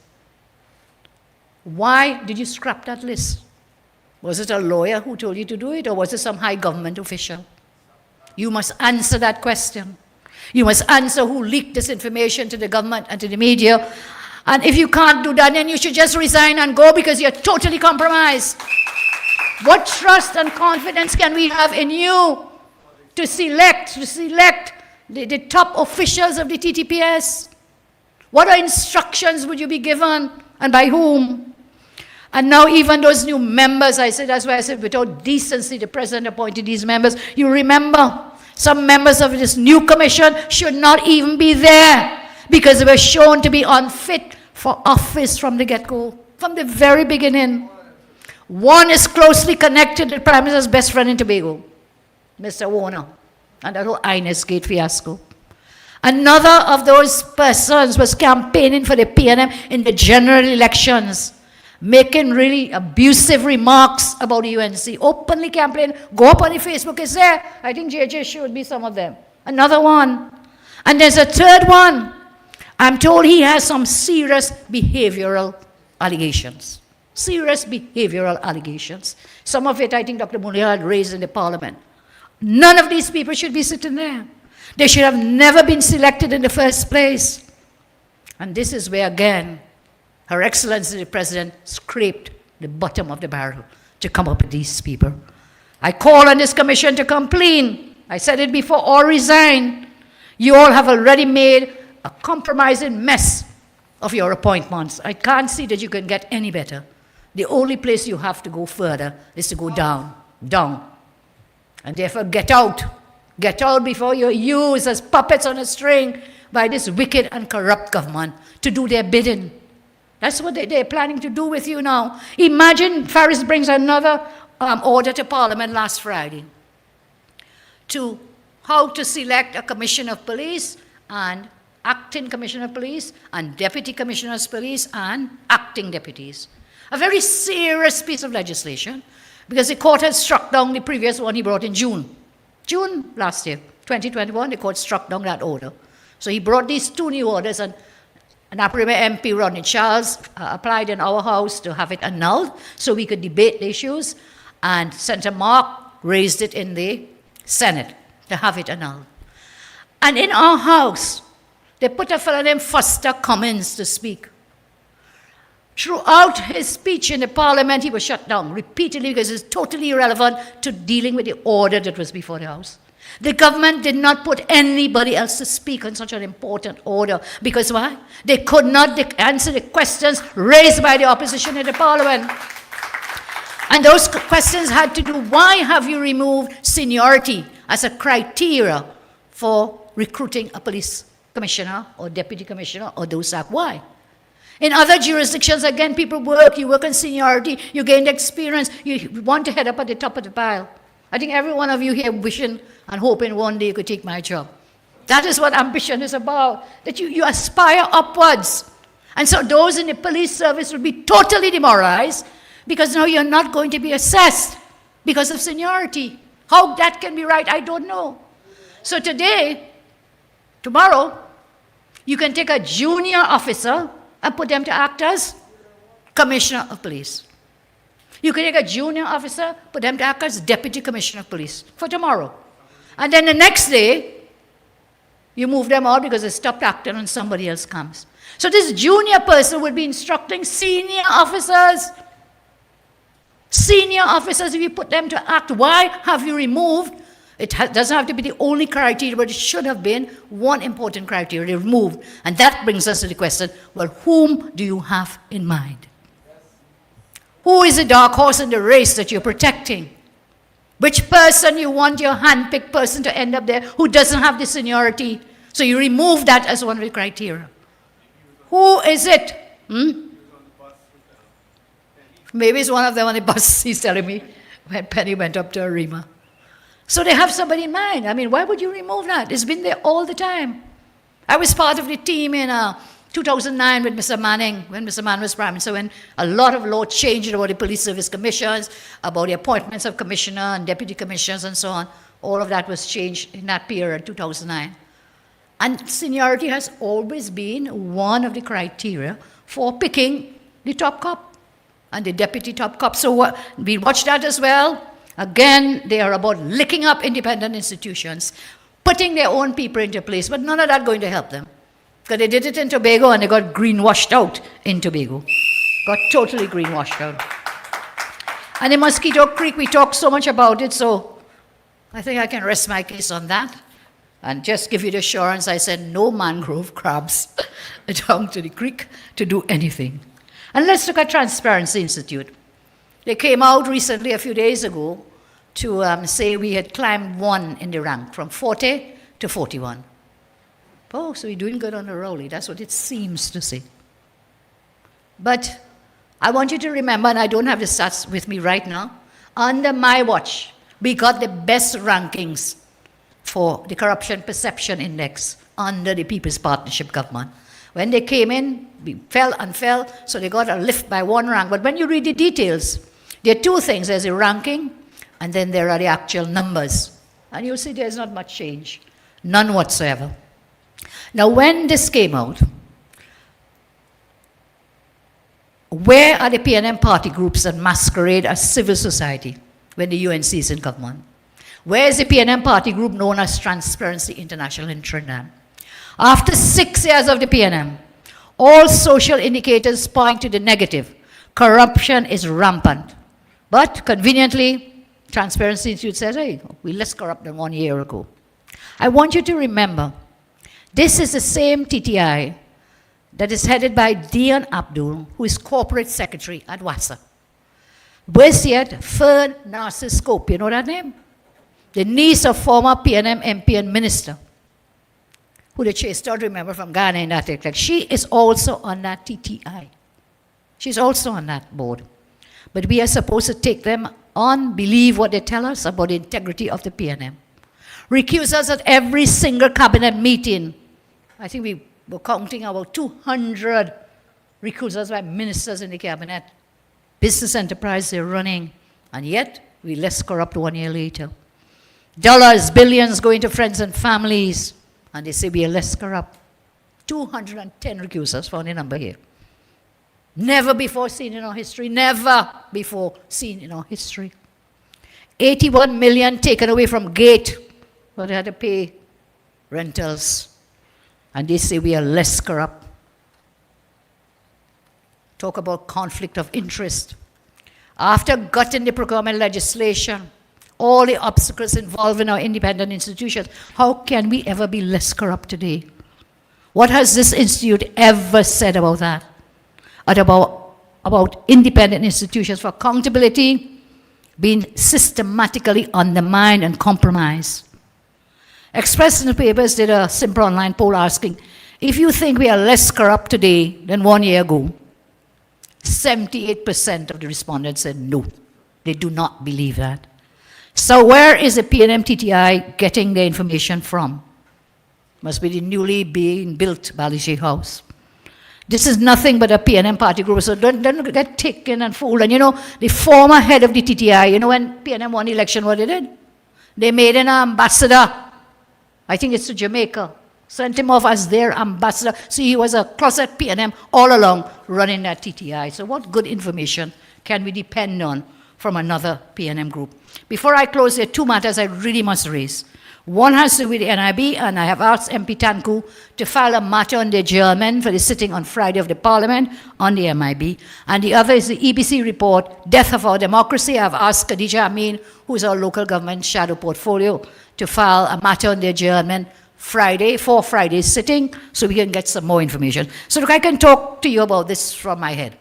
Why did you scrap that list? Was it a lawyer who told you to do it, or was it some high government official? You must answer that question. You must answer who leaked this information to the government and to the media. And if you can't do that, then you should just resign and go, because you're totally compromised. What trust and confidence can we have in you to select the top officials of the TTPS? What instructions would you be given, and by whom? And now even those new members, that's why I said without decency the president appointed these members. You remember, some members of this new commission should not even be there because they were shown to be unfit for office from the get-go, from the very beginning. One is closely connected to the Prime Minister's best friend in Tobago, Mr. Warner, and that whole Ines Gate fiasco. Another of those persons was campaigning for the PNM in the general elections, making really abusive remarks about the UNC, openly campaigning. Go up on the Facebook, it's there. I think JJ showed me some of them. Another one. And there's a third one. I'm told he has some serious behavioral allegations. Serious behavioral allegations. Some of it I think Dr. Munir had raised in the parliament. None of these people should be sitting there. They should have never been selected in the first place. And this is where, again, Her Excellency the President scraped the bottom of the barrel to come up with these people. I call on this commission to come clean. I said it before, or resign. You all have already made a compromising mess of your appointments. I can't see that you can get any better. The only place you have to go further is to go down, down. And therefore get out. Get out before you're used as puppets on a string by this wicked and corrupt government to do their bidding. That's what they're planning to do with you now. Imagine Faris brings another order to Parliament last Friday to how to select a commissioner of police and acting commissioner of police and deputy commissioners of police and acting deputies. A very serious piece of legislation because the court had struck down the previous one he brought in June last year, 2021, the court struck down that order. So he brought these two new orders, and Aprima MP Rodney Charles applied in our house to have it annulled so we could debate the issues, and Senator Mark raised it in the Senate to have it annulled. And in our house, they put a fellow named Foster Cummins to speak. Throughout his speech in the parliament, he was shut down repeatedly because it's totally irrelevant to dealing with the order that was before the House. The government did not put anybody else to speak on such an important order. Because why? They could not answer the questions raised by the opposition in the parliament. And those questions had to do, why have you removed seniority as a criteria for recruiting a police commissioner or deputy commissioner or DOSAC? Why? In other jurisdictions, again, people work, you work on seniority, you gain experience, you want to head up at the top of the pile. I think every one of you here wishing and hoping one day you could take my job. That is what ambition is about, that you aspire upwards. And so those in the police service will be totally demoralized because now you're not going to be assessed because of seniority. How that can be right, I don't know. So tomorrow, you can take a junior officer and put them to act as commissioner of police. You can take a junior officer, put them to act as deputy commissioner of police for tomorrow. And then the next day, you move them out because they stopped acting and somebody else comes. So this junior person would be instructing senior officers. Senior officers, if you put them to act, why have you removed? It doesn't have to be the only criteria, but it should have been one important criteria removed. And that brings us to the question, well, whom do you have in mind? Who is the dark horse in the race that you're protecting? Which person you want your hand-picked person to end up there who doesn't have the seniority. So you remove that as one of the criteria. Who is it? Maybe it's one of them on the bus, he's telling me, when Penny went up to Arima. So they have somebody in mind. I mean, why would you remove that? It's been there all the time. I was part of the team in 2009 with Mr. Manning, when Mr. Manning was Prime Minister, when a lot of law changed about the police service commissions, about the appointments of commissioner and deputy commissioners and so on. All of that was changed in that period, 2009. And seniority has always been one of the criteria for picking the top cop and the deputy top cop. So we watch that as well. Again, they are about licking up independent institutions, putting their own people into place, but none of that going to help them. Because they did it in Tobago and they got greenwashed out in Tobago. Got totally greenwashed out. And in Mosquito Creek, we talked so much about it, so I think I can rest my case on that. And just give you the assurance, I said no mangrove crabs down to the creek to do anything. And let's look at Transparency Institute. They came out recently, a few days ago, to say we had climbed 1 in the rank, from 40 to 41. Oh, so we're doing good on the Rowley. That's what it seems to say. But I want you to remember, and I don't have the stats with me right now, under my watch, we got the best rankings for the Corruption Perception Index under the People's Partnership government. When they came in, we fell and fell, so they got a lift by 1 rank. But when you read the details, there are 2 things. There's a ranking, and then there are the actual numbers. And you'll see there's not much change. None whatsoever. Now, when this came out, where are the PNM party groups that masquerade as civil society when the UNC is in government? Where is the PNM party group known as Transparency International in Trinidad? After 6 years of the PNM, all social indicators point to the negative. Corruption is rampant. But conveniently, Transparency Institute says, hey, we're less corrupt than 1 year ago. I want you to remember, this is the same TTI that is headed by Dion Abdul, who is corporate secretary at WASA. Worse yet, Fern Narciscope, you know that name? The niece of former PNM MP and minister, who the chase don't remember from Ghana in that like she is also on that TTI. She's also on that board. But we are supposed to take them on, believe what they tell us about the integrity of the PNM. Recuse us at every single cabinet meeting. I think we were counting about 200 recusals by ministers in the cabinet. Business enterprise they're running. And yet, we're less corrupt 1 year later. Dollars, billions going to friends and families. And they say we are less corrupt. 210 recusals, found a number here. Never before seen in our history. Never before seen in our history. 81 million taken away from Gate. But they had to pay rentals. And they say we are less corrupt. Talk about conflict of interest. After gutting the procurement legislation, all the obstacles involved in our independent institutions, how can we ever be less corrupt today? What has this institute ever said about that? And about independent institutions for accountability being systematically undermined and compromised? Express in the papers did a simple online poll asking, if you think we are less corrupt today than 1 year ago, 78% of the respondents said no. They do not believe that. So where is the PNM TTI getting their information from? Must be the newly being built Balishe House. This is nothing but a PNM party group, so don't get taken and fooled. And you know, the former head of the TTI, you know when PNM won the election, what they did? They made an ambassador. I think it's to Jamaica. Sent him off as their ambassador. See, he was a closet PNM all along running that TTI. So what good information can we depend on from another PNM group? Before I close, there are 2 matters I really must raise. One has to do with the NIB, and I have asked MP Tanku to file a matter on the adjournment for the sitting on Friday of the Parliament on the MIB. And the other is the EBC report, Death of Our Democracy. I have asked Khadija Amin, who is our local government shadow portfolio, to file a matter on the adjournment Friday, for Friday's sitting, so we can get some more information. So look, I can talk to you about this from my head.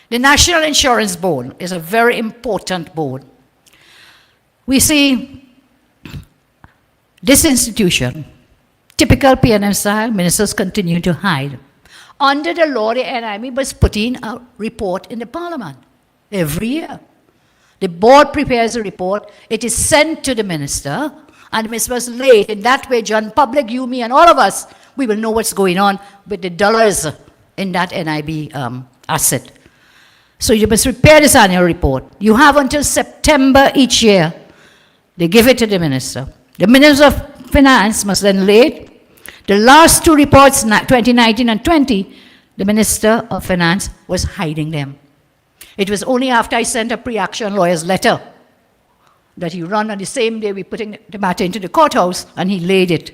The National Insurance Board is a very important board. We see this institution, typical PNM style, ministers continue to hide. Under the law, the NIB was putting a report in the parliament every year. The board prepares a report, it is sent to the minister, and the minister was late. In that way, John, public, you, me, and all of us, we will know what's going on with the dollars in that NIB asset. So you must prepare this annual report. You have until September each year. They give it to the minister. The Minister of Finance must then late. The last two reports, 2019 and 20, the Minister of Finance was hiding them. It was only after I sent a pre-action lawyer's letter that he ran on the same day we putting the matter into the courthouse, and he laid it.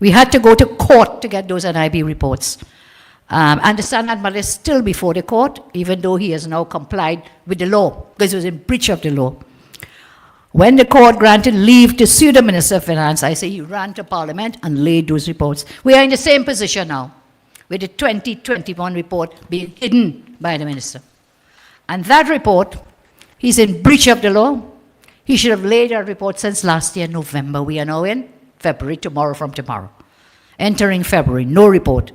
We had to go to court to get those NIB reports. I understand that matter is still before the court, even though he has now complied with the law, because it was in breach of the law. When the court granted leave to sue the Minister of Finance, I say he ran to Parliament and laid those reports. We are in the same position now, with the 2021 report being hidden by the Minister. And that report, he's in breach of the law. He should have laid a report since last year, November. We are now in February, from tomorrow. Entering February, no report.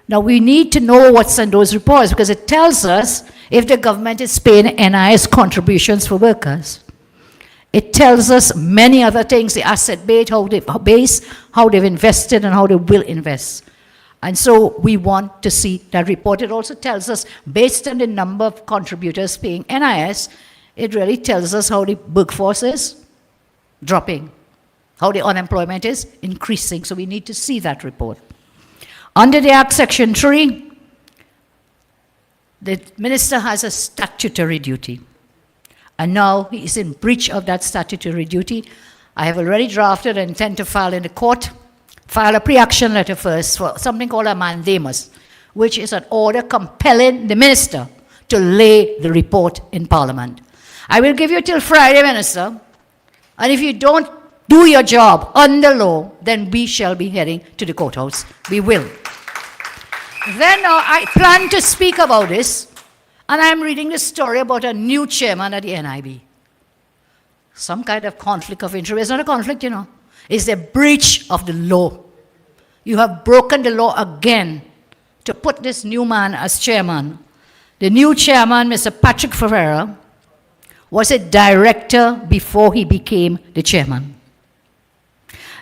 Now, we need to know what's in those reports, because it tells us if the government is paying NIS contributions for workers. It tells us many other things, the asset base, how they've invested and how they will invest. And so we want to see that report. It also tells us, based on the number of contributors paying NIS, it really tells us how the workforce is dropping, how the unemployment is increasing. So we need to see that report. Under the Act Section 3, the minister has a statutory duty. And now he is in breach of that statutory duty. I have already drafted and intend to file in the court, file a pre-action letter first for something called a mandamus, which is an order compelling the minister to lay the report in Parliament. I will give you till Friday, Minister, and if you don't do your job under law, then we shall be heading to the courthouse. We will. Then I plan to speak about this, and I'm reading the story about a new chairman at the NIB. Some kind of conflict of interest. It's not a conflict, you know. It's a breach of the law. You have broken the law again to put this new man as chairman. The new chairman, Mr. Patrick Ferreira, was a director before he became the chairman.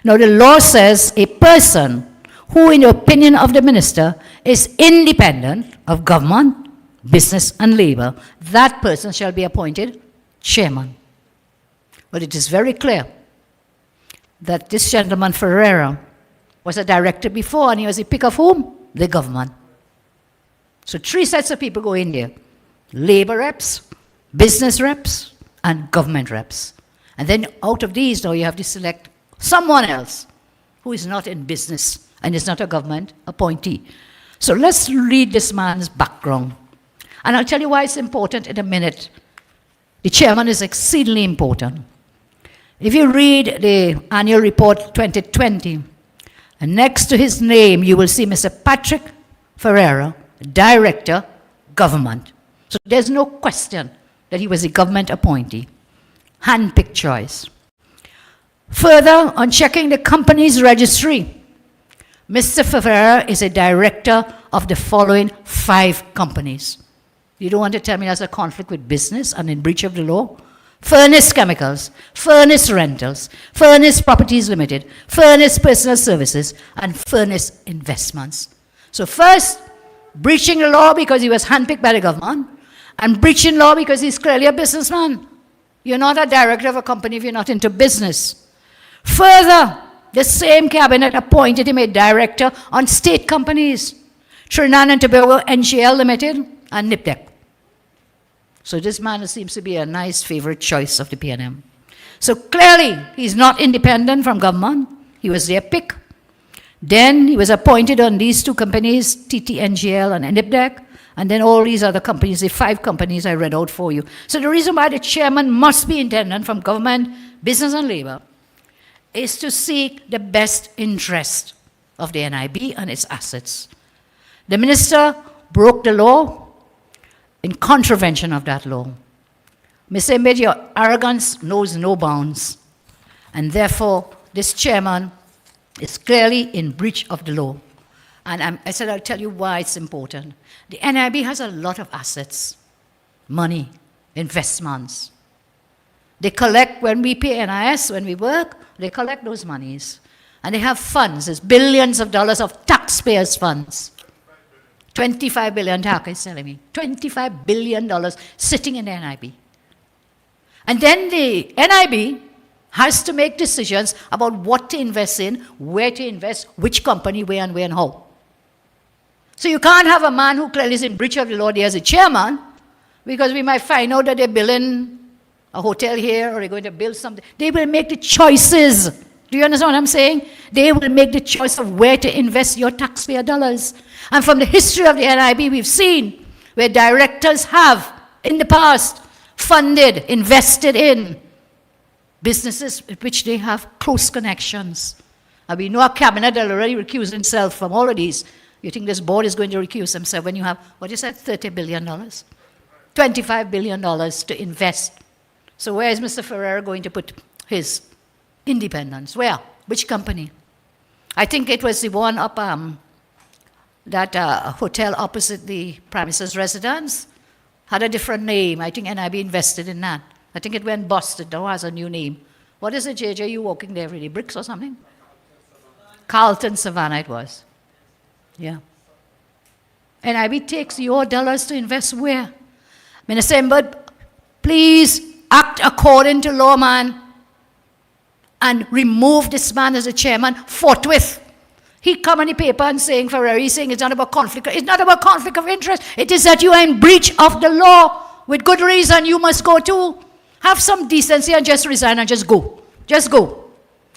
Now, the law says a person who, in the opinion of the minister, is independent of government, business, and labor, that person shall be appointed chairman. But it is very clear that this gentleman, Ferreira, was a director before, and he was a pick of whom? The government. So 3 sets of people go in there. Labor reps, business reps, and government reps. And then out of these, now you have to select someone else who is not in business and is not a government appointee. So let's read this man's background. And I'll tell you why it's important in a minute. The chairman is exceedingly important. If you read the annual report 2020, and next to his name, you will see Mr. Patrick Ferreira, Director, Government. So there's no question that he was a government appointee. Hand-picked choice. Further, on checking the company's registry, Mr. Ferreira is a director of the following 5 companies. You don't want to tell me there's a conflict with business and in breach of the law? Furnace Chemicals, Furnace Rentals, Furnace Properties Limited, Furnace Personal Services, and Furnace Investments. So first, breaching the law because he was handpicked by the government, and breaching law because he's clearly a businessman. You're not a director of a company if you're not into business. Further, the same cabinet appointed him a director on state companies, Trinidad and Tobago NGL Limited and NIPDEC. So this man seems to be a nice favorite choice of the PNM. So clearly, he's not independent from government. He was their pick. Then he was appointed on these 2 companies, TTNGL and NIPDEC, and then all these other companies, the 5 companies I read out for you. So the reason why the chairman must be independent from government, business, and labor is to seek the best interest of the NIB and its assets. The minister broke the law in contravention of that law. Mr. Embed, your arrogance knows no bounds. And therefore, this chairman is clearly in breach of the law. And I said I'll tell you why it's important. The NIB has a lot of assets, money, investments. They collect, when we pay NIS, when we work, they collect those monies. And they have funds, there's billions of dollars of taxpayers' funds. 25 billion, Taka is telling me. $25 billion sitting in the NIB. And then the NIB has to make decisions about what to invest in, where to invest, which company, where and how. So you can't have a man who clearly is in breach of the law there as a chairman, because we might find out that they're building a hotel here or they're going to build something. They will make the choices. Do you understand what I'm saying? They will make the choice of where to invest your taxpayer dollars. And from the history of the NIB, we've seen where directors have, in the past, funded, invested in businesses with which they have close connections. And we know our cabinet has already recused himself from all of these. You think this board is going to recuse themselves when you have, what you said, $30 billion? $25 billion to invest. So where is Mr. Ferrer going to put his independence? Where? Which company? I think it was the one up, that hotel opposite the Prime Minister's residence. Had a different name. I think NIB invested in that. I think it went busted. Now has a new name. What is it, JJ? You walking there every day? Bricks or something? Carlton Savannah it was. Yeah. NIB takes your dollars to invest where? Minister Embed, please act according to law, man, and remove this man as a chairman forthwith. He come on the paper and saying, Ferrari saying it's not about conflict. It's not about conflict of interest. It is that you are in breach of the law. With good reason, you must go too. Have some decency and just resign and just go. Just go.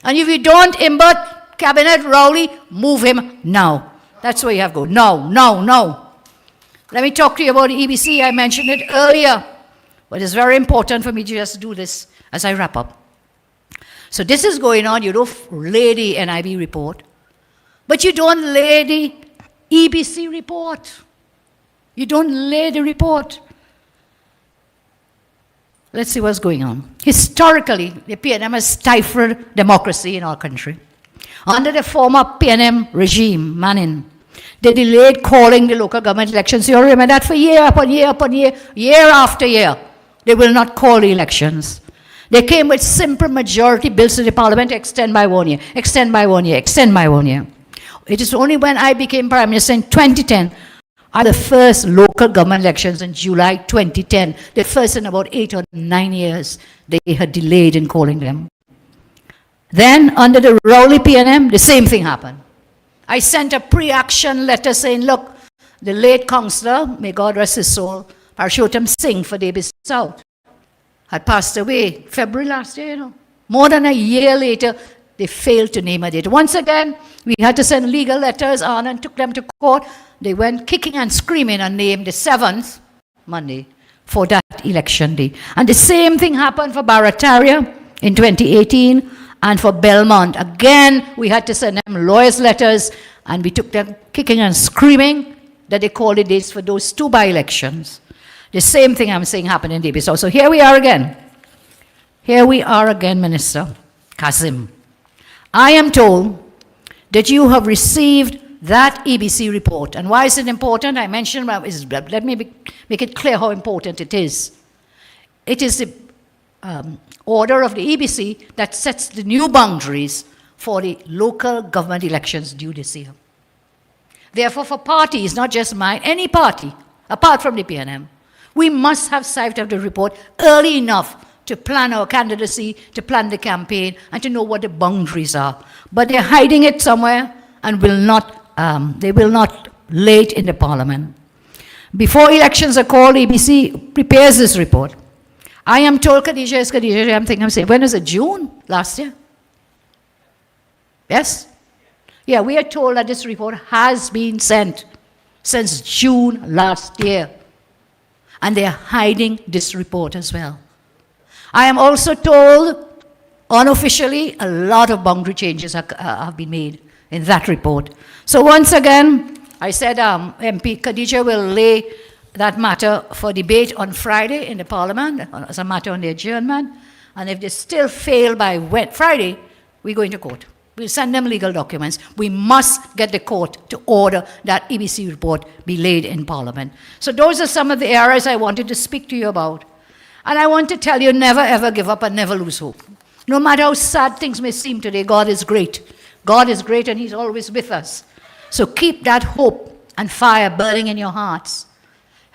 And if you don't, Embed, Cabinet, Rowley, move him now. That's where you have to go. No. Let me talk to you about the EBC. I mentioned it earlier. But it's very important for me to just do this as I wrap up. So this is going on. You don't lay the NIB report. But you don't lay the EBC report. You don't lay the report. Let's see what's going on. Historically, the PNM has stifled democracy in our country. Under the former PNM regime, Manning, they delayed calling the local government elections. You all remember that for year upon year upon year, year after year. They will not call the elections. They came with simple majority bills to the parliament, extend by 1 year, extend by 1 year, extend by 1 year. It is only when I became Prime Minister in 2010 are the first local government elections in July 2010. The first in about 8 or 9 years they had delayed in calling them. Then under the Rowley PNM, the same thing happened. I sent a pre-action letter saying, look, the late councillor, may God rest his soul, Parashottam Singh for Davis South, had passed away February last year, you know. More than a year later, they failed to name a date. Once again, we had to send legal letters on and took them to court. They went kicking and screaming and named the 7th Monday for that election day. And the same thing happened for Barataria in 2018 and for Belmont. Again, we had to send them lawyers' letters and we took them kicking and screaming that they called the dates for those 2 by-elections. The same thing I'm saying happened in Davis. So here we are again. Here we are again, Minister Kazim. I am told that you have received that EBC report. And why is it important? I mentioned, let me make it clear how important it is. It is the order of the EBC that sets the new boundaries for the local government elections due this year. Therefore, for parties, not just mine, any party, apart from the PNM, we must have sight of the report early enough to plan our candidacy, to plan the campaign, and to know what the boundaries are. But they're hiding it somewhere and they will not lay it in the parliament. Before elections are called, EBC prepares this report. I am told, I'm saying, when was it, June last year? Yes? Yeah, we are told that this report has been sent since June last year. And they are hiding this report as well. I am also told, unofficially, a lot of boundary changes have been made in that report. So once again, I said MP Khadija will lay that matter for debate on Friday in the Parliament as a matter on the adjournment. And if they still fail by Friday, we're going to court. We'll send them legal documents. We must get the court to order that EBC report be laid in Parliament. So those are some of the areas I wanted to speak to you about. And I want to tell you, never ever give up and never lose hope. No matter how sad things may seem today, God is great. God is great and He's always with us. So keep that hope and fire burning in your hearts.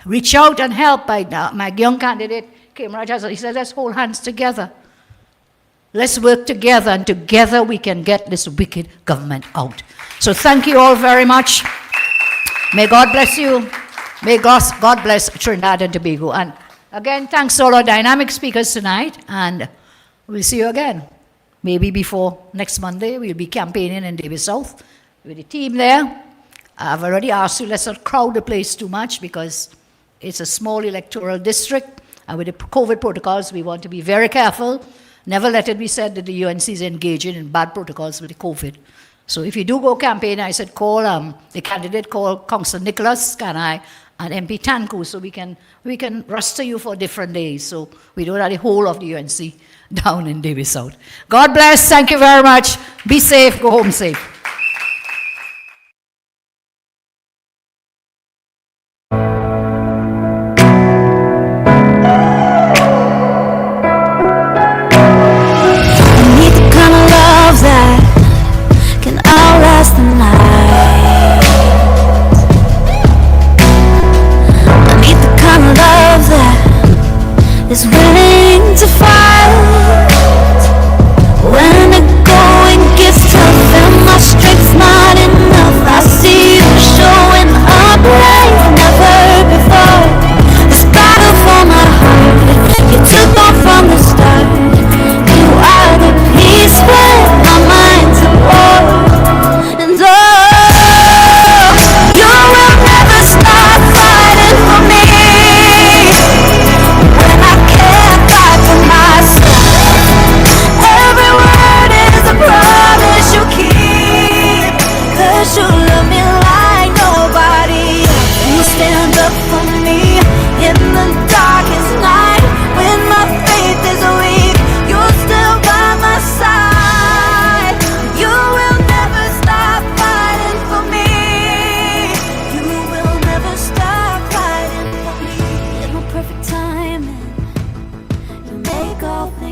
Reach out and help. My young candidate came right as he said, let's hold hands together. Let's work together, and together we can get this wicked government out. So thank you all very much. May God bless you. May God bless Trinidad and Tobago. And again, thanks to all our dynamic speakers tonight, and we'll see you again. Maybe before next Monday, we'll be campaigning in Davis South with the team there. I've already asked you, let's not crowd the place too much because it's a small electoral district, and with the COVID protocols, we want to be very careful. Never let it be said that the UNC is engaging in bad protocols with the COVID. So if you do go campaign, I said call the candidate, call Councillor Nicholas, can I, and MP Tanku, so we can roster you for different days. So we don't have the whole of the UNC down in Davis South. God bless. Thank you very much. Be safe. Go home safe. Is willing to fight when the going gets tough and my strength's not enough. I see you showing up like never before. It's got up on my heart. You took off from the start. You are the peace when my mind's at war. And oh, you will never stop fighting for me. You love me like nobody else. You stand up for me in the darkest night. When my faith is weak, you're still by my side. You will never stop fighting for me. You will never stop fighting for me. In my perfect timing, you make all things